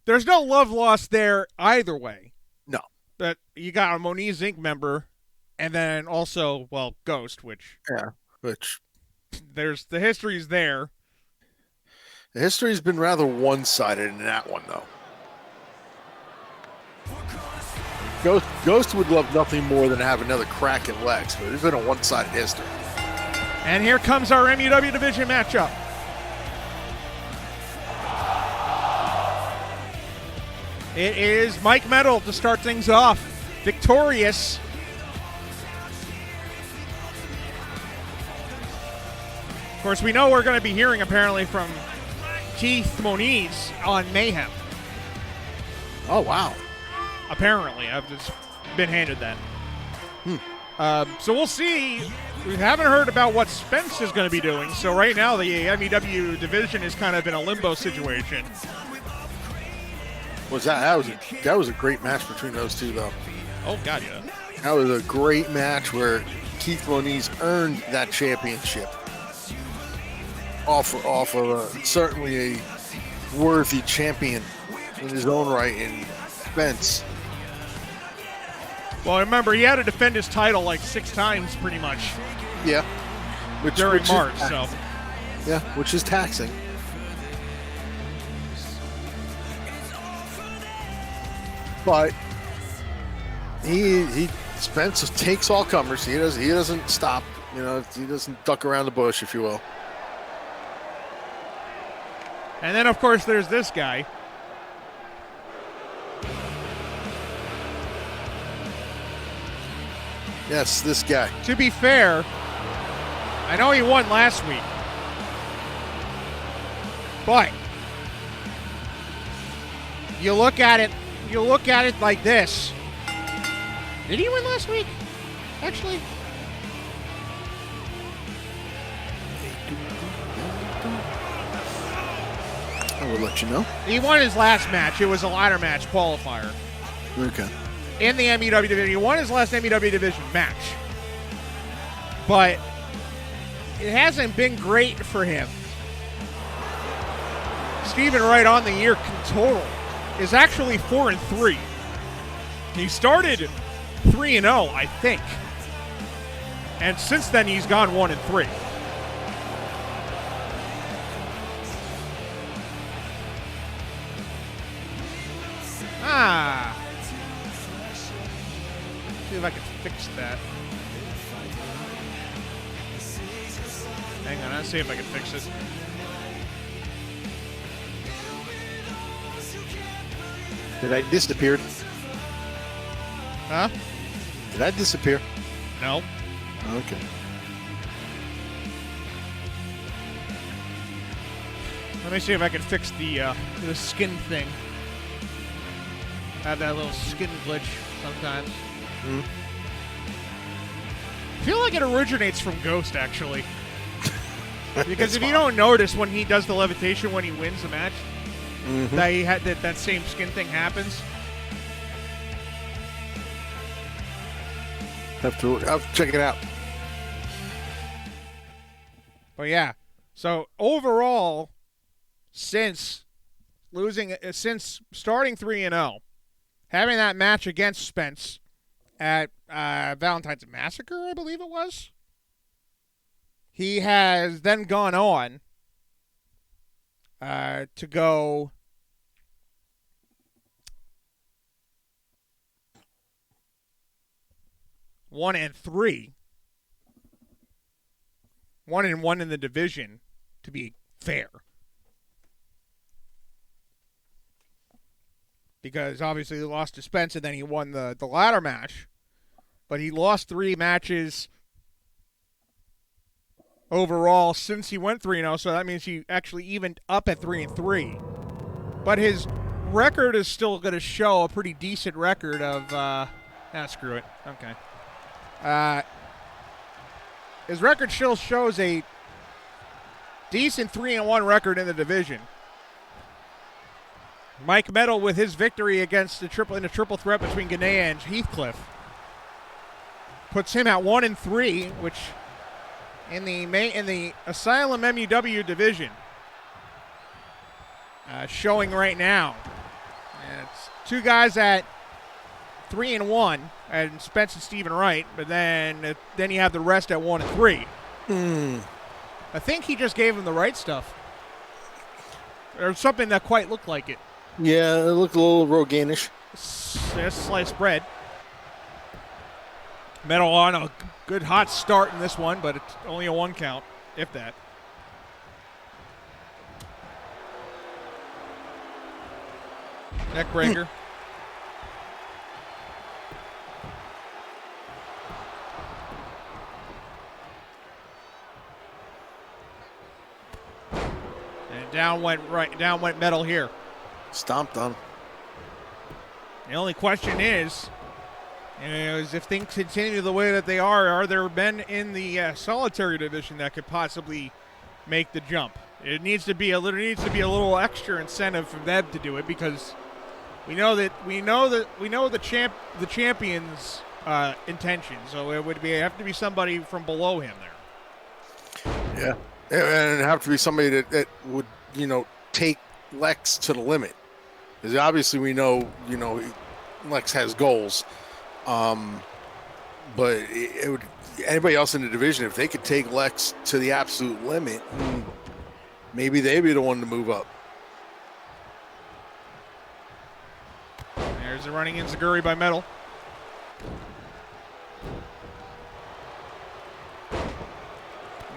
B: there's no love lost there either way.
E: No.
B: But you got a Moniz Inc. member, and then also, well, Ghost, which there's the history's there.
E: The history's been rather one-sided in that one, though. Ghost would love nothing more than to have another crack at Lex, but it's been a one-sided history.
B: And here comes our MUW division matchup. It is Mike Metal to start things off. Victorious. Of course, we know we're going to be hearing apparently from Keith Moniz on Mayhem.
E: Oh, wow.
B: Apparently. I've just been handed that. So we'll see. We haven't heard about what Spence is going to be doing. So right now the MUW division is kind of in a limbo situation.
E: That was a great match between those two, though.
B: Oh, God, yeah.
E: That was a great match where Keith Moniz earned that championship off of certainly a worthy champion in his own right in Spence.
B: Well, remember, he had to defend his title like 6 times pretty much.
E: Yeah.
B: During March, so.
E: Yeah, which is taxing. But Spence takes all comers. He doesn't stop. He doesn't duck around the bush, if you will.
B: And then, of course, there's this guy.
E: Yes, this guy.
B: To be fair, I know he won last week. But you look at it like this. Did he win last week? Actually?
E: I will let you know.
B: He won his last match. It was a ladder match qualifier.
E: Okay.
B: In the MUW division. He won his last MUW division match. But it hasn't been great for him. Stephen Wright on the year total is actually 4-3. He started 3-0, I think. And since then he's gone 1-3. See if I can fix that. Hang on, I'll see if I can fix it.
E: Did I disappear?
B: Huh?
E: Did I disappear?
B: No.
E: Okay.
B: Let me see if I can fix the skin thing. I have that little skin glitch sometimes. I feel like it originates from Ghost, actually. Because if you don't notice when he does the levitation when he wins the match, that he had that same skin thing happens.
E: Have to check it out.
B: But yeah, so overall, since starting 3-0, having that match against Spence at Valentine's Massacre, I believe it was, he has then gone on to go 1-3, 1-1 in the division, to be fair. Because obviously he lost to Spence and then he won the ladder match. But he lost 3 matches overall since he went 3-0, so that means he actually evened up at 3-3. But his record is still going to show a pretty decent record of, screw it. Okay. His record still shows a decent 3-1 record in the division. Mike Metal with his victory against the triple threat between Ganea and Heathcliff puts him at 1-3, which in the Asylum MUW division, showing right now, it's 2 guys at 3-1, and Spence and Stephen Wright, but then you have the rest at 1-3. I think he just gave him the right stuff, or something that quite looked like it.
E: Yeah, it looked a little Roganish.
B: Sliced bread. Metal on a good hot start in this one, but it's only a 1 count, if that. Neck breaker. And down went Metal here.
E: Stomped on.
B: The only question is if things continue the way that they are there men in the solitary division that could possibly make the jump? It needs to be a little extra incentive for them to do it, because we know the champion's intention. So it would have to be somebody from below him there.
E: Yeah, and it'd have to be somebody that would take Lex to the limit. Because obviously we know Lex has goals, but it would, anybody else in the division, if they could take Lex to the absolute limit, maybe they'd be the one to move up.
B: There's the running enziguri by Metal.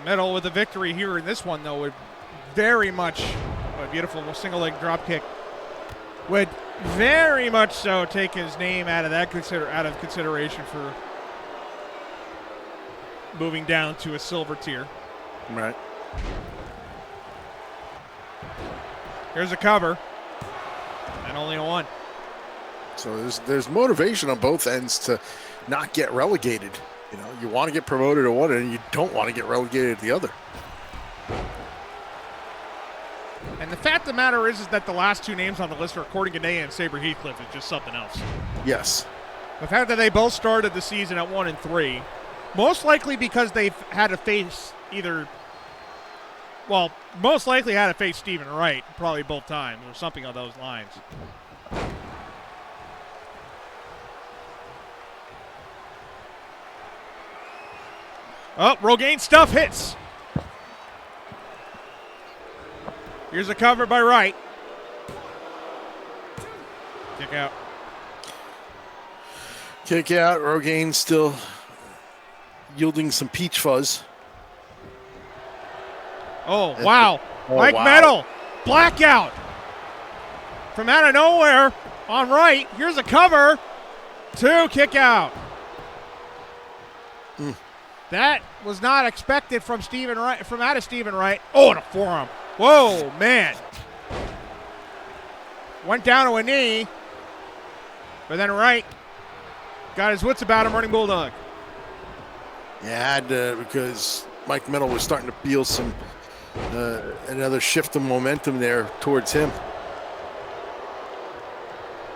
B: Metal with a victory here in this one, though, would very much, a beautiful single leg drop kick, would very much so take his name out of consideration for moving down to a silver tier.
E: Right.
B: Here's a cover, and only a 1.
E: So there's motivation on both ends to not get relegated. You want to get promoted to one, and you don't want to get relegated to the other.
B: And the fact of the matter is that the last 2 names on the list are Cordy Ganea and Sabre Heathcliff is just something else.
E: Yes.
B: The fact that they both started the season at 1-3, most likely because they've had to face most likely had to face Stephen Wright probably both times or something on those lines. Oh, Rogaine stuff hits. Here's a cover by Wright. Kick out.
E: Kick out. Rogaine still yielding some peach fuzz.
B: Oh, wow. Mike
E: wow.
B: Metal. Blackout. From out of nowhere on Wright. Here's a cover. 2, kick out. That was not expected from Stephen Wright, from out of Stephen Wright. Oh, and a forearm. Whoa, man. Went down to a knee. But then Wright got his wits about him, running bulldog.
E: Yeah, had to, because Mike Metal was starting to feel some another shift of momentum there towards him.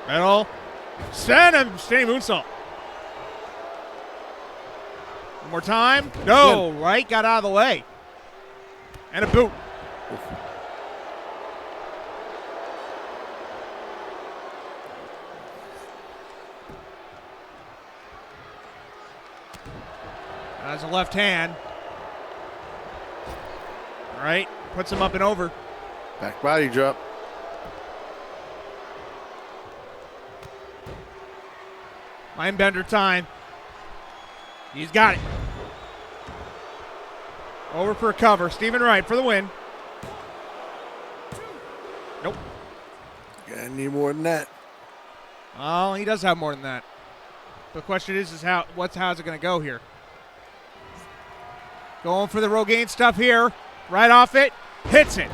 B: Riddle. Send him. Standing moonsault. One more time. No. Right. Got out of the way. And a boot. That's a left hand. All right. Puts him up and over.
E: Back body drop.
B: Mindbender time. He's got it. Over for a cover. Stephen Wright for the win. Nope.
E: Gotta need more than that.
B: Oh, he does have more than that. The question is how's it going to go here? Going for the Rogaine stuff here. Right off it. Hits it.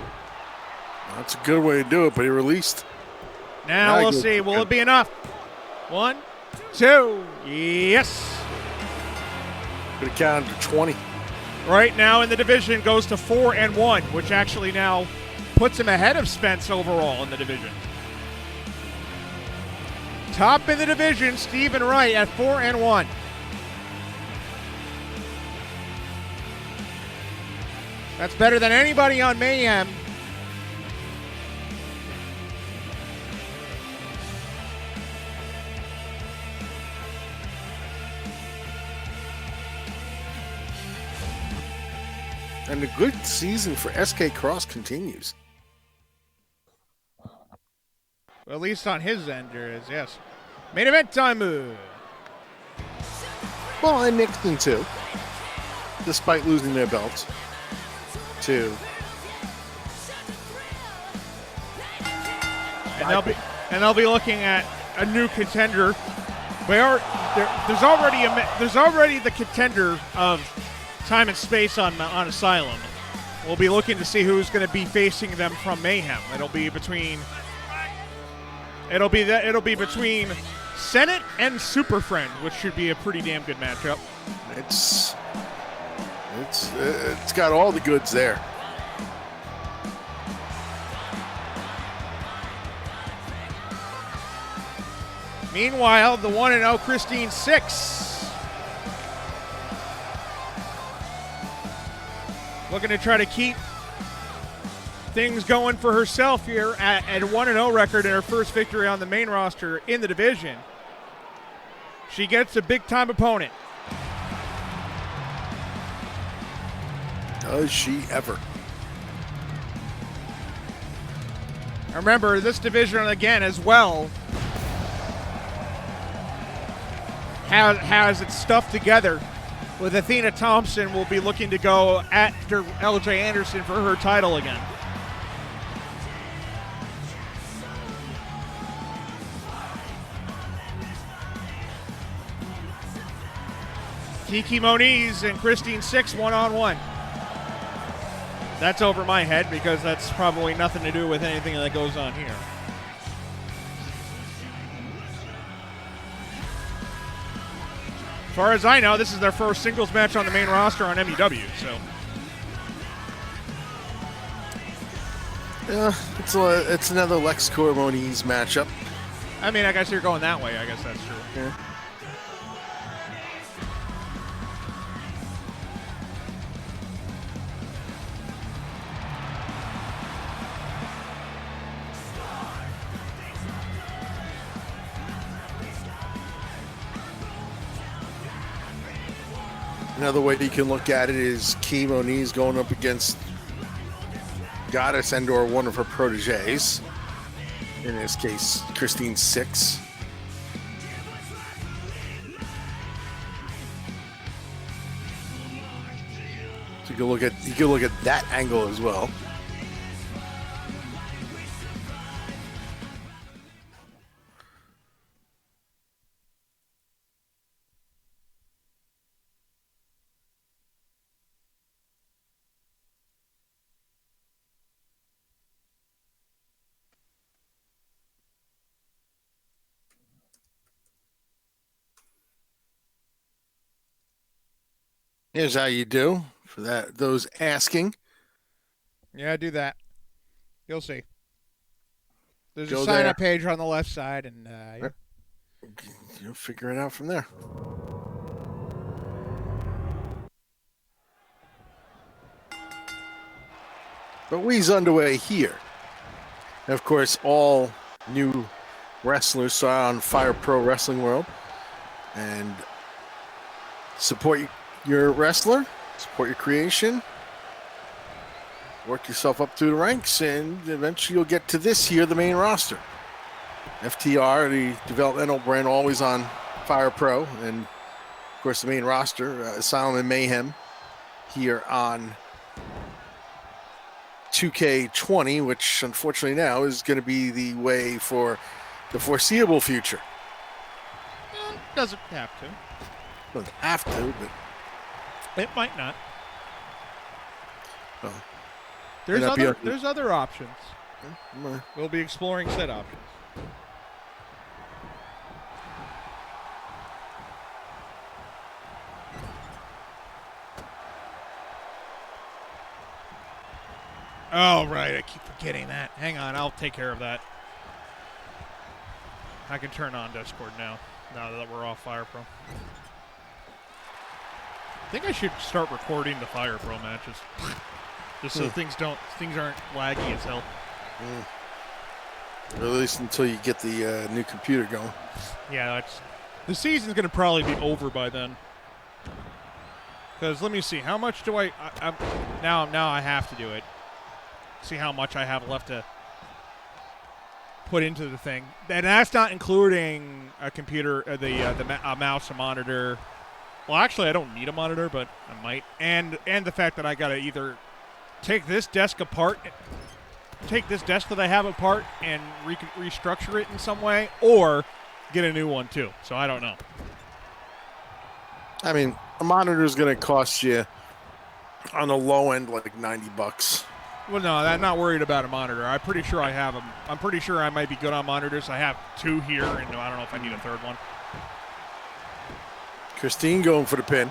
E: That's a good way to do it, but he released.
B: Now we'll see. Will it be enough? 1, 2. Yes.
E: Could have counted to 20.
B: Right now in the division goes to 4-1, which actually now puts him ahead of Spence overall in the division. Top in the division, Stephen Wright at 4-1. That's better than anybody on Mayhem.
E: And the good season for SK Cross continues.
B: Well, at least on his end there is, yes. Main event time.
E: Well, and Nixon too, despite losing their belts. Too.
B: And they'll be looking at a new contender. There's already the contender of Time and Space on Asylum. We'll be looking to see who's going to be facing them from Mayhem. It'll be between Senate and Super Friend, which should be a pretty damn good matchup.
E: It's got all the goods there.
B: Meanwhile, the 1-0 Christine 6 looking to try to keep things going for herself here at a 1-0 record in her first victory on the main roster in the division. She gets a big-time opponent.
E: Does she ever?
B: Remember, this division, again, as well, has its stuff together. With Athena Thompson will be looking to go after LJ Anderson for her title again. Kiki Moniz and Christine 6 1-on-1. That's over my head because that's probably nothing to do with anything that goes on here. As far as I know, this is their first singles match on the main roster on MUW, so.
E: Yeah, it's another Lex Moniz matchup.
B: I mean, I guess you're going that way. I guess that's true.
E: Yeah. Another way you can look at it is Key Moniz going up against Goddess and/or one of her proteges. In this case, Christine 6. So you can look at that angle as well. Here's how you do for those asking.
B: Yeah, do that. You'll see. There's
E: go
B: a
E: there.
B: sign-up page on the left side, and yeah.
E: You'll figure it out from there. But we's underway here. And of course, all new wrestlers saw on Fire Pro Wrestling World. And support your wrestler, support your creation, work yourself up through the ranks, and eventually you'll get to this here, the main roster. FTR, the developmental brand, always on Fire Pro, and of course the main roster, Asylum and Mayhem, here on 2K20, which unfortunately now is going to be the way for the foreseeable future.
B: Doesn't have to.
E: Doesn't have to, but
B: It might not.
E: well,
B: There's
E: May not be
B: other
E: on-
B: there's other options.
E: uh,
B: We'll be exploring said options. Oh, right. I keep forgetting that. Hang on. I'll take care of that. I can turn on Discord now that we're off Fire Pro. I think I should start recording the Fire Pro matches. Just so things aren't laggy as hell.
E: at least until you get the new computer going.
B: Yeah, the season's going to probably be over by then. Because let me see, how much do I now I have to do it. See how much I have left to put into the thing, and that's not including a computer, a mouse, a monitor. Well, actually, I don't need a monitor, but I might, and the fact that I got to either take this desk apart, take this desk that I have apart, and restructure it in some way, or get a new one too. So I don't know.
E: I mean, a monitor is going to cost you on the low end like $90.
B: Well, no, I'm not worried about a monitor. I'm pretty sure I have them. I'm pretty sure I might be good on monitors. I have two here, and I don't know if I need a third one.
E: Christine going for the pin.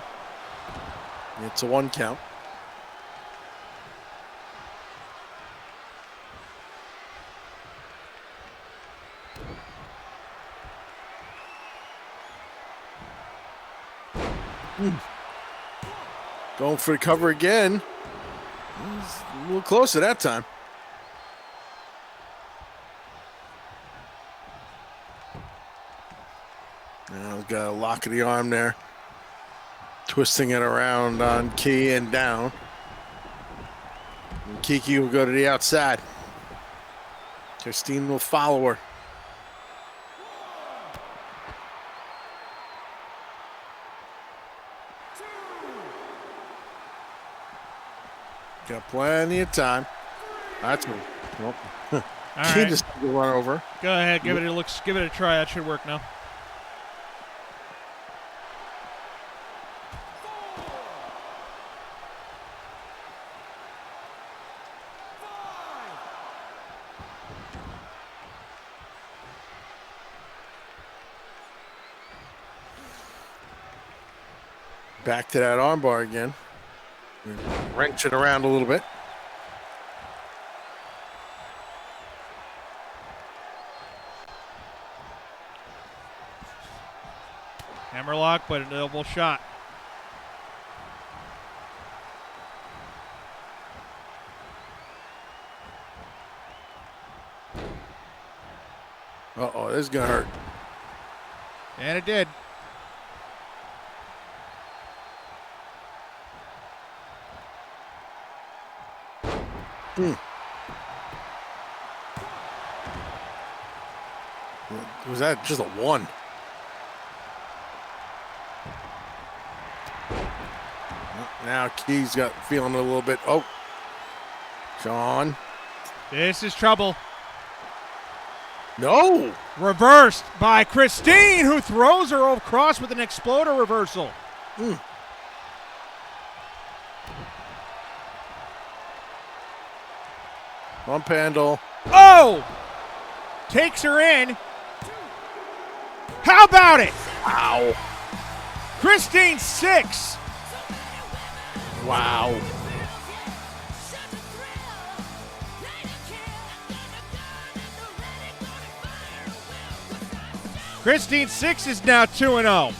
E: It's a 1 count. Going for the cover again. He's a little closer that time. Now he's got a lock of the arm there. Twisting it around on Key and down. And Kiki will go to the outside. Christine will follow her. Got plenty of time. That's one. Well,
B: All
E: Key
B: right.
E: just had to run over.
B: Go ahead, give it a try. That should work now.
E: Back to that armbar again. Wrench it around a little bit.
B: Hammerlock, but an elbow shot.
E: Uh-oh, this is going to hurt.
B: And it did.
E: Was that just a 1? Now Key's got feeling it a little bit. Oh, Sean.
B: This is trouble.
E: No.
B: Reversed by Christine, who throws her across with an exploder reversal.
E: Bump handle.
B: Oh! Takes her in. How about it?
E: Ow.
B: Christine 6.
E: Wow.
B: Christine Six is now 2-0.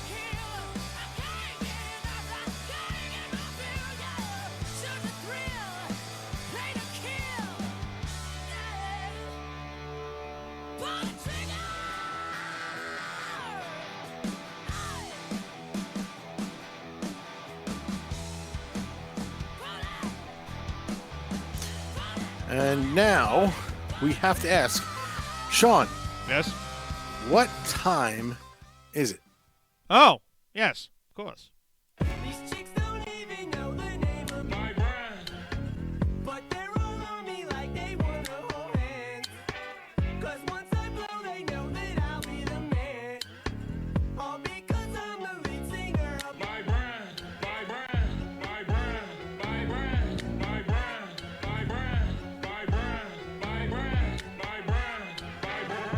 E: And now we have to ask, Sean,
B: Yes?
E: what time is it?
B: Oh, yes, of course.
G: These chicks don't even know the name of my brand, but they're all on me like they wanna hold hands. 'Cause once I blow, they know that I'll be the man. All because I'm the lead singer of my brand, my brand, my brand, my brand, my brand, my brand, my brand, my brand, my brand, my brand.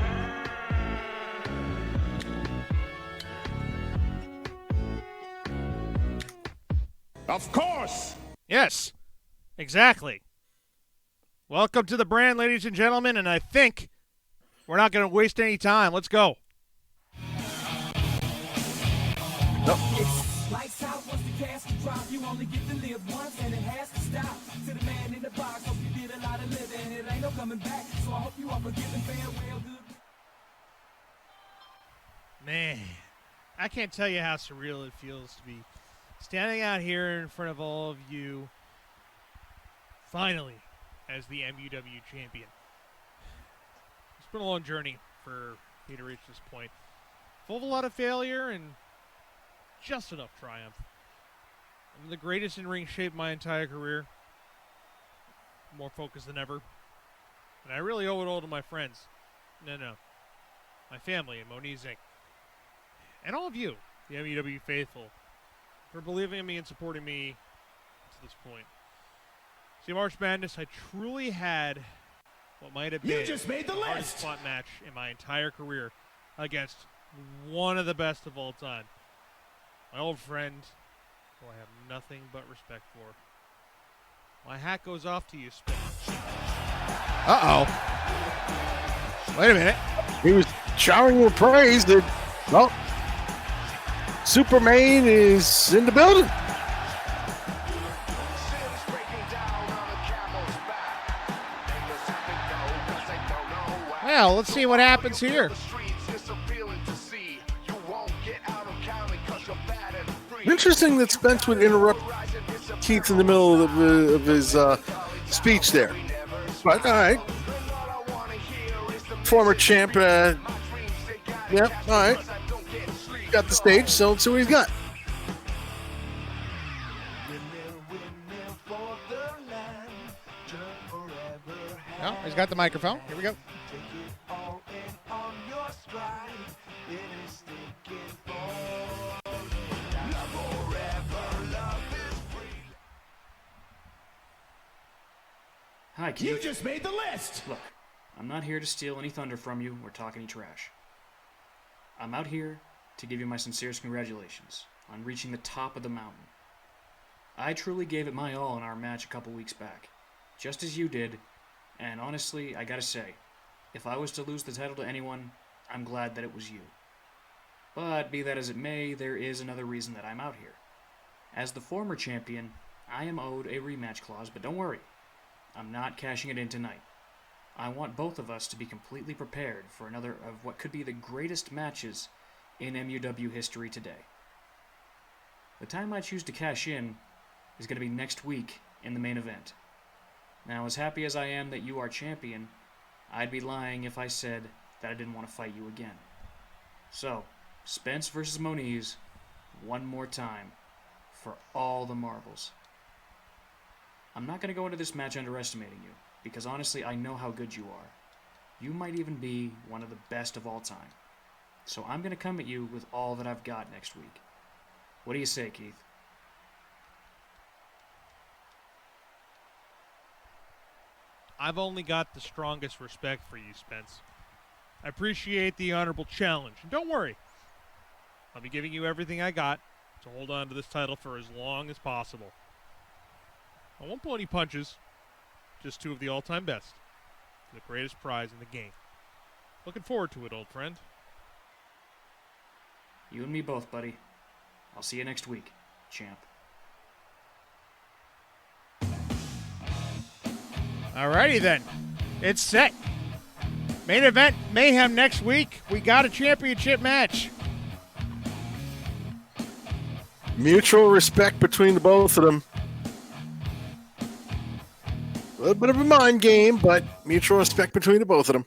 A: Of course.
B: Yes, exactly. Welcome to the brand, ladies and gentlemen, and I think we're not going to waste any time. Let's go.
G: Lights out once the casket drop. You only get to live once and it has to stop. To the man in the box, hope you did a lot of living. It ain't no coming back, so I hope you are forgiven. Farewell, good.
B: Man, I can't tell you how surreal it feels to be standing out here in front of all of you, finally, as the MUW champion. It's been a long journey for me to reach this point. Full of a lot of failure and just enough triumph. I'm in the greatest in-ring shape my entire career. More focused than ever. And I really owe it all to my friends. No. My family and Moniz Inc. And all of you, the MUW faithful, for believing in me and supporting me to this point. See, March Madness, I truly had what might have been the hardest fought match in my entire career against one of the best of all time. My old friend, who I have nothing but respect for. My hat goes off to you, Spence.
E: Uh-oh.
B: Wait a minute.
E: He was showering with praise that, well, Superman is in the building.
B: Well, let's see what happens here.
E: Interesting that Spence would interrupt Keith in the middle of his speech there. But, all right. Former champ, yep, all right. Got the stage, so let's see what he's got.
B: Oh, he's got the microphone. Here we go.
H: Hi, Keith.
A: You just made the list.
H: Look, I'm not here to steal any thunder from you or talk any trash. I'm out here to give you my sincerest congratulations on reaching the top of the mountain. I truly gave it my all in our match a couple weeks back, just as you did, and honestly, I gotta say, if I was to lose the title to anyone, I'm glad that it was you. But be that as it may, there is another reason that I'm out here. As the former champion, I am owed a rematch clause, but don't worry. I'm not cashing it in tonight. I want both of us to be completely prepared for another of what could be the greatest matches in MUW history today. The time I choose to cash in is going to be next week in the main event. Now, as happy as I am that you are champion, I'd be lying if I said that I didn't want to fight you again. So, Spence versus Moniz, one more time, for all the marbles. I'm not going to go into this match underestimating you, because honestly, I know how good you are. You might even be one of the best of all time. So I'm going to come at you with all that I've got next week. What do you say, Keith?
B: I've only got the strongest respect for you, Spence. I appreciate the honorable challenge. And don't worry, I'll be giving you everything I got to hold on to this title for as long as possible. I won't pull any punches, just two of the all-time best, the greatest prize in the game. Looking forward to it, old friend.
H: You and me both, buddy. I'll see you next week, champ.
B: Alrighty then. It's set. Main event Mayhem next week. We got a championship match.
E: Mutual respect between the both of them. A little bit of a mind game, but mutual respect between the both of them.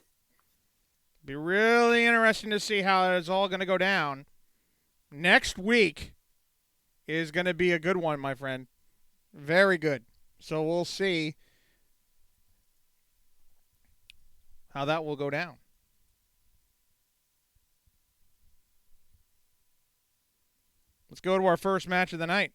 B: Be really interesting to see how it's all going to go down. Next week is going to be a good one, my friend. Very good. So we'll see how that will go down. Let's go to our first match of the night.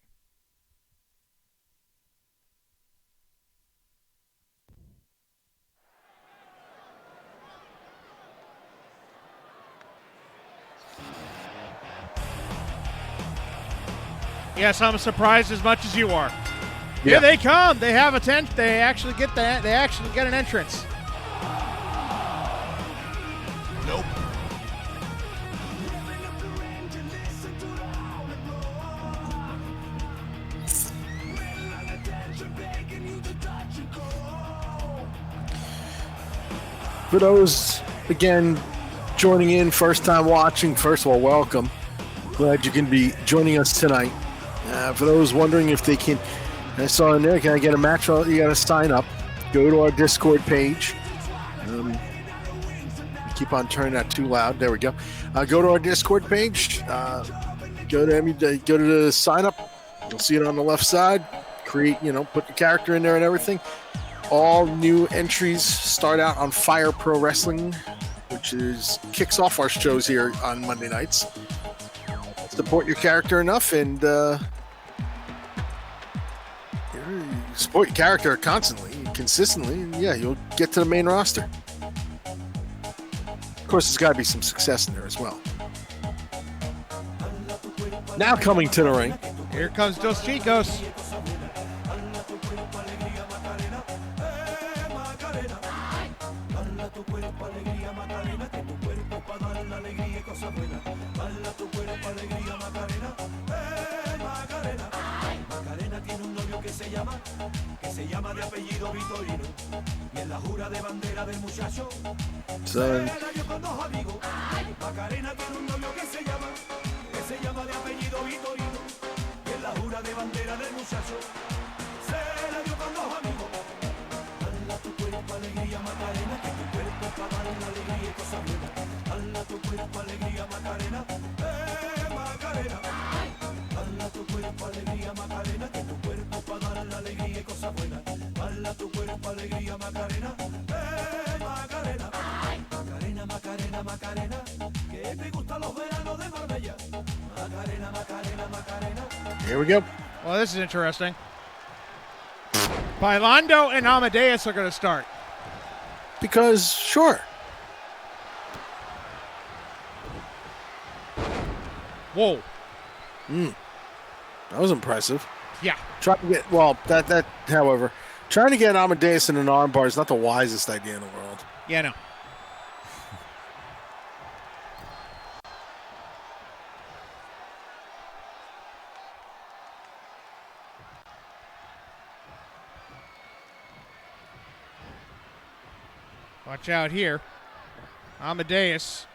B: Yes, I'm surprised as much as you are. Here they come. They have a tent. They actually get that. They actually get an entrance.
A: Nope.
E: For those, again, joining in, first time watching, first of all, welcome. Glad you can be joining us tonight. For those wondering if they can, I saw in there, can I get a match? You got to sign up. Go to our Discord page. Keep on turning that too loud. There we go. Go to our Discord page. Go to the sign up. You'll see it on the left side. Create, put the character in there and everything. All new entries start out on Fire Pro Wrestling, which kicks off our shows here on Monday nights. Support your character enough and support your character constantly, consistently, and yeah, you'll get to the main roster. Of course, there's got to be some success in there as well. Now coming to the ring.
B: Here comes Dos Chicos.
E: So, here we go.
B: Well, this is interesting. Bailando and Amadeus are going to start.
E: Because, sure.
B: Whoa.
E: That was impressive.
B: Yeah.
E: Trying to get, however, trying to get Amadeus in an armbar is not the wisest idea in the world.
B: Yeah, no. Watch out here. Amadeus.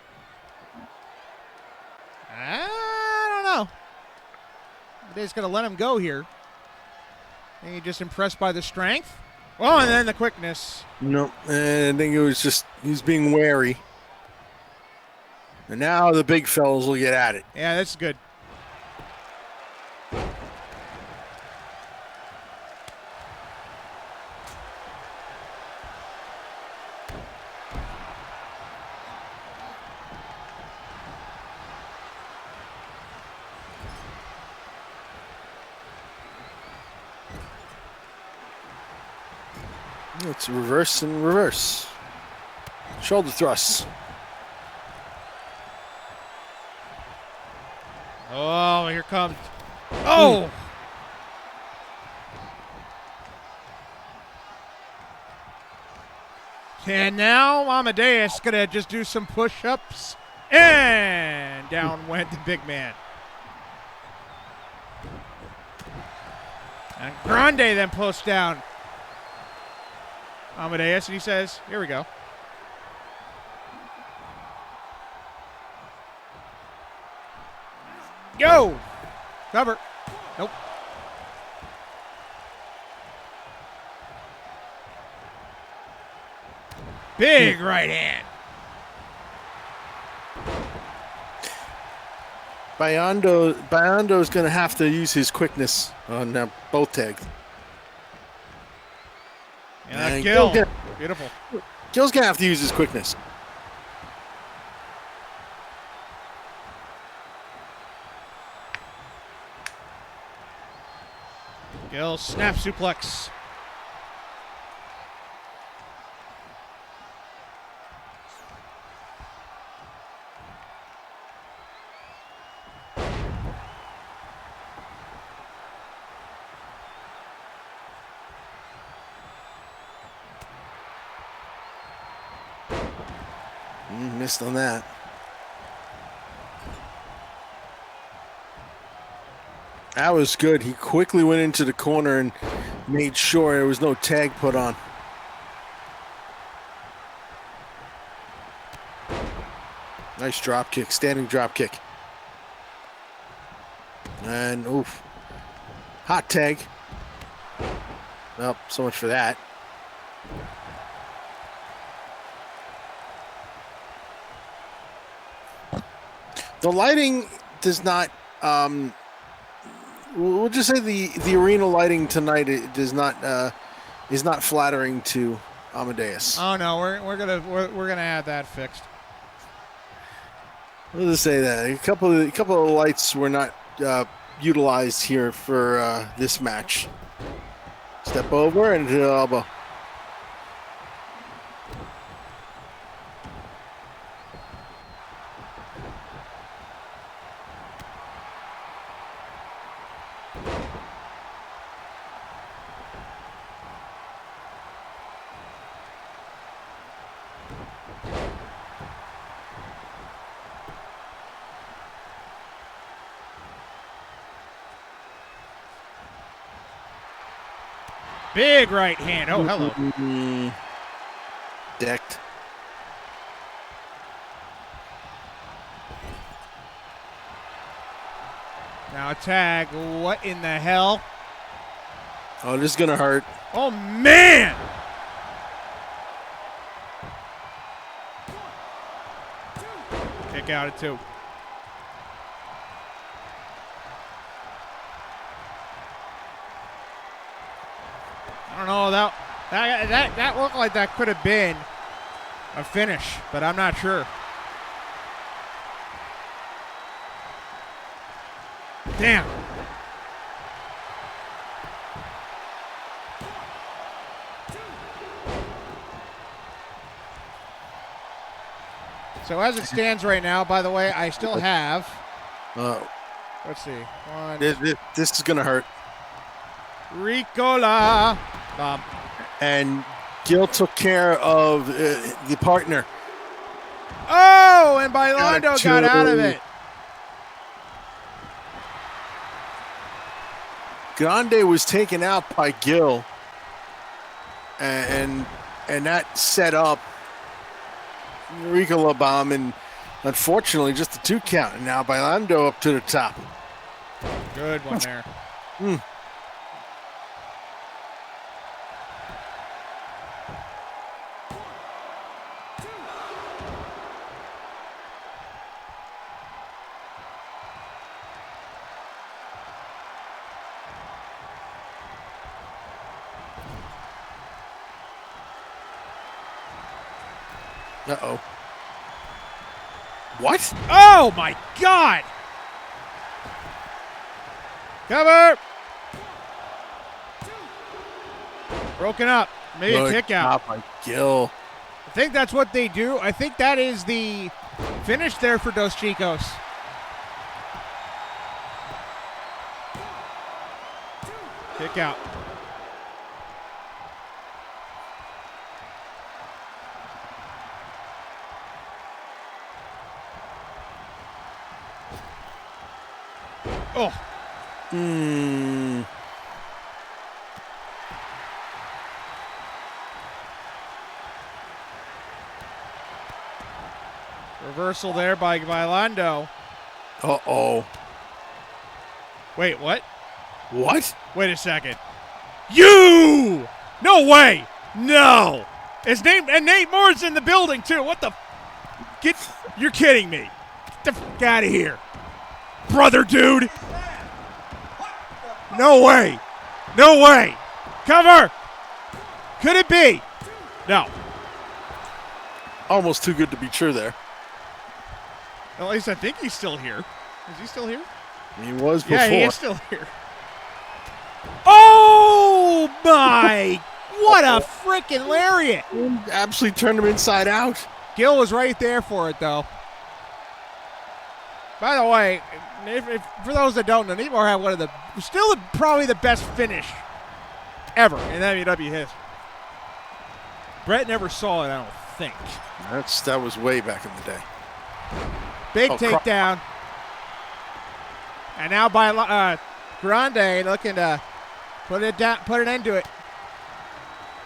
B: I don't know. Amadeus going to let him go here. I think he's just impressed by the strength. Oh, and then the quickness.
E: No, and I think it was just, he's being wary. And now the big fellas will get at it.
B: Yeah, that's good.
E: It's reverse and reverse. Shoulder thrusts.
B: Oh, here comes. Oh! And now Amadeus going to just do some push-ups And down went the big man. And Grande then posts down Amadeus, and he says, here we go. Go! Cover. Nope. Big right hand.
E: Biondo's going to have to use his quickness on both tags.
B: And Gil. Beautiful.
E: Gil's going to have to use his quickness.
B: Gil snap suplex.
E: Missed on that. That was good. He quickly went into the corner and made sure there was no tag put on. Nice drop kick, standing drop kick. And oof. Hot tag. Well, so much for that. The lighting does not. We'll just say the arena lighting tonight does not is not flattering to Amadeus.
B: Oh no, we're gonna have that fixed.
E: We'll just say that a couple of lights were not utilized here for this match. Step over and to the elbow.
B: Big right hand. Oh, hello.
E: Decked.
B: Now a tag. What in the hell?
E: Oh, this is gonna hurt.
B: Oh man! Kick out at 2. I don't know, that looked like that could have been a finish, but I'm not sure. Damn. So as it stands right now, by the way, I still have, let's see, one.
E: This is gonna hurt.
B: Ricola.
E: And Gil took care of the partner.
B: Oh, and Bailando got out of it.
E: Grande was taken out by Gil, and that set up Ricola bomb, and unfortunately just a 2 count. And now Bailando up to the top.
B: Good one there.
E: Uh-oh. What?
B: Oh, my God. Cover. Broken up. Maybe a kick out.
E: By Gil.
B: I think that's what they do. I think that is the finish there for Dos Chicos. Kick out. Oh, reversal there by Lando.
E: Uh-oh.
B: Wait, what?
E: What?
B: Wait a second. You! No way! No! His name, and Nate Moore's in the building too. What the? You're kidding me. Get the fuck out of here. Brother, dude. No way. No way. Cover. Could it be? No.
E: Almost too good to be true there.
B: At least I think he's still here. Is he still here?
E: He was before.
B: Yeah, he is still here. Oh my! What a freaking lariat!
E: Absolutely turned him inside out.
B: Gill was right there for it, though. By the way, for those that don't know, Nate Moore had one of the, probably the best finish ever in MUW history. Brett never saw it, I don't think.
E: That was way back in the day.
B: Big
E: Oh,
B: takedown. And now by Grande looking to put an end to it.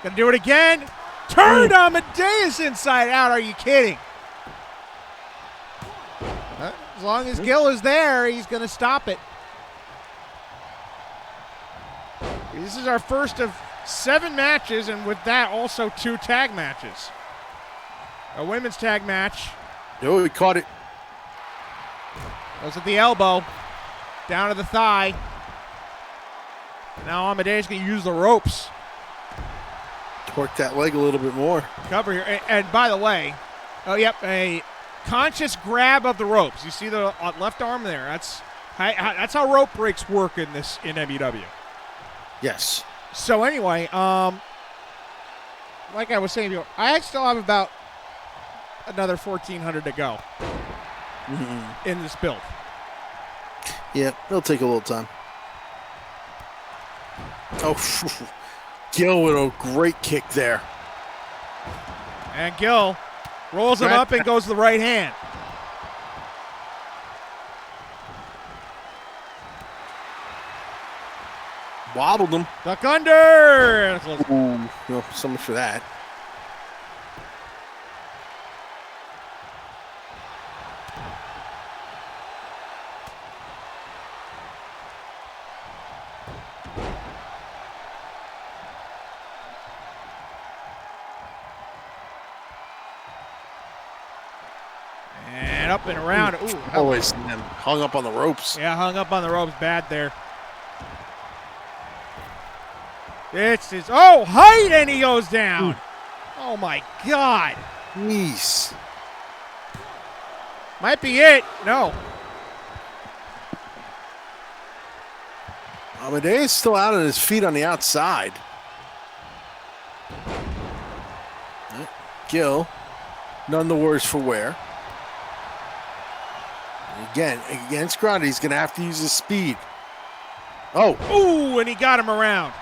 B: Gonna do it again. Turned Amadeus inside out. Are you kidding? As long as Gill is there, he's gonna stop it. This is our first of 7 matches, and with that, also 2 tag matches. A women's tag match.
E: Oh, he caught it.
B: Goes at the elbow. Down to the thigh. Now Amadeus going to use the ropes.
E: Torque that leg a little bit more.
B: Cover here. And by the way, a conscious grab of the ropes. You see the left arm there. That's how rope breaks work in MUW.
E: Yes.
B: So anyway, like I was saying before, I still have about another 1,400 to go in this build.
E: Yeah, it'll take a little time. Oh, Gill with a great kick there.
B: And Gill rolls him up and goes to the right hand.
E: Wobbled him.
B: Duck under.
E: Ooh, no, so much for that.
B: And up and around. Ooh,
E: always hung up on the ropes.
B: Yeah, hung up on the ropes. Bad there. It's his height, and he goes down. Oh my God.
E: Jeez.
B: Might be it. No.
E: Amadeus still out on his feet on the outside. Gill, none the worse for wear. Again, against Grande, he's going to have to use his speed. Oh.
B: Ooh, and he got him around.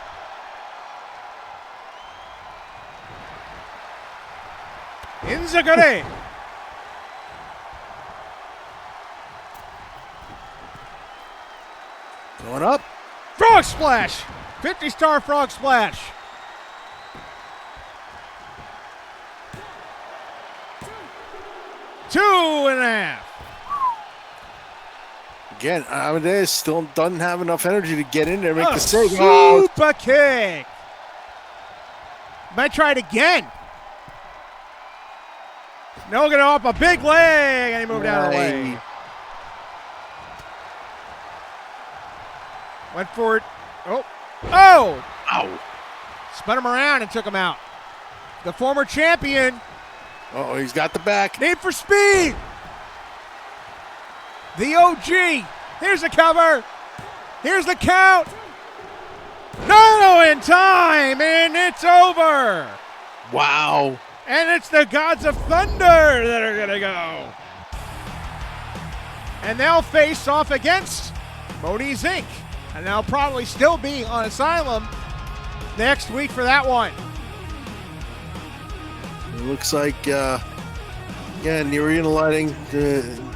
B: Inzagare.
E: Going up.
B: Frog splash. 50-star frog splash. Two and a half.
E: Again, Amadeus still doesn't have enough energy to get in there and make the save.
B: Super kick. Might try it again. No, get up a big leg, and he moved out of the way. Went for it. Oh.
E: Ow.
B: Spun him around and took him out. The former champion.
E: Oh, he's got the back.
B: Need for speed. The OG. Here's the cover. Here's the count. No in time, and it's over.
E: Wow.
B: And it's the Gods of Thunder that are going to go. And they'll face off against Moniz Inc. And they'll probably still be on Asylum next week for that one.
E: It looks like, again, the arena lighting,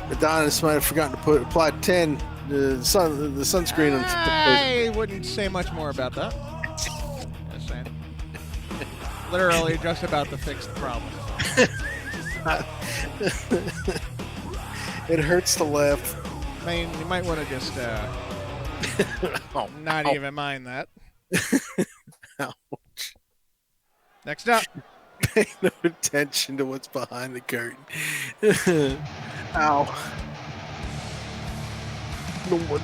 E: Adonis might have forgotten to apply 10 the sunscreen.
B: I wouldn't say much more about that. Just saying. Literally just about to fix the problem.
E: It hurts to laugh.
B: I mean, you might want to just not even mind that.
E: Ouch.
B: Next up.
E: Pay no attention to what's behind the curtain. Ow.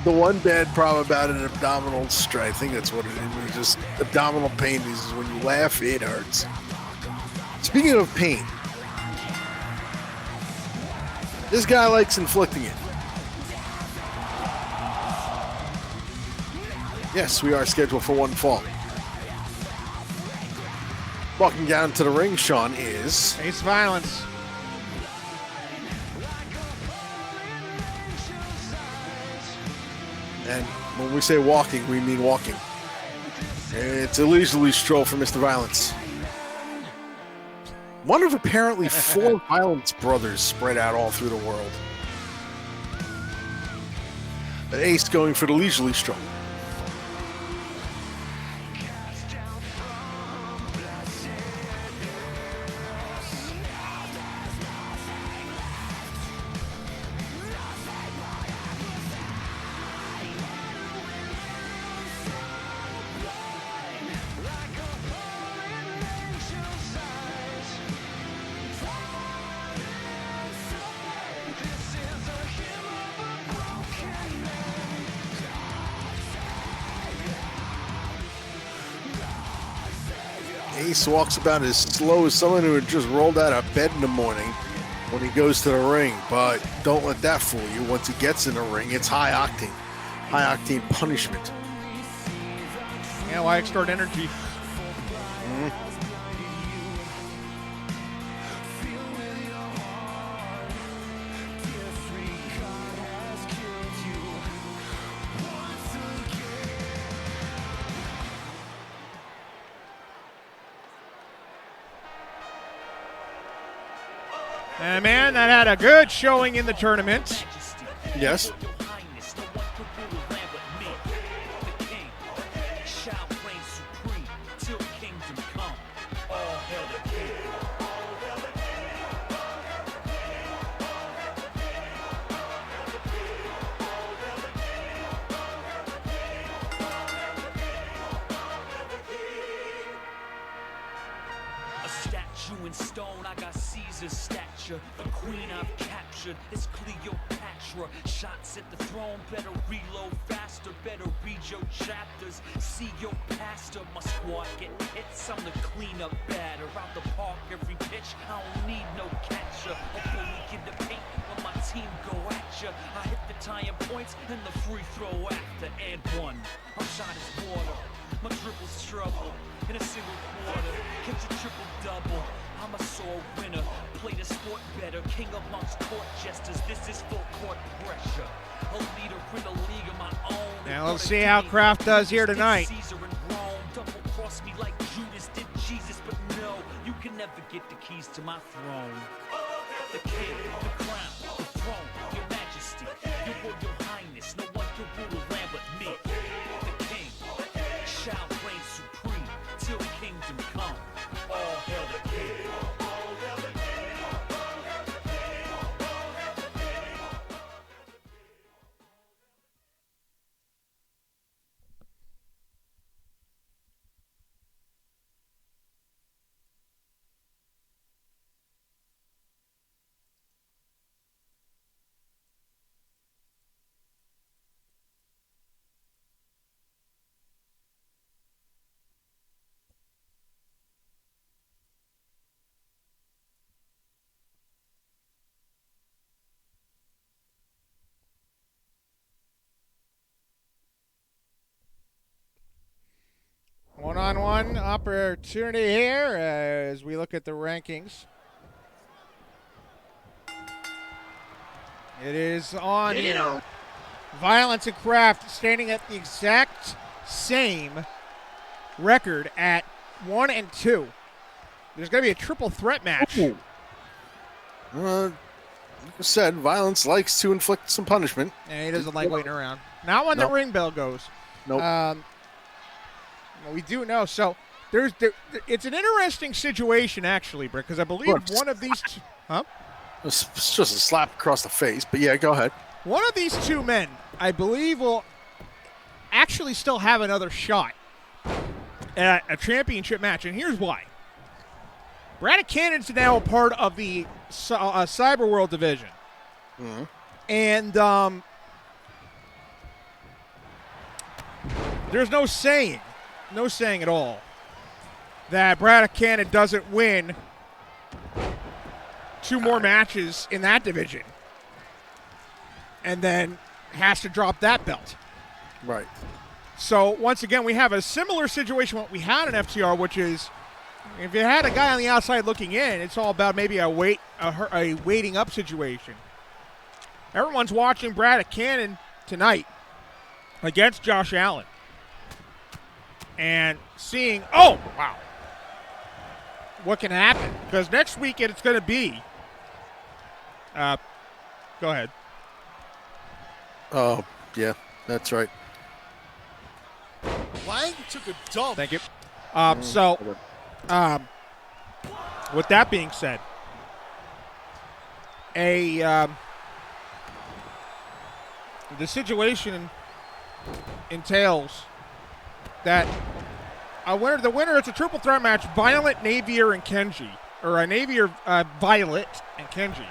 E: The one bad problem about an abdominal strain, I think that's what it is. Just abdominal pain is when you laugh, it hurts. Speaking of pain, this guy likes inflicting it. Yes, we are scheduled for one fall. Walking down to the ring, Sean, is
B: Ace Violence.
E: and when we say walking, we mean walking. It's a leisurely stroll for Mr. Violence. One of apparently 4 Violence brothers spread out all through the world. But Ace going for the leisurely stroll. Ace walks about as slow as someone who had just rolled out of bed in the morning when he goes to the ring, but don't let that fool you. Once he gets in the ring, it's high octane punishment.
B: Yeah, why extort energy? And man, that had a good showing in the tournament.
E: Yes.
G: In stone, I got Caesar's stature. The queen I've captured is Cleopatra. Shots at the throne, better reload faster. Better read your chapters. See your pastor. My squad get hits. I'm the cleanup batter. Out the park every pitch. I don't need no catcher. A bully in the paint when my team go at ya. I hit the tying points and the free throw after. And one. I'm shot as water. My dribbles trouble in a single quarter. Catch a triple double. I'm a sore winner. Play the sport better. King amongst court jesters. This is full court pressure. A leader in a league of my own.
B: Now let's see how Kraft does here tonight.
G: Caesar in Rome. Double cross me like Judas did Jesus, but no, you can never get the keys to my throne. The king, the crown, the throne, your majesty, your royal highness. No one can rule a land but me. The king shall reign supreme till kingdom come. All hail the king.
B: One-on-one opportunity here as we look at the rankings. It is on here. Violence and Kraft standing at the exact same record at 1-2. There's going to be a triple threat match.
E: I said, Violence likes to inflict some punishment.
B: And he doesn't like waiting around. Not when the
E: Nope.
B: ring bell goes.
E: Nope.
B: Well, we do know. So it's an interesting situation, actually, Brick, because I believe one of these
E: It's just a slap across the face, but yeah, go ahead.
B: one of these two men, I believe, will actually still have another shot at a championship match, and here's why. Braddock Cannon's now a part of the Cyber World division.
E: Mm-hmm.
B: And there's no saying at all that Braddock Cannon doesn't win 2 more matches in that division and then has to drop that belt.
E: Right.
B: So, once again, we have a similar situation what we had in FTR, which is if you had a guy on the outside looking in, it's all about maybe a waiting up situation. Everyone's watching Braddock Cannon tonight against Josh Allen and seeing, oh, wow, what can happen. Because next weekend it's going to be, go ahead.
E: Oh, yeah, that's right.
A: Lang took a dump.
B: Thank you. With that being said, the situation entails that the winner, it's a triple threat match, Violet, Navier, and Kenji. Or Navier, Violet, and Kenji.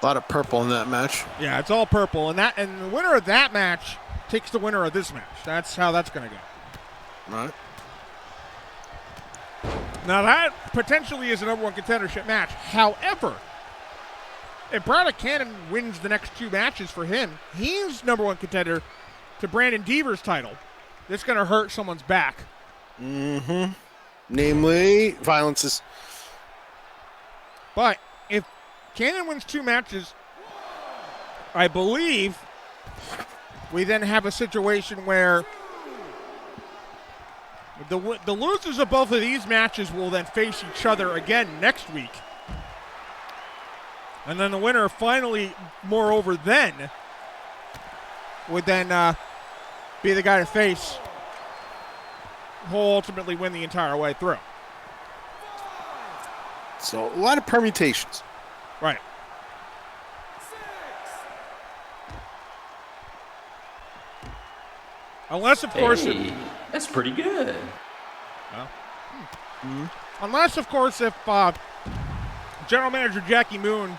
E: A lot of purple in that match.
B: Yeah, it's all purple. And the winner of that match takes the winner of this match. That's how that's going to go.
E: Right.
B: Now, that potentially is a number 1 contendership match. However, if Braddock Cannon wins the next 2 matches for him, he's number 1 contender to Brandon Deaver's title. That's going to hurt someone's back.
E: Mm-hmm. Namely, Violence's.
B: But if Cannon wins 2 matches, I believe we then have a situation where the losers of both of these matches will then face each other again next week. And then the winner finally, moreover, then would then be the guy to face who will ultimately win the entire way through.
E: So, a lot of permutations.
B: Right. Unless, of course...
I: That's pretty good.
B: Unless, of course, if General Manager Jackie Moon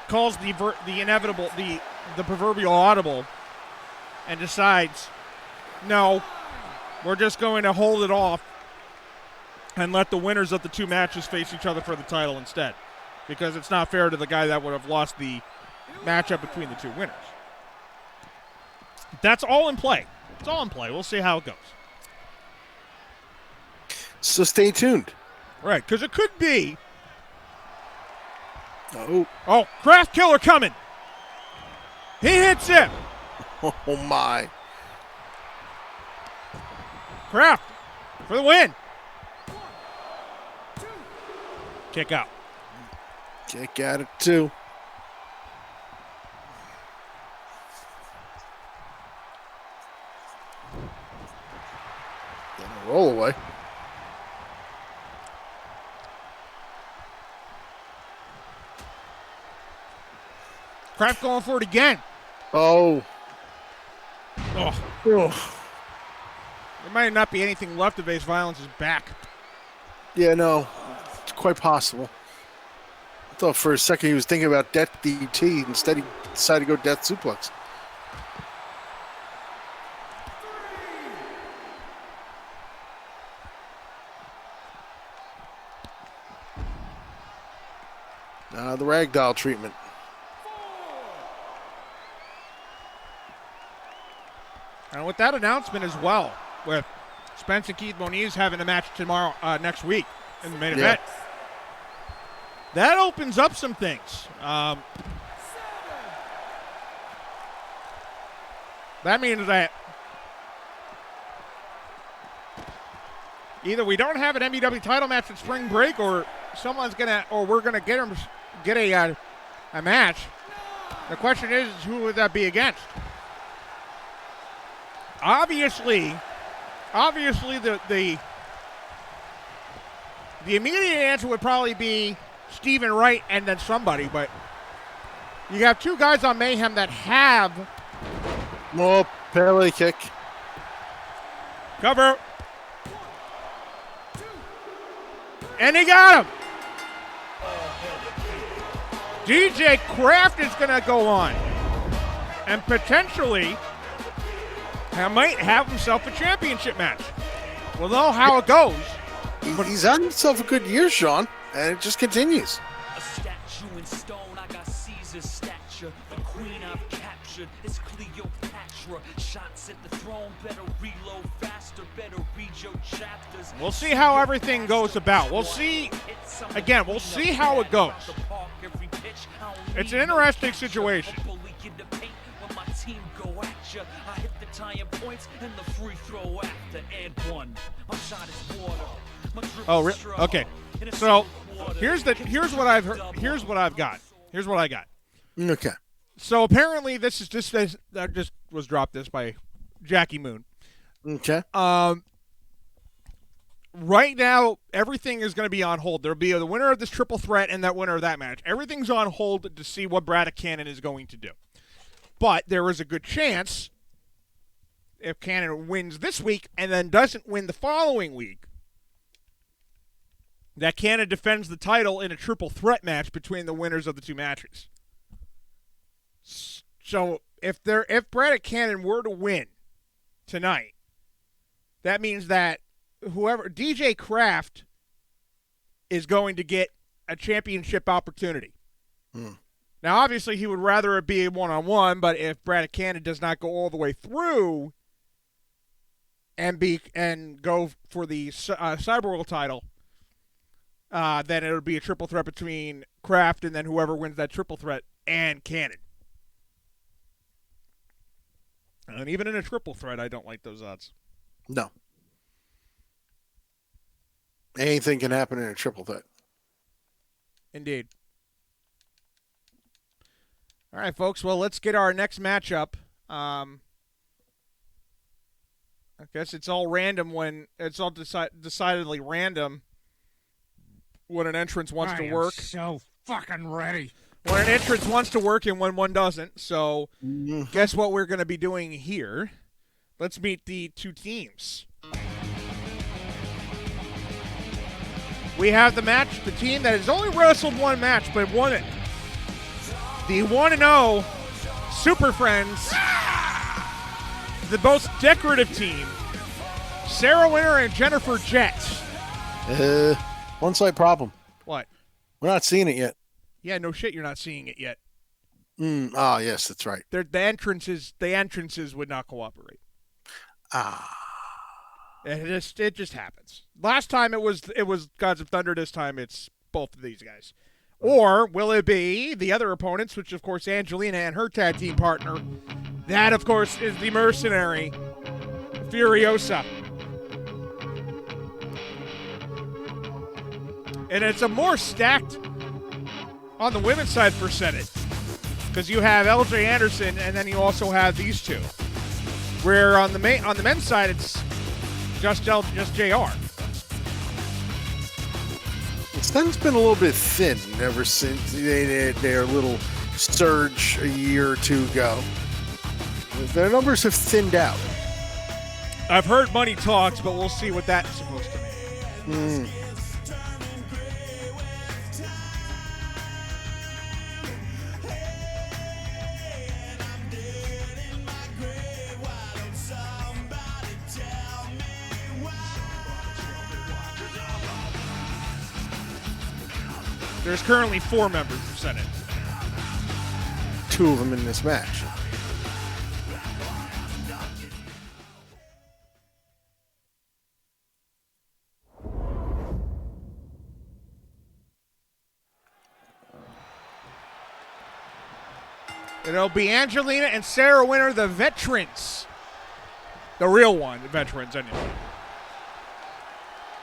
B: calls the inevitable, the proverbial audible, and decides, no, we're just going to hold it off and let the winners of the 2 matches face each other for the title instead, because it's not fair to the guy that would have lost the matchup between the 2 winners. That's all in play. It's all in play. We'll see how it goes.
E: So stay tuned.
B: Right, because it could be.
E: Oh,
B: Craft Killer coming. He hits him.
E: oh my.
B: Craft for the win. Kick out.
E: Kick at it, too. Roll away.
B: Kraft going for it again.
E: Oh.
B: Oh.
E: Oh.
B: There might not be anything left of Ace Violence's back.
E: Yeah, no. It's quite possible. I thought for a second he was thinking about Death DT. Instead, he decided to go Death Suplex. The ragdoll treatment.
B: And with that announcement as well, with Spence and Keith Moniz having a match tomorrow, next week in the main event, that opens up some things. That means that either we don't have an MUW title match at spring break, or we're gonna get a a match. The question is who would that be against? Obviously, the immediate answer would probably be Stephen Wright and then somebody, but you have two guys on Mayhem that have
E: More Pele kick.
B: cover. And he got him. DJ Kraft is going to go on and potentially might have himself a championship match. We'll know how it goes.
E: He's had himself a good year, Sean, and it just continues.
G: A statue in stone, I got Caesar's stature. The queen I've captured is Cleopatra. Shots at the throne, better reload faster, better read your chapters.
B: We'll see how everything goes about. We'll see, again, we'll see how it goes. It's an interesting situation.
G: I hit the tying points and the free throw after and one. My shot is water. My dribble
B: Oh,
G: is straw.
B: okay. So here's what I've heard. Here's what I've got. Here's what I got.
E: Okay.
B: So apparently this is just that just was dropped this by Jackie Moon.
E: Okay.
B: Right now everything is going to be on hold. There'll be the winner of this triple threat and that winner of that match. Everything's on hold to see what Braddock Cannon is going to do. But there is a good chance if Cannon wins this week and then doesn't win the following week, that Cannon defends the title in a triple threat match between the winners of the two matches. So if Braddock Cannon were to win tonight, that means that whoever DJ Kraft is going to get a championship opportunity. Now, obviously, he would rather it be a one-on-one, but if Braddock Cannon does not go all the way through and go for the Cyberworld title, then it would be a triple threat between Kraft and then whoever wins that triple threat and Cannon. And even in a triple threat, I don't like those odds.
E: No. Anything can happen in a triple threat.
B: Indeed. All right, folks. Well, let's get our next matchup. I guess it's all random when it's all decidedly random when an entrance wants to work.
D: So fucking ready.
B: When an entrance wants to work and when one doesn't. So, guess what we're going to be doing here? Let's meet the two teams. We have the team that has only wrestled one match but won it. The 1-0 Super Friends, the most decorative team, Sarah Winter and Jennifer Jett.
E: One slight problem.
B: What?
E: We're not seeing it yet.
B: Yeah, no shit, you're not seeing it yet.
E: Yes, that's right.
B: The entrances would not cooperate. It just happens. Last time it was Gods of Thunder. This time it's both of these guys. Or will it be the other opponents, which of course Angelina and her tag team partner? That of course is the mercenary Furiosa. And it's a more stacked on the women's side for Senate, because you have LJ Anderson and then you also have these two. Where on the men's side it's just JR.
E: Sen's been a little bit thin ever since their little surge a year or two ago. Their numbers have thinned out.
B: I've heard money talks, but we'll see what that's supposed to mean. There's currently 4 members of Senate.
E: 2 of them in this match.
B: It'll be Angelina and Sarah Winter, the veterans. The real one, the veterans, anyway.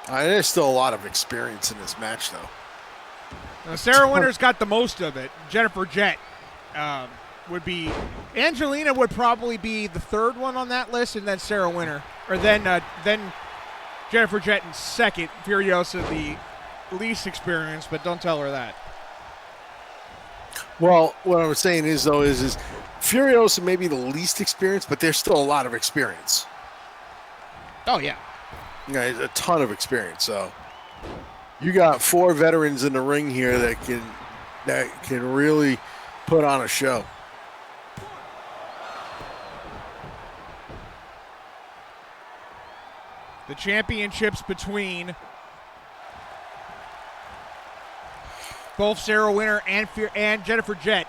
E: There's still a lot of experience in this match, though.
B: Sarah Winter's got the most of it. Jennifer Jett would be. Angelina would probably be the third one on that list, and then Sarah Winter, or then Jennifer Jett in second. Furiosa the least experienced, but don't tell her that.
E: Well, what I was saying is Furiosa may be the least experienced, but there's still a lot of experience.
B: Oh yeah.
E: A ton of experience. So you got 4 veterans in the ring here that can really put on a show.
B: The championships between both Sarah Winter and Jennifer Jett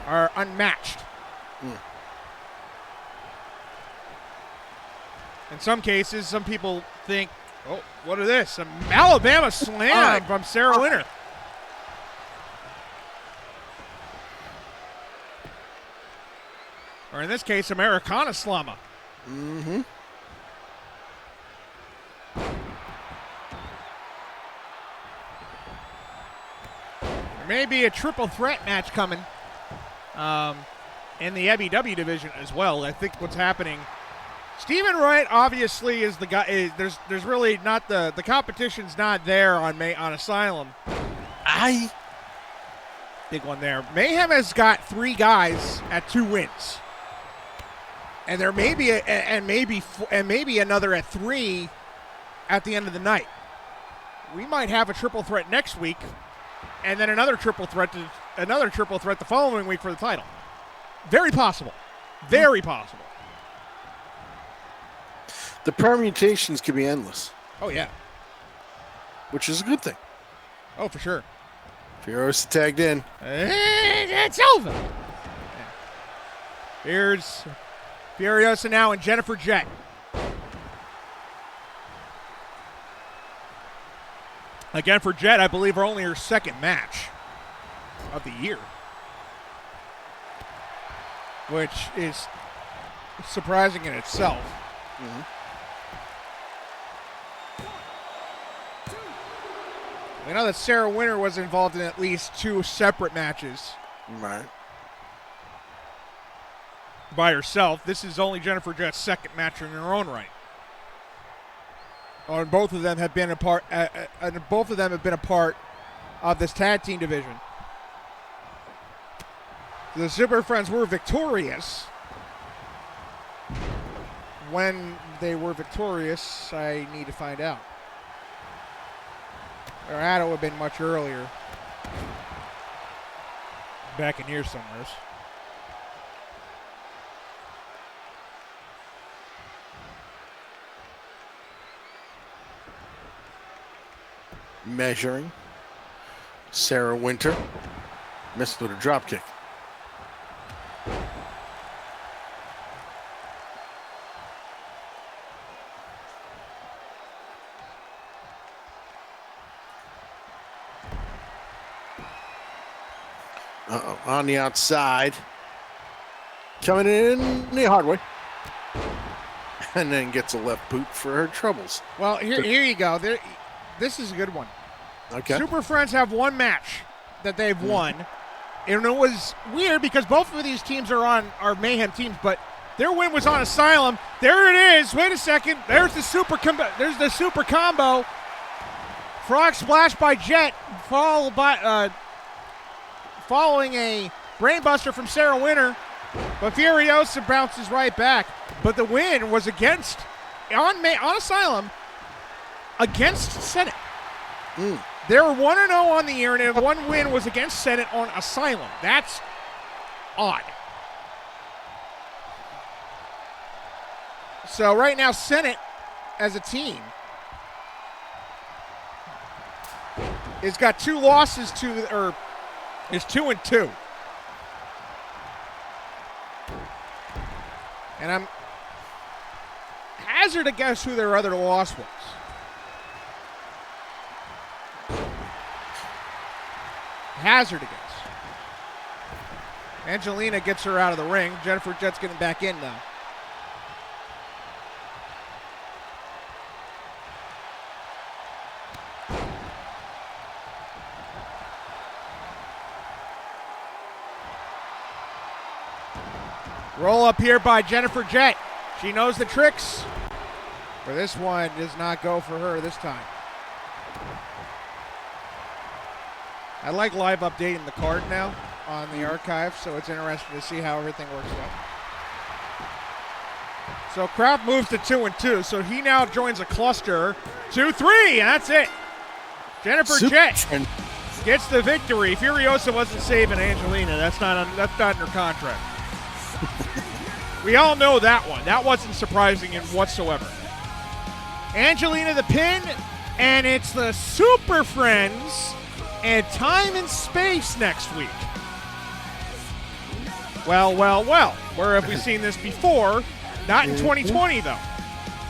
B: are unmatched. In some cases, some people think, oh, what is this? An Alabama slam from Sarah Winter. Or in this case, Americana Slamma.
E: Mm-hmm.
B: There may be a triple threat match coming in the MUW division as well. I think what's happening, Stephen Wright obviously is the guy. There's really not the competition's not there on Asylum. Big one there. Mayhem has got 3 guys at 2 wins, and there may be maybe another at 3 at the end of the night. We might have a triple threat next week, and then another triple threat the following week for the title. Very possible. Very possible.
E: The permutations could be endless.
B: Oh yeah.
E: Which is a good thing.
B: Oh, for sure.
E: Furiosa tagged in.
B: It's over. Here's Furiosa now and Jennifer Jett. Again, for Jett, I believe only her second match of the year, which is surprising in itself.
E: Mm-hmm.
B: We know that Sarah Winter was involved in at least 2 separate matches.
E: Right.
B: By herself. This is only Jennifer Jett's second match in her own right. And both of them have been a part. Of this tag team division. The Super Friends were victorious. When they were victorious, I need to find out. Or had to have been much earlier. Back in here somewhere.
E: Measuring. Sarah Winter missed with a drop kick. On the outside. Coming in the hard way. And then gets a left boot for her troubles.
B: Well, here you go. This is a good one.
E: Okay.
B: Super Friends have 1 match that they've won. And it was weird because both of these teams are Mayhem teams, but their win was on Asylum. There it is. Wait a second. There's the super combo. Frog splash by Jet, following a brainbuster from Sarah Winter. But Furiosa bounces right back. But the win was on Asylum against Senate. They were 1-0 on the year, and 1 win was against Senate on Asylum. That's odd. So right now, Senate, as a team, has got 2 losses is 2-2. And I'm hazard to guess who their other loss was. Hazard to guess. Angelina gets her out of the ring. Jennifer Jett's getting back in now. Roll up here by Jennifer Jett. She knows the tricks. But this one does not go for her this time. I like live updating the card now on the archive, so it's interesting to see how everything works out. So Kraft moves to 2-2, so he now joins a cluster. 2-3, and that's it. Jennifer Jett gets the victory. Furiosa wasn't saving Angelina. That's not in her contract. We all know that one. That wasn't surprising in whatsoever. Angelina the pin, and it's the Super Friends and Time and Space next week. Well. Where have we seen this before? Not in 2020, though.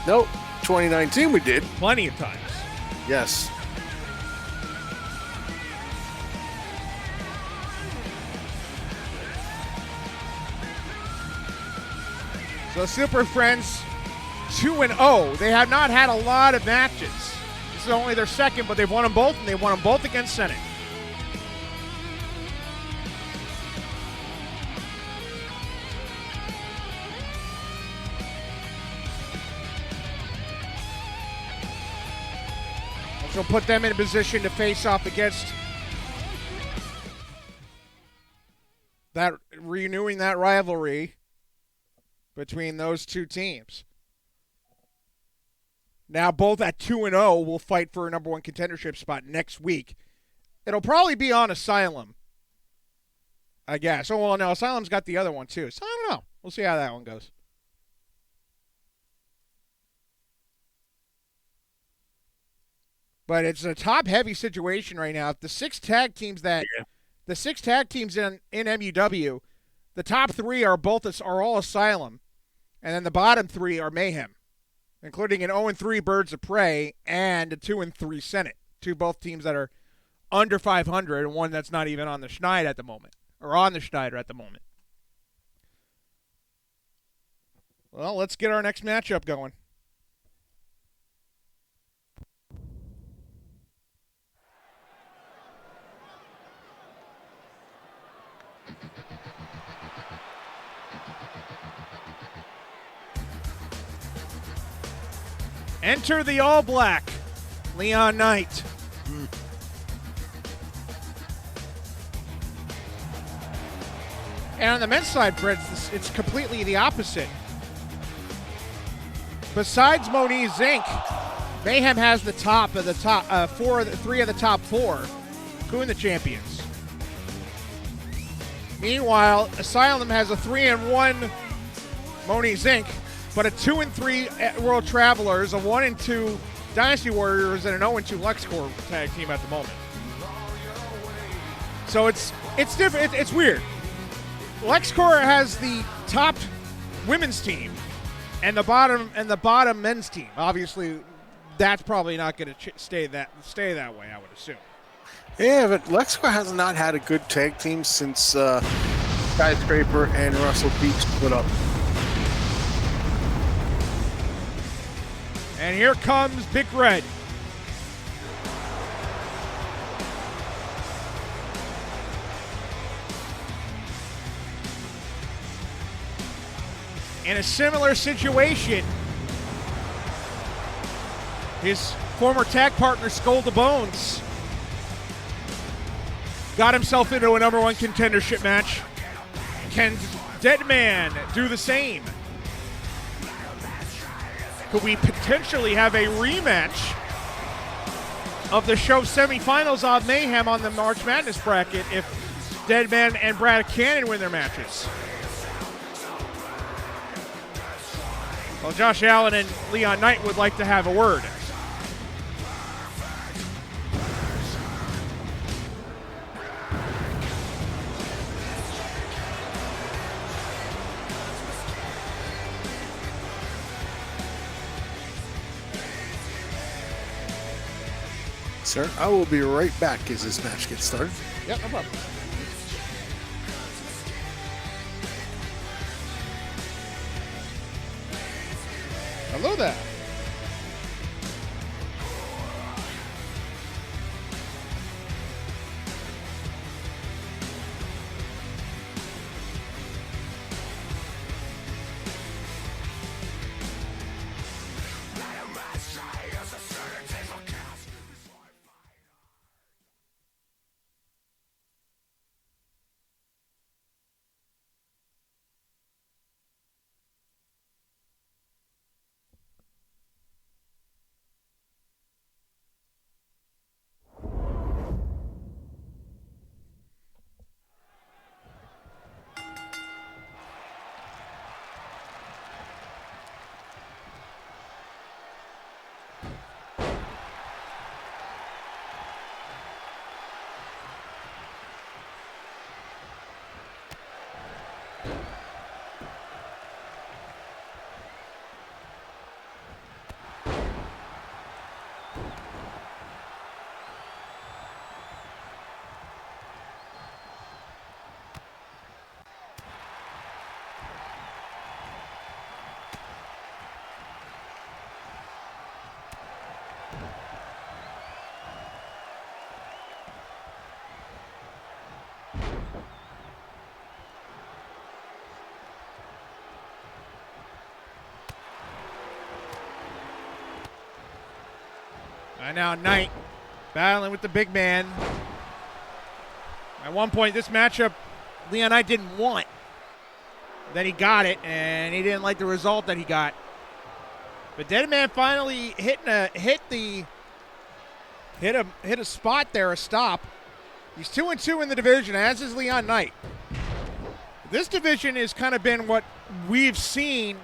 E: Nope. 2019 we did.
B: Plenty of times.
E: Yes.
B: So Super Friends 2-0. They have not had a lot of matches. This is only their second, but they've won them both, and they won them both against Senate. Which will put them in a position to face off against that, renewing that rivalry between those two teams. Now both at 2-0 will fight for a number one contendership spot next week. It'll probably be on Asylum, I guess. Oh, well, no, Asylum's got the other one too. So I don't know. We'll see how that one goes. But it's a top-heavy situation right now. The six tag teams in MUW, the top three are all Asylum, and then the bottom three are Mayhem, including an 0-3 Birds of Prey and a 2-3 Senate. Both teams that are under 500, and one that's not even on the Schneid at the moment, or on the Schneider at the moment. Well, let's get our next matchup going. Enter the All Black, Leon Knight. And on the men's side, Brett, it's completely the opposite. Besides Moniz Inc., Mayhem has the top of the top three of the top four, including the champions. Meanwhile, Asylum has a 3-1 Moniz Inc., but a 2-3 World Travelers, a 1-2 Dynasty Warriors, and an 0-2 LexCorp tag team at the moment. So it's different. It's weird. LexCorp has the top women's team and the bottom men's team. Obviously, that's probably not going to stay that way, I would assume.
E: Yeah, but LexCorp has not had a good tag team since Skyscraper and Russell Beach split up.
B: And here comes Big Red. In a similar situation, his former tag partner, Skull the Bones, got himself into a number one contendership match. Can Deadman do the same? Could we potentially have a rematch of the show semifinals of Mayhem on the March Madness bracket if Deadman and Brad Cannon win their matches? Well, Josh Allen and Leon Knight would like to have a word.
E: Sir, I will be right back as this match gets started.
B: Yep, no problem. Hello there. And now Knight battling with the big man. At one point, this matchup, Leon Knight didn't want. Then he got it, and he didn't like the result that he got. But Deadman finally hit a spot there, a stop. He's 2-2 in the division, as is Leon Knight. This division has kind of been what we've seen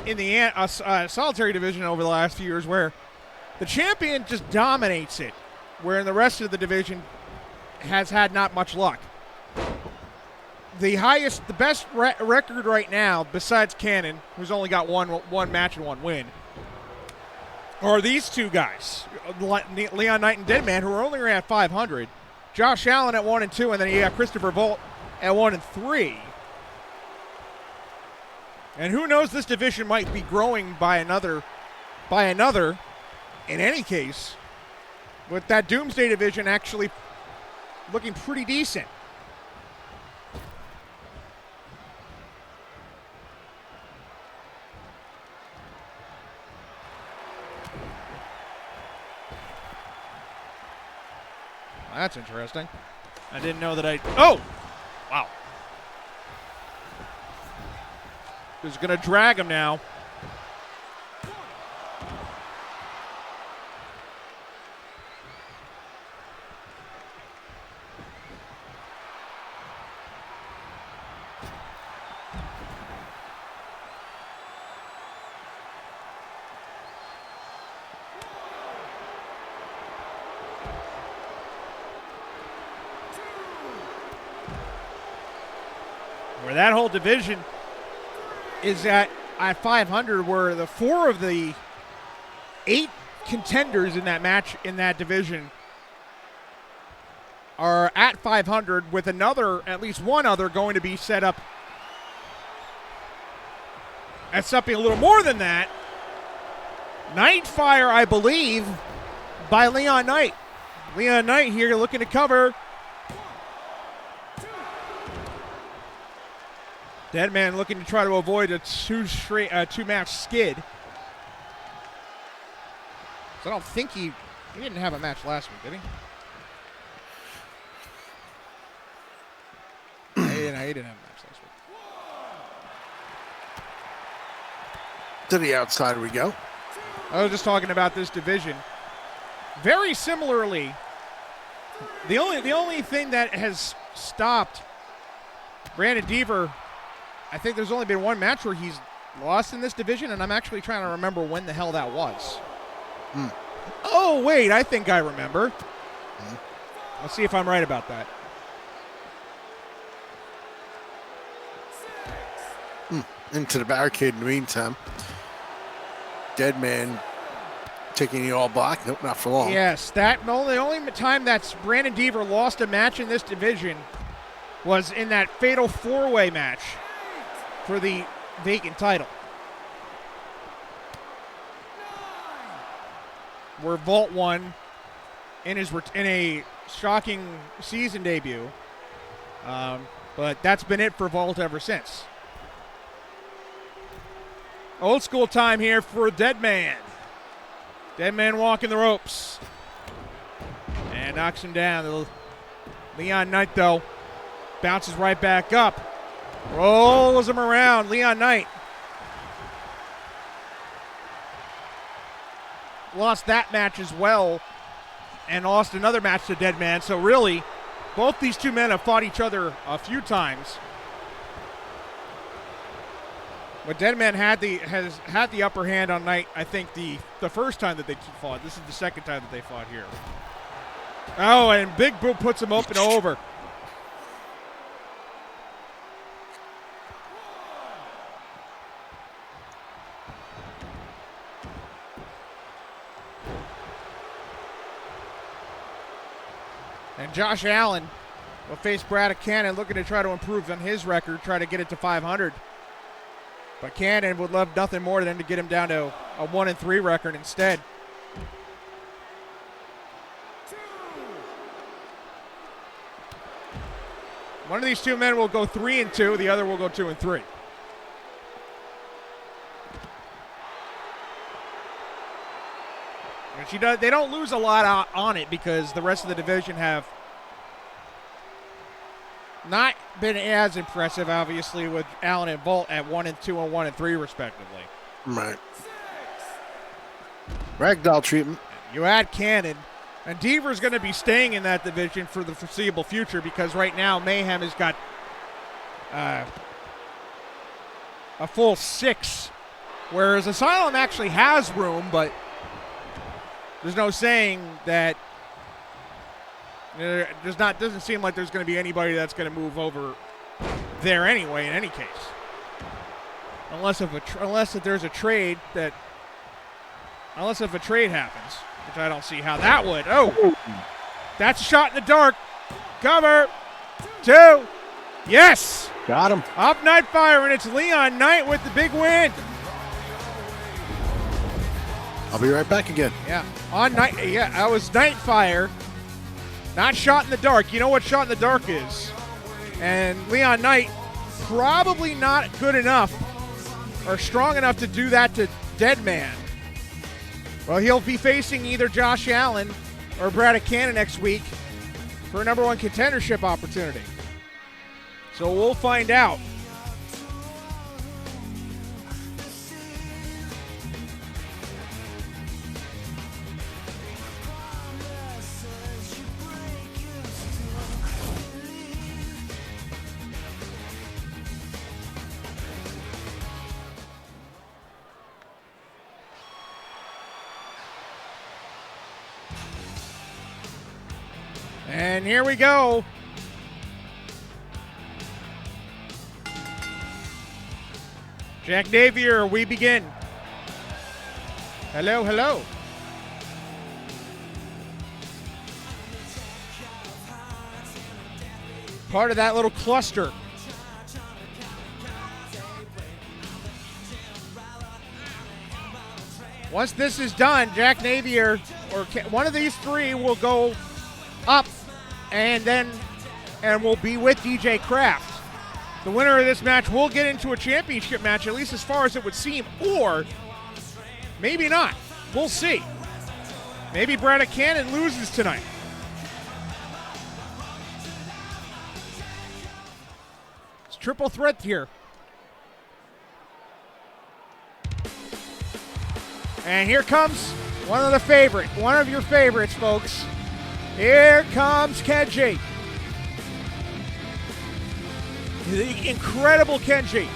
B: in the solitary division over the last few years, where the champion just dominates it, where in the rest of the division has had not much luck. The best record right now, besides Cannon, who's only got one match and one win, are these two guys, Leon Knight and Deadman, who are only at 500. Josh Allen at 1-2, and then you got Christopher Volt at 1-3. And who knows, this division might be growing by another. In any case, with that Doomsday division actually looking pretty decent. That's interesting. I didn't know that oh! Wow. He's going to drag him now. Where that whole division is at 500, where the 4 of the 8 contenders in that match in that division are at 500, with at least one other going to be set up at something a little more than that. Nightfire, I believe, by Leon Knight. Leon Knight here looking to cover. Deadman looking to try to avoid a two-match skid. So I don't think he didn't have a match last week, did he? He didn't have a match last week.
E: To the outside we go.
B: I was just talking about this division. Very similarly, the only thing that has stopped Brandon Deaver, I think there's only been one match where he's lost in this division, and I'm actually trying to remember when the hell that was. Oh, wait, I think I remember. Let's see if I'm right about that.
E: Into the barricade in the meantime. Deadman taking the all black. Nope, not for long.
B: Yes, the only time that Brandon Deaver lost a match in this division was in that fatal 4-way match for the vacant title, where Volt won in a shocking season debut. But that's been it for Volt ever since. Old school time here for Deadman. Deadman walking the ropes and knocks him down. Leon Knight, though, bounces right back up. Rolls him around. Leon Knight lost that match as well, and lost another match to Deadman. So really, both these two men have fought each other a few times. But Deadman has had the upper hand on Knight, I think, the first time that they fought. This is the second time that they fought here. Oh, and Big Boo puts him up and over. And Josh Allen will face Braddock Cannon, looking to try to improve on his record, try to get it to 500. But Cannon would love nothing more than to get him down to a 1-3 record instead. One of these two men will go 3-2, the other will go 2-3. And they don't lose a lot on it because the rest of the division have not been as impressive, obviously, with Allen and Volt at 1-2 and 1-3 respectively.
E: Right. Ragdoll treatment.
B: You add Cannon, and Deaver's going to be staying in that division for the foreseeable future because right now Mayhem has got a full 6, whereas Asylum actually has room, but there's no saying that doesn't seem like there's going to be anybody that's going to move over there anyway. In any case, unless if there's a trade unless if a trade happens, which I don't see how that would. Oh, that's a shot in the dark. Cover 2. Yes.
E: Got him.
B: Up Nightfire, and it's Leon Knight with the big win.
E: I'll be right back again.
B: Yeah, that was Nightfire, not Shot in the Dark. You know what Shot in the Dark is. And Leon Knight probably not good enough or strong enough to do that to Deadman. Well, he'll be facing either Josh Allen or Braddock Cannon next week for a number 1 contendership opportunity. So we'll find out. And here we go. Jack Navier, we begin. Hello, hello. Part of that little cluster. Once this is done, Jack Navier or one of these 3 will go up and will be with DJ Kraft. The winner of this match will get into a championship match, at least as far as it would seem, or maybe not. We'll see. Maybe Braddock Cannon loses tonight. It's triple threat here. And here comes one of your favorites, folks. Here comes Kenji. The incredible Kenji.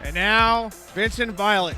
B: And now, Vincent Violet.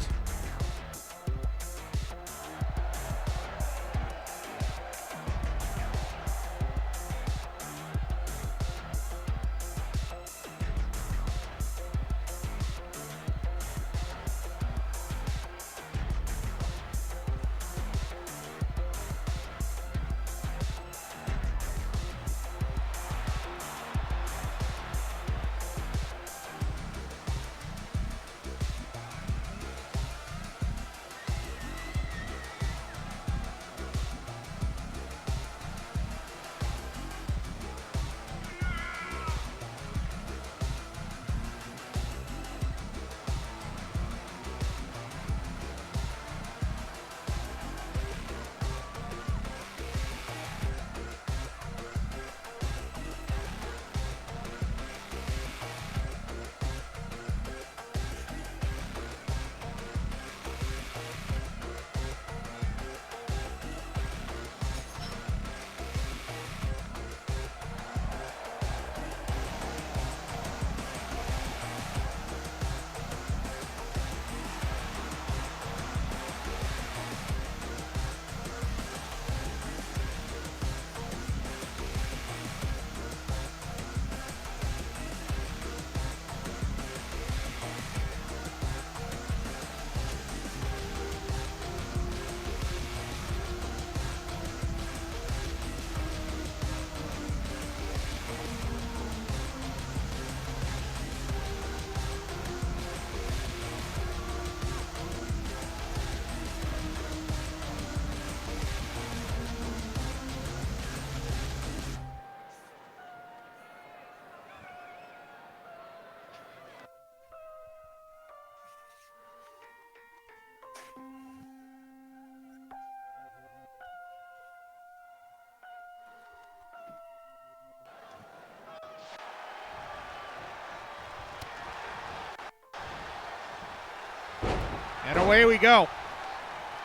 B: And away we go.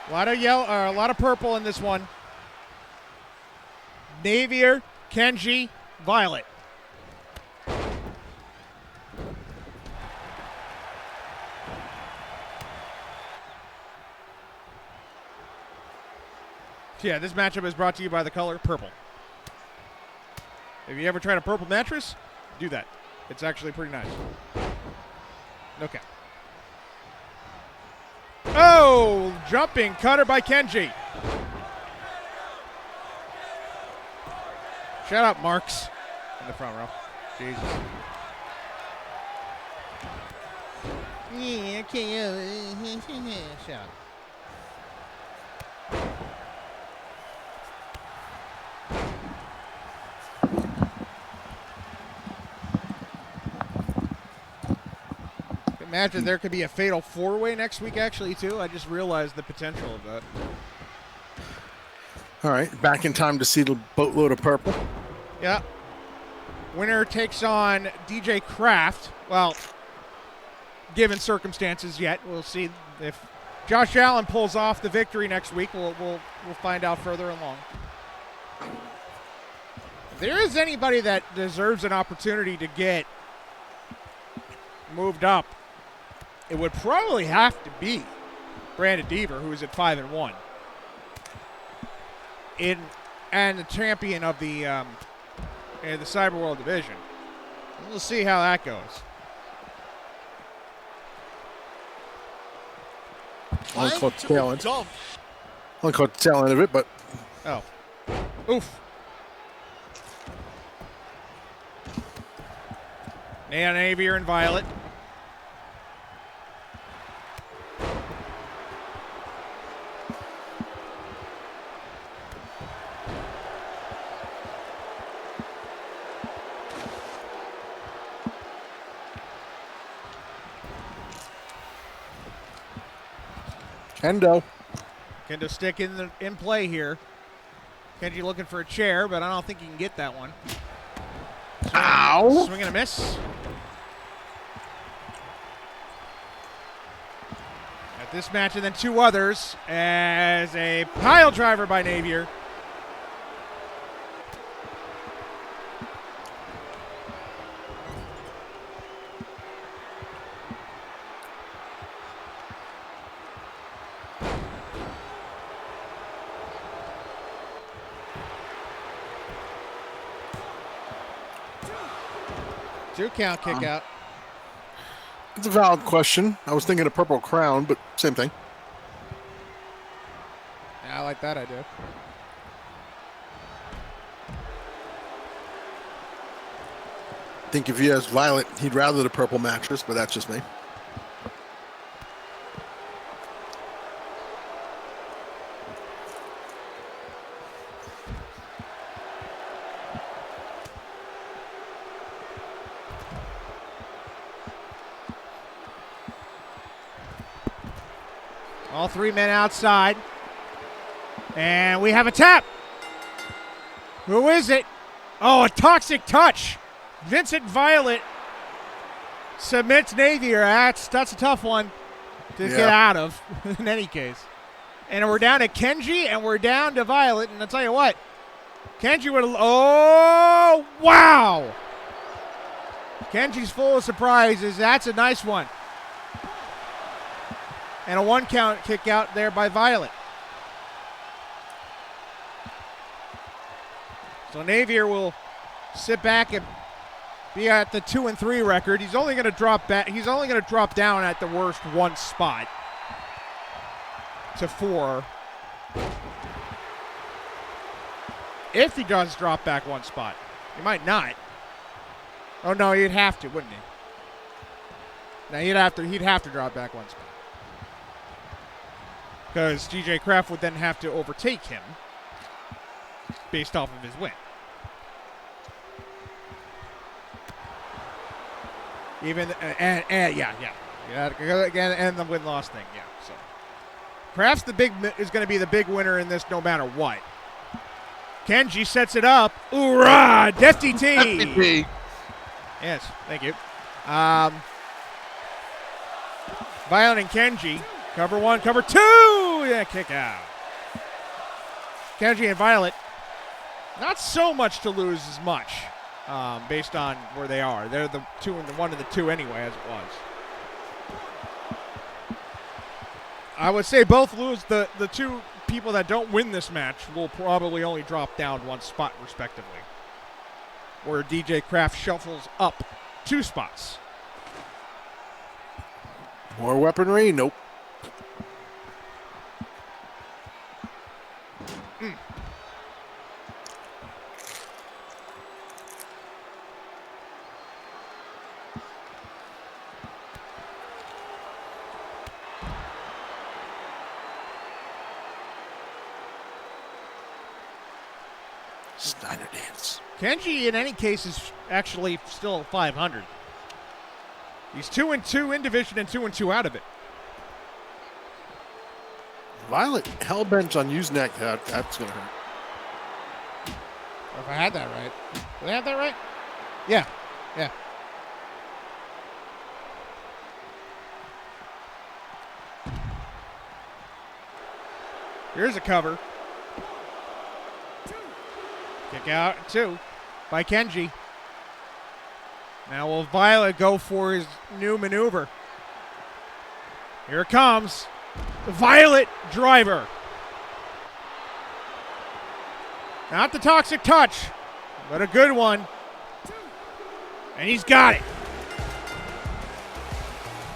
B: A lot of yellow, a lot of purple in this one. Navier, Kenji, Violet. Yeah, this matchup is brought to you by the color purple. If you ever tried a purple mattress, do that. It's actually pretty nice. Okay. Oh, jumping cutter by Kenji. Shout out Marks in the front row. Jesus. Yeah, okay. Shout out. Imagine there could be a fatal four-way next week, actually, too. I just realized the potential of that.
E: All right, back in time to see the boatload of purple.
B: Yeah. Winner takes on DJ Kraft. Well, given circumstances yet, we'll see if Josh Allen pulls off the victory next week. We'll find out further along. If there is anybody that deserves an opportunity to get moved up, it would probably have to be Brandon Deaver, who is at 5-1, and the champion of the Cyber World division. We'll see how that goes.
E: Only caught the tail end. Only caught the tail end of it, but
B: oh, oof. Navier and Violet.
E: Kendo
B: stick in play here. Kenji looking for a chair, but I don't think he can get that one.
E: Ow!
B: Swing and a miss. At this match and then two others as a pile driver by Navier. Two count kick out.
E: It's a valid question. I was thinking of Purple Crown, but same thing.
B: Yeah, I like that idea.
E: I think if he has Violet, he'd rather the purple mattress, but that's just me.
B: All three men outside. And we have a tap. Who is it? Oh, a toxic touch. Vincent Violet submits Navier. That's a tough one to get out of in any case. And we're down to Kenji and we're down to Violet. And I'll tell you what, Kenji would. Oh, wow. Kenji's full of surprises. That's a nice one. And a one count kick out there by Violet. So Navier will sit back and be at the 2-3 record. He's only going to drop back. He's only going to drop down at the worst one spot to 4. If he does drop back one spot, he might not. Oh no, he'd have to, wouldn't he? No, he'd have to drop back one spot. Because DJ Kraft would then have to overtake him based off of his win. Even and the win-loss thing, yeah. So Kraft's is going to be the big winner in this, no matter what. Kenji sets it up. Hoorah! Defty T. Yes, thank you. Violet and Kenji Cover one, cover two. Yeah, kick out. Kenji and Violet, not so much to lose as much, based on where they are. They're the 2 and the 1 and the 2 anyway, as it was. I would say both lose. The two people that don't win this match will probably only drop down 1 spot, respectively. Where DJ Kraft shuffles up 2 spots.
E: More weaponry? Nope. Snyder dance.
B: Kenji, in any case, is actually still 500. He's 2-2 in division and 2-2 out of it.
E: Violet hellbent on using that. That's going to hurt.
B: If I had that right. Did I have that right? Yeah. Yeah. Here's a cover. Kick out 2 by Kenji. Now will Violet go for his new maneuver? Here it comes. The Violet driver. Not the toxic touch, but a good one. And he's got it.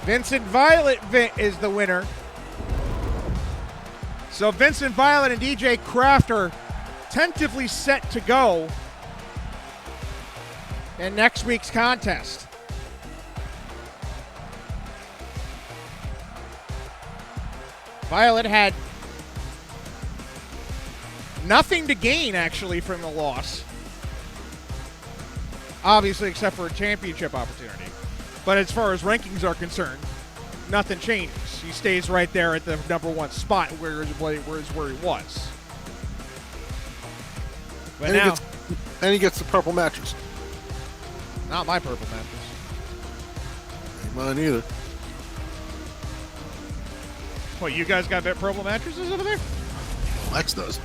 B: Vincent Violet is the winner. So Vincent Violet and DJ Kraft are tentatively set to go in next week's contest. Violet had nothing to gain, actually, from the loss. Obviously, except for a championship opportunity. But as far as rankings are concerned, nothing changes. He stays right there at the number 1 spot where he was. But
E: and he gets the purple mattress.
B: Not my purple mattress.
E: Ain't mine either.
B: What, you guys got purple mattresses over there?
E: Lex does.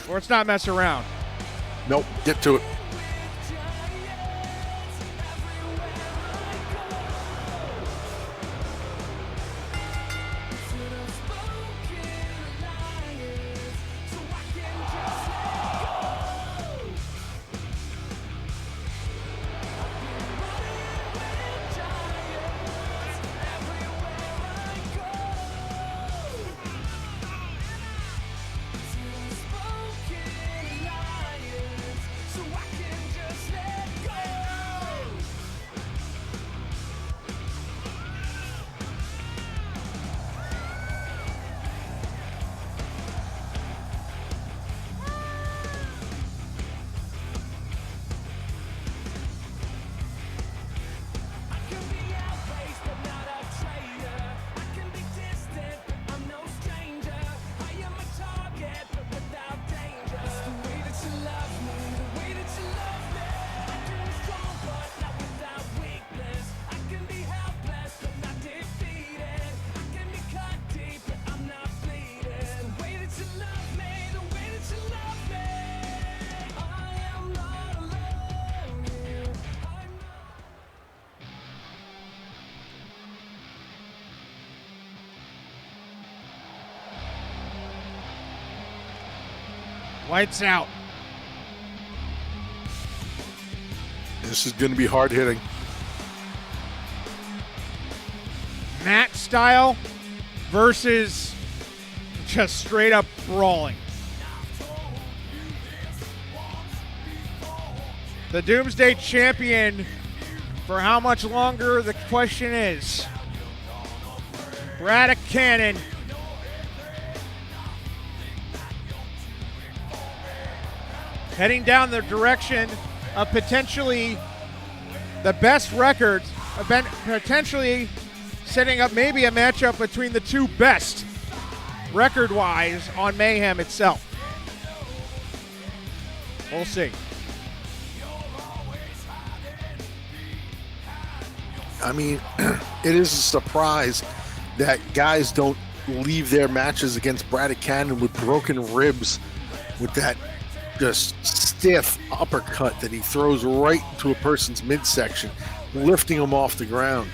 B: Or it's not mess around.
E: Nope. Get to it.
B: Lights out.
E: This is going to be hard hitting.
B: Mat style versus just straight up brawling. The Doomsday Champion, for how much longer, the question is. Braddock Cannon. Heading down the direction of potentially the best records, potentially setting up maybe a matchup between the 2 best record-wise on Mayhem itself. We'll see.
E: I mean, it is a surprise that guys don't leave their matches against Braddock Cannon with broken ribs with that just stiff uppercut that he throws right into a person's midsection, lifting him off the ground.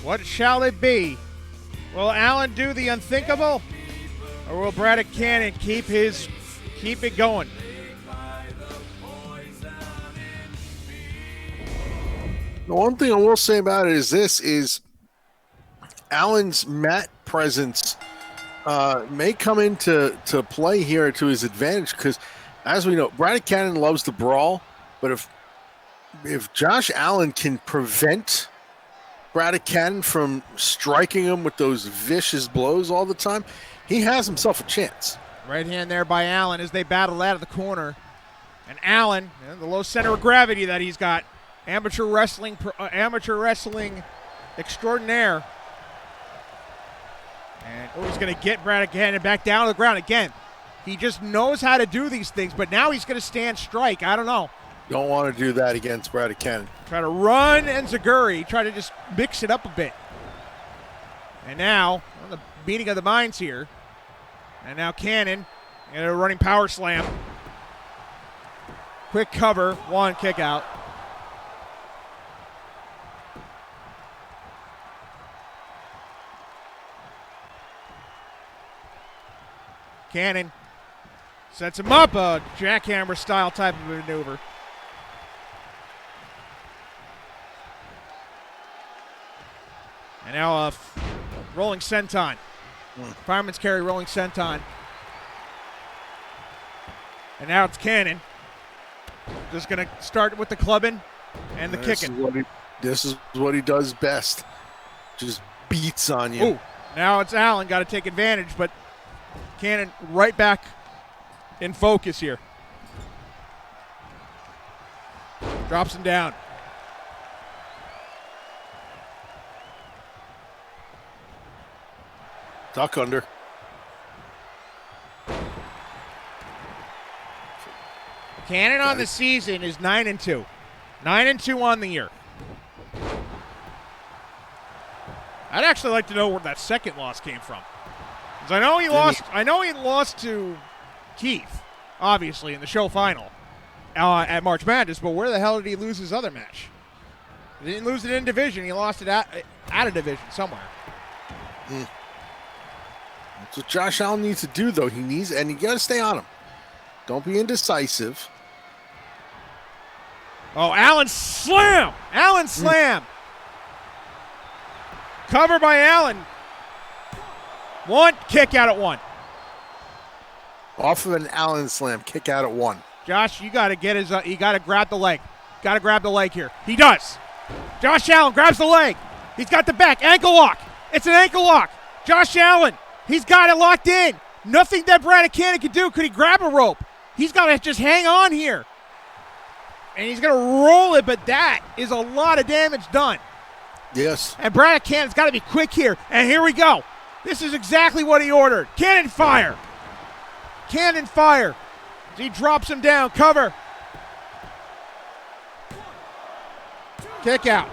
B: What shall it be? Will Allen do the unthinkable? Or will Braddock Cannon keep it going?
E: The one thing I will say about it is Allen's mat presence may come into play here to his advantage, because as we know, Braddock Cannon loves to brawl, but if Josh Allen can prevent Braddock Cannon from striking him with those vicious blows all the time, he has himself a chance.
B: Right hand there by Allen as they battle out of the corner. And Allen, the low center of gravity that he's got, amateur wrestling extraordinaire. And he's going to get Braddock Cannon back down to the ground again. He just knows how to do these things, but now he's going to stand strike. I don't know.
E: Don't want to do that against Braddock Cannon.
B: Try to run Enziguri, try to just mix it up a bit. And now, the meeting of the minds here. And now Cannon, and a running power slam. Quick cover, one kick out. Cannon sets him up, a jackhammer style type of maneuver. And now a rolling senton. Fireman's carry rolling senton. And now it's Cannon. Just going to start with the clubbing and the kicking.
E: This is what he does best. Just beats on you.
B: Ooh, now it's Allen. Got to take advantage, but Cannon right back in focus here. Drops him down.
E: Duck under.
B: Cannon on the season is 9-2. 9-2 on the year. I'd actually like to know where that second loss came from. Because I know he lost to Keith, obviously, in the show final at March Madness, but where the hell did he lose his other match? He didn't lose it in division. He lost it out of division somewhere.
E: That's what Josh Allen needs to do, though. And you got to stay on him. Don't be indecisive.
B: Oh, Allen slam! Allen slam! Cover by Allen. One, kick out at one.
E: Off of an Allen slam, kick out at one.
B: Josh, you got to get you got to grab the leg. Got to grab the leg here. He does. Josh Allen grabs the leg. He's got the back. Ankle lock. It's an ankle lock. Josh Allen, he's got it locked in. Nothing that Braddock Cannon could do. Could he grab a rope? He's got to just hang on here. And he's going to roll it, but that is a lot of damage done.
E: Yes.
B: And Braddock Cannon's got to be quick here. And here we go. This is exactly what he ordered. Cannon fire. Cannon fire. He drops him down. Cover. Kick out.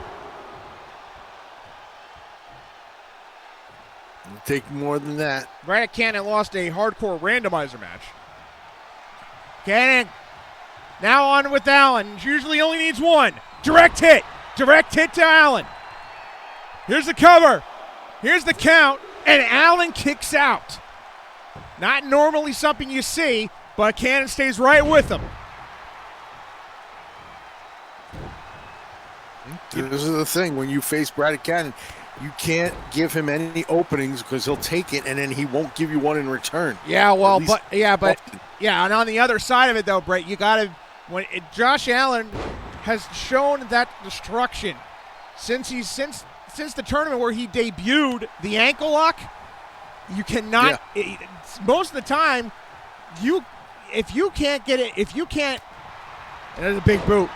E: It'll take more than that.
B: Braddock Cannon lost a hardcore randomizer match. Cannon now on with Allen. Usually only needs one. Direct hit. Direct hit to Allen. Here's the cover. Here's the count, and Allen kicks out. Not normally something you see, but Cannon stays right with him.
E: This is the thing. When you face Brad Cannon, you can't give him any openings because he'll take it, and then he won't give you one in return.
B: Yeah, well,
E: At least often.
B: and on the other side of it, though, Brett, you got to Josh Allen has shown that destruction since the tournament where he debuted the ankle lock. You cannot. Most of the time, if you can't get it, there's a big boot.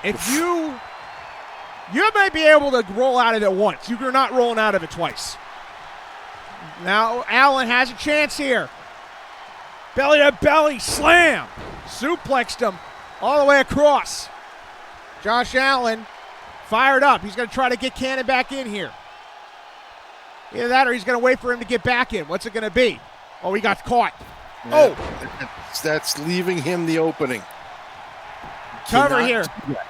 B: If you might be able to roll out of it once. You're not rolling out of it twice. Now Allen has a chance here. Belly to belly slam. Suplexed him all the way across. Josh Allen fired up. He's going to try to get Cannon back in here. Either that or he's going to wait for him to get back in. What's it going to be? Oh, he got caught.
E: Yeah, that's leaving him the opening.
B: Cover
E: Cannot
B: here.
E: do that.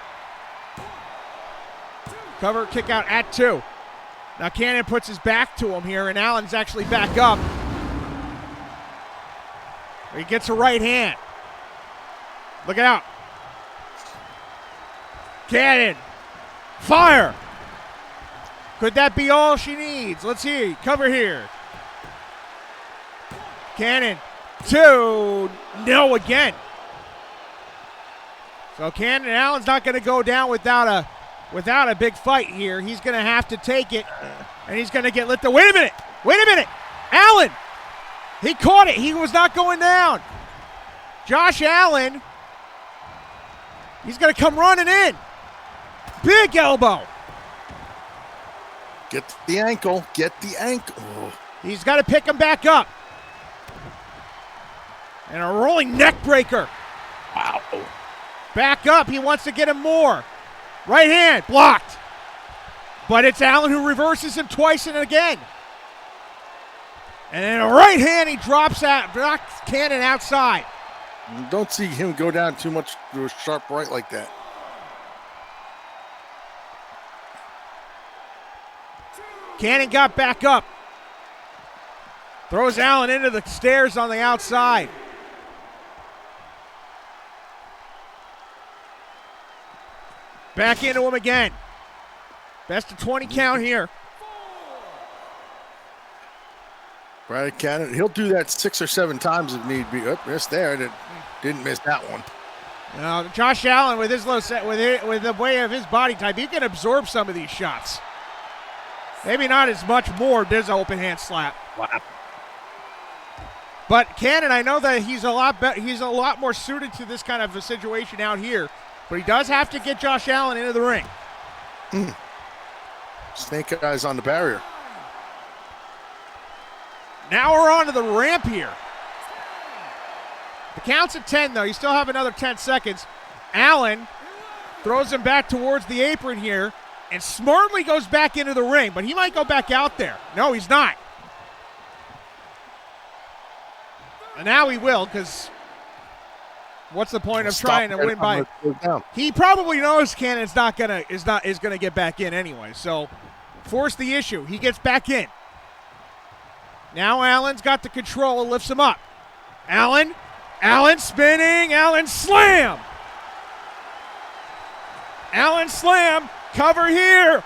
B: Cover kick out at 2. Now Cannon puts his back to him here, and Allen's actually back up. He gets a right hand. Look out. Cannon. Fire. Could that be all she needs? Let's see. Cover here. Cannon. 2. No again. So Cannon Allen's not going to go down without a big fight here. He's going to have to take it, and he's going to get lit. Wait a minute. Allen. He caught it. He was not going down. Josh Allen. He's going to come running in. Big elbow.
E: Get the ankle. Oh.
B: He's got to pick him back up. And a rolling neck breaker.
E: Wow.
B: Back up. He wants to get him more. Right hand. Blocked. But it's Allen who reverses him twice and again. And then a right hand, he drops out, knocks Cannon outside.
E: Don't see him go down too much to a sharp right like that.
B: Cannon got back up. Throws Allen into the stairs on the outside. Back into him again. Best of 20 count here.
E: Brad Cannon, he'll do that 6 or 7 times if need be. Oh, missed there. Didn't miss that one.
B: Now, Josh Allen, with his low set, with the way of his body type, he can absorb some of these shots. Maybe not as much more. There's an open hand slap.
E: Wow.
B: But Cannon, I know that he's a lot more suited to this kind of a situation out here. But he does have to get Josh Allen into the ring.
E: Snake eyes on the barrier.
B: Now we're on to the ramp here. The count's at 10, though. You still have another 10 seconds. Allen throws him back towards the apron here and smartly goes back into the ring, but he might go back out there. No, he's not. And now he will, because what's the point of trying to win by? He probably knows Cannon's is gonna get back in anyway. So force the issue. He gets back in. Now Allen's got the control and lifts him up. Allen spinning. Allen slam. Allen slam. Cover here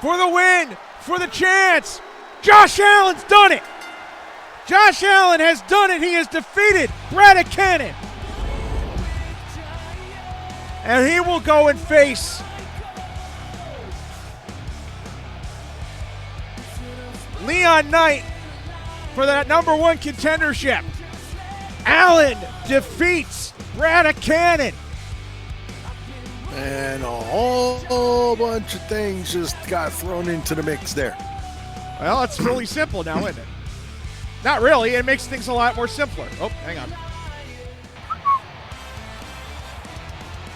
B: for the win, for the chance. Josh Allen's done it. Josh Allen has done it. He has defeated Brad Cannon. And he will go and face Leon Knight for that number 1 contendership. Allen defeats Brad Cannon.
E: And a whole bunch of things just got thrown into the mix there.
B: Well, it's really simple now, isn't it? Not really. It makes things a lot more simpler. Oh, hang on.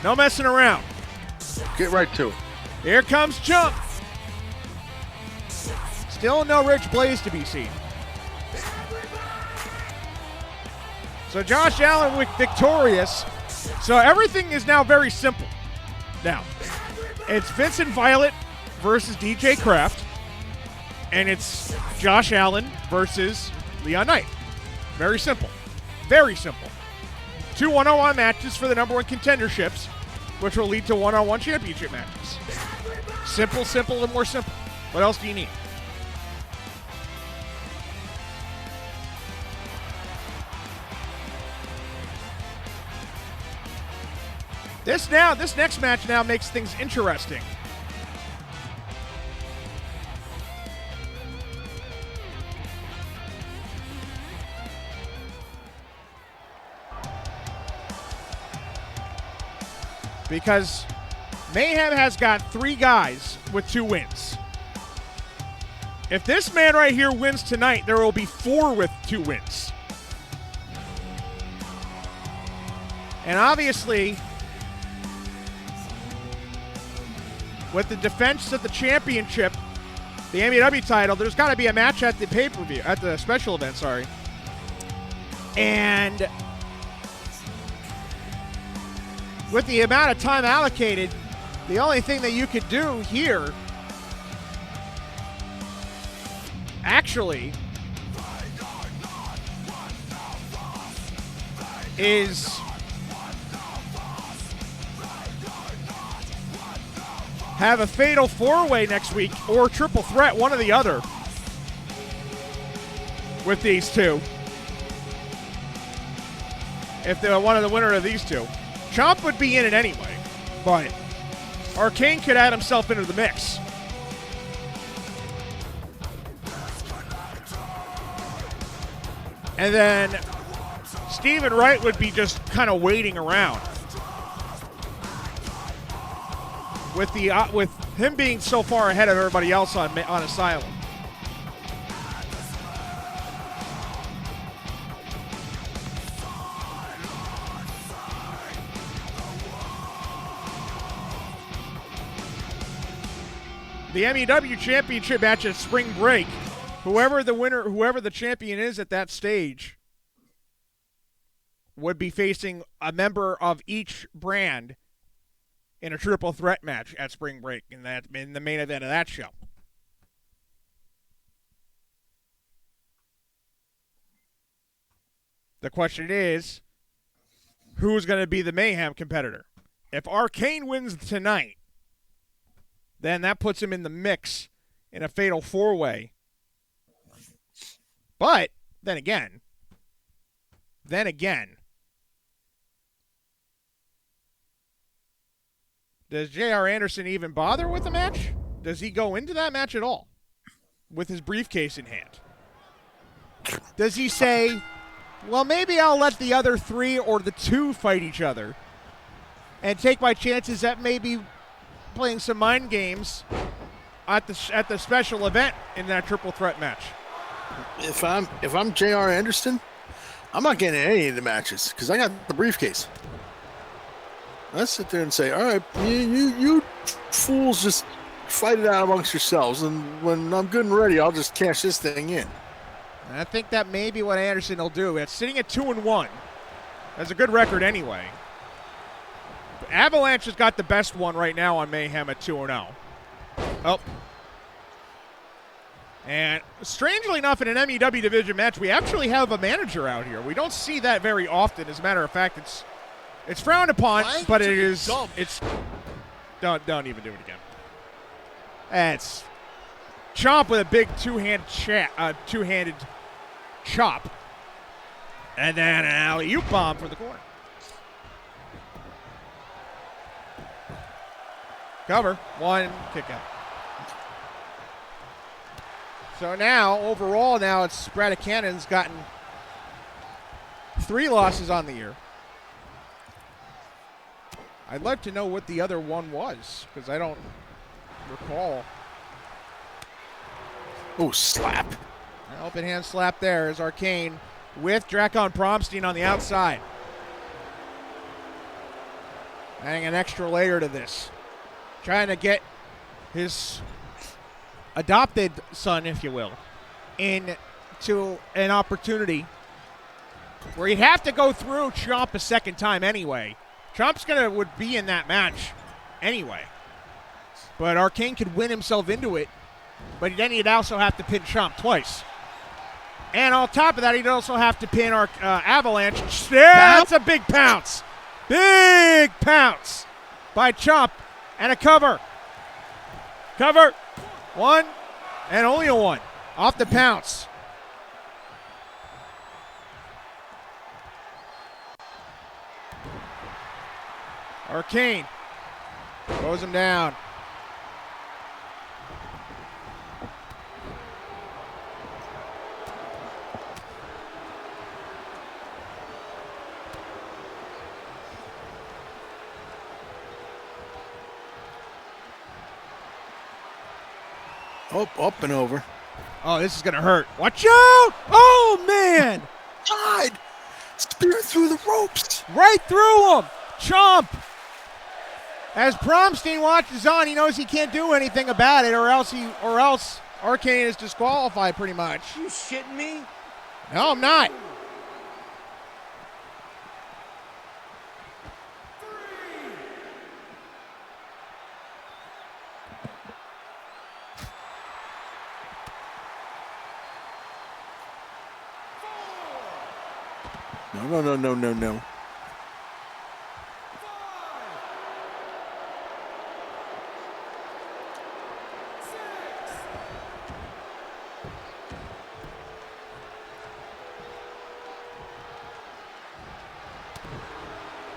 B: No messing around.
E: Get right to it.
B: Here comes Jump. Still no Rich Blaze to be seen. So Josh Allen victorious. So everything is now very simple. Now, It's Vincent Violet versus DJ Kraft, and it's Josh Allen versus Leon Knight. Very simple. Very simple. 2 one-on-one matches for the number one contenderships, which will lead to one-on-one championship matches. Simple, simple, and more simple. What else do you need? This next match now makes things interesting. Because Mayhem has got 3 guys with 2 wins. If this man right here wins tonight, there will be 4 with 2 wins. And obviously, with the defense of the championship, the MUW title, there's got to be a match at the pay-per-view, at the special event, sorry. And with the amount of time allocated, the only thing that you could do here actually is have a fatal 4-way next week or triple threat, one or the other, with these two. If they're one of the winner of these two. Chomp would be in it anyway, but Arcane could add himself into the mix. And then Steven Wright would be just kind of waiting around. With him being so far ahead of everybody else on Asylum. The MUW Championship match at Spring Break. Whoever the champion is at that stage would be facing a member of each brand in a triple threat match at Spring Break in the main event of that show. The question is, who's going to be the Mayhem competitor? If Arcane wins tonight, then that puts him in the mix in a fatal 4-way. But then again, does J.R. Anderson even bother with the match? Does he go into that match at all with his briefcase in hand? Does he say, well, maybe I'll let the other 3 or the 2 fight each other and take my chances at maybe playing some mind games at the special event in that triple threat match?
E: If I'm J.R. Anderson, I'm not getting in any of the matches because I got the briefcase. Let's sit there and say, all right, you fools just fight it out amongst yourselves, and when I'm good and ready, I'll just cash this thing in.
B: And I think that may be what Anderson will do. It's sitting at 2-1. That's a good record anyway. Avalanche has got the best one right now on Mayhem at 2-0. Oh. And strangely enough, in an MUW division match, we actually have a manager out here. We don't see that very often. As a matter of fact, it's frowned upon, but it is. It's don't even do it again. It's Chomp with a big two-handed chop, and then an alley-oop bomb for the corner. Cover, 1 kick out. So now, overall, it's Bradicannon's gotten 3 losses on the year. I'd like to know what the other one was, because I don't recall.
E: Oh, slap.
B: An open hand slap there is Arcane with Drakon Bromstein on the outside. Adding an extra layer to this. Trying to get his adopted son, if you will, into an opportunity where he'd have to go through Chomp a second time anyway. Chomp's would be in that match anyway. but Arcane could win himself into it. But then he'd also have to pin Chomp twice. And on top of that, he'd also have to pin our Avalanche. Yeah, that's a big pounce. Big pounce by Chomp. And a cover. Cover. One. And only a one. Off the pounce. Arcane throws him down.
E: Oh, up and over.
B: Oh, this is going to hurt. Watch out! Oh, man!
E: God! Spear through the ropes.
B: Right through him! Chomp! As Bromstein watches on, he knows he can't do anything about it, or else Arcane is disqualified pretty much.
G: You shitting me?
B: No, I'm not.
E: No.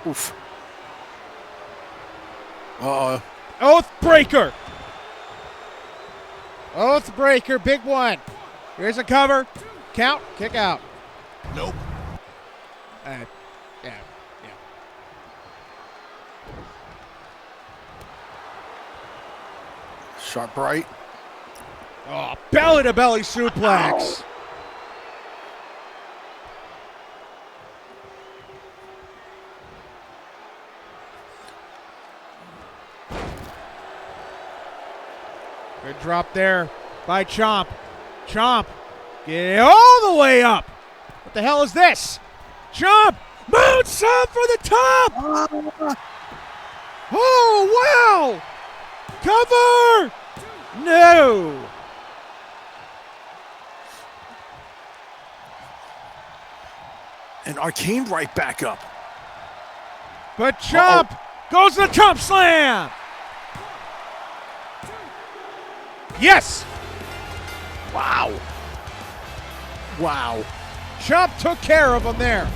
E: Oof.
B: Oathbreaker. Oathbreaker, big one. Here's a cover. Count, kick out.
A: Nope.
B: Yeah.
E: Sharp right.
B: Oh, belly-to-belly suplex. Good drop there by Chomp. Chomp, get all the way up. What the hell is this? Chomp, moonsault for the top. Oh, wow. Cover. No.
E: And Arcane right back up.
B: But Chomp goes to the Chomp Slam. Yes.
E: Wow.
B: Chomp took care of him there.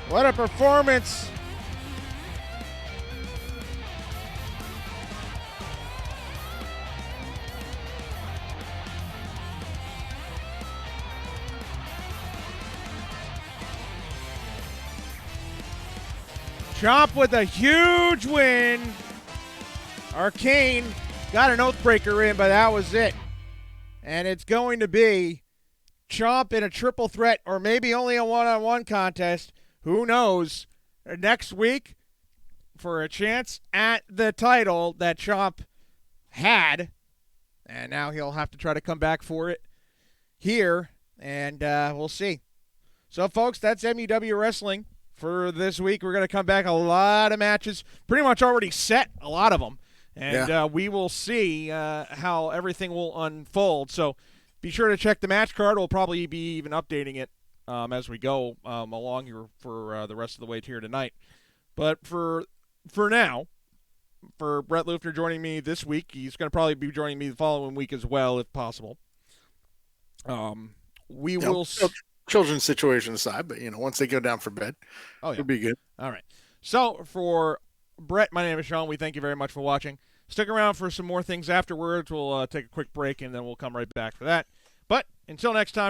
B: What a performance. Chomp with a huge win. Arcane got an Oathbreaker in, but that was it. And it's going to be Chomp in a triple threat, or maybe only a one-on-one contest. Who knows? Next week for a chance at the title that Chomp had. And now he'll have to try to come back for it here. And we'll see. So, folks, that's MUW Wrestling for this week. We're going to come back. A lot of matches pretty much already set, a lot of them. And we will see how everything will unfold. So be sure to check the match card. We'll probably be even updating it as we go along here for the rest of the way here tonight. But for now, for Brett Lufner joining me this week, he's going to probably be joining me the following week as well, if possible. We will...
E: Children's situation aside, but, once they go down for bed, it'll be good.
B: All right. So, for Brett, my name is Sean. We thank you very much for watching. Stick around for some more things afterwards. We'll take a quick break, and then we'll come right back for that. But until next time,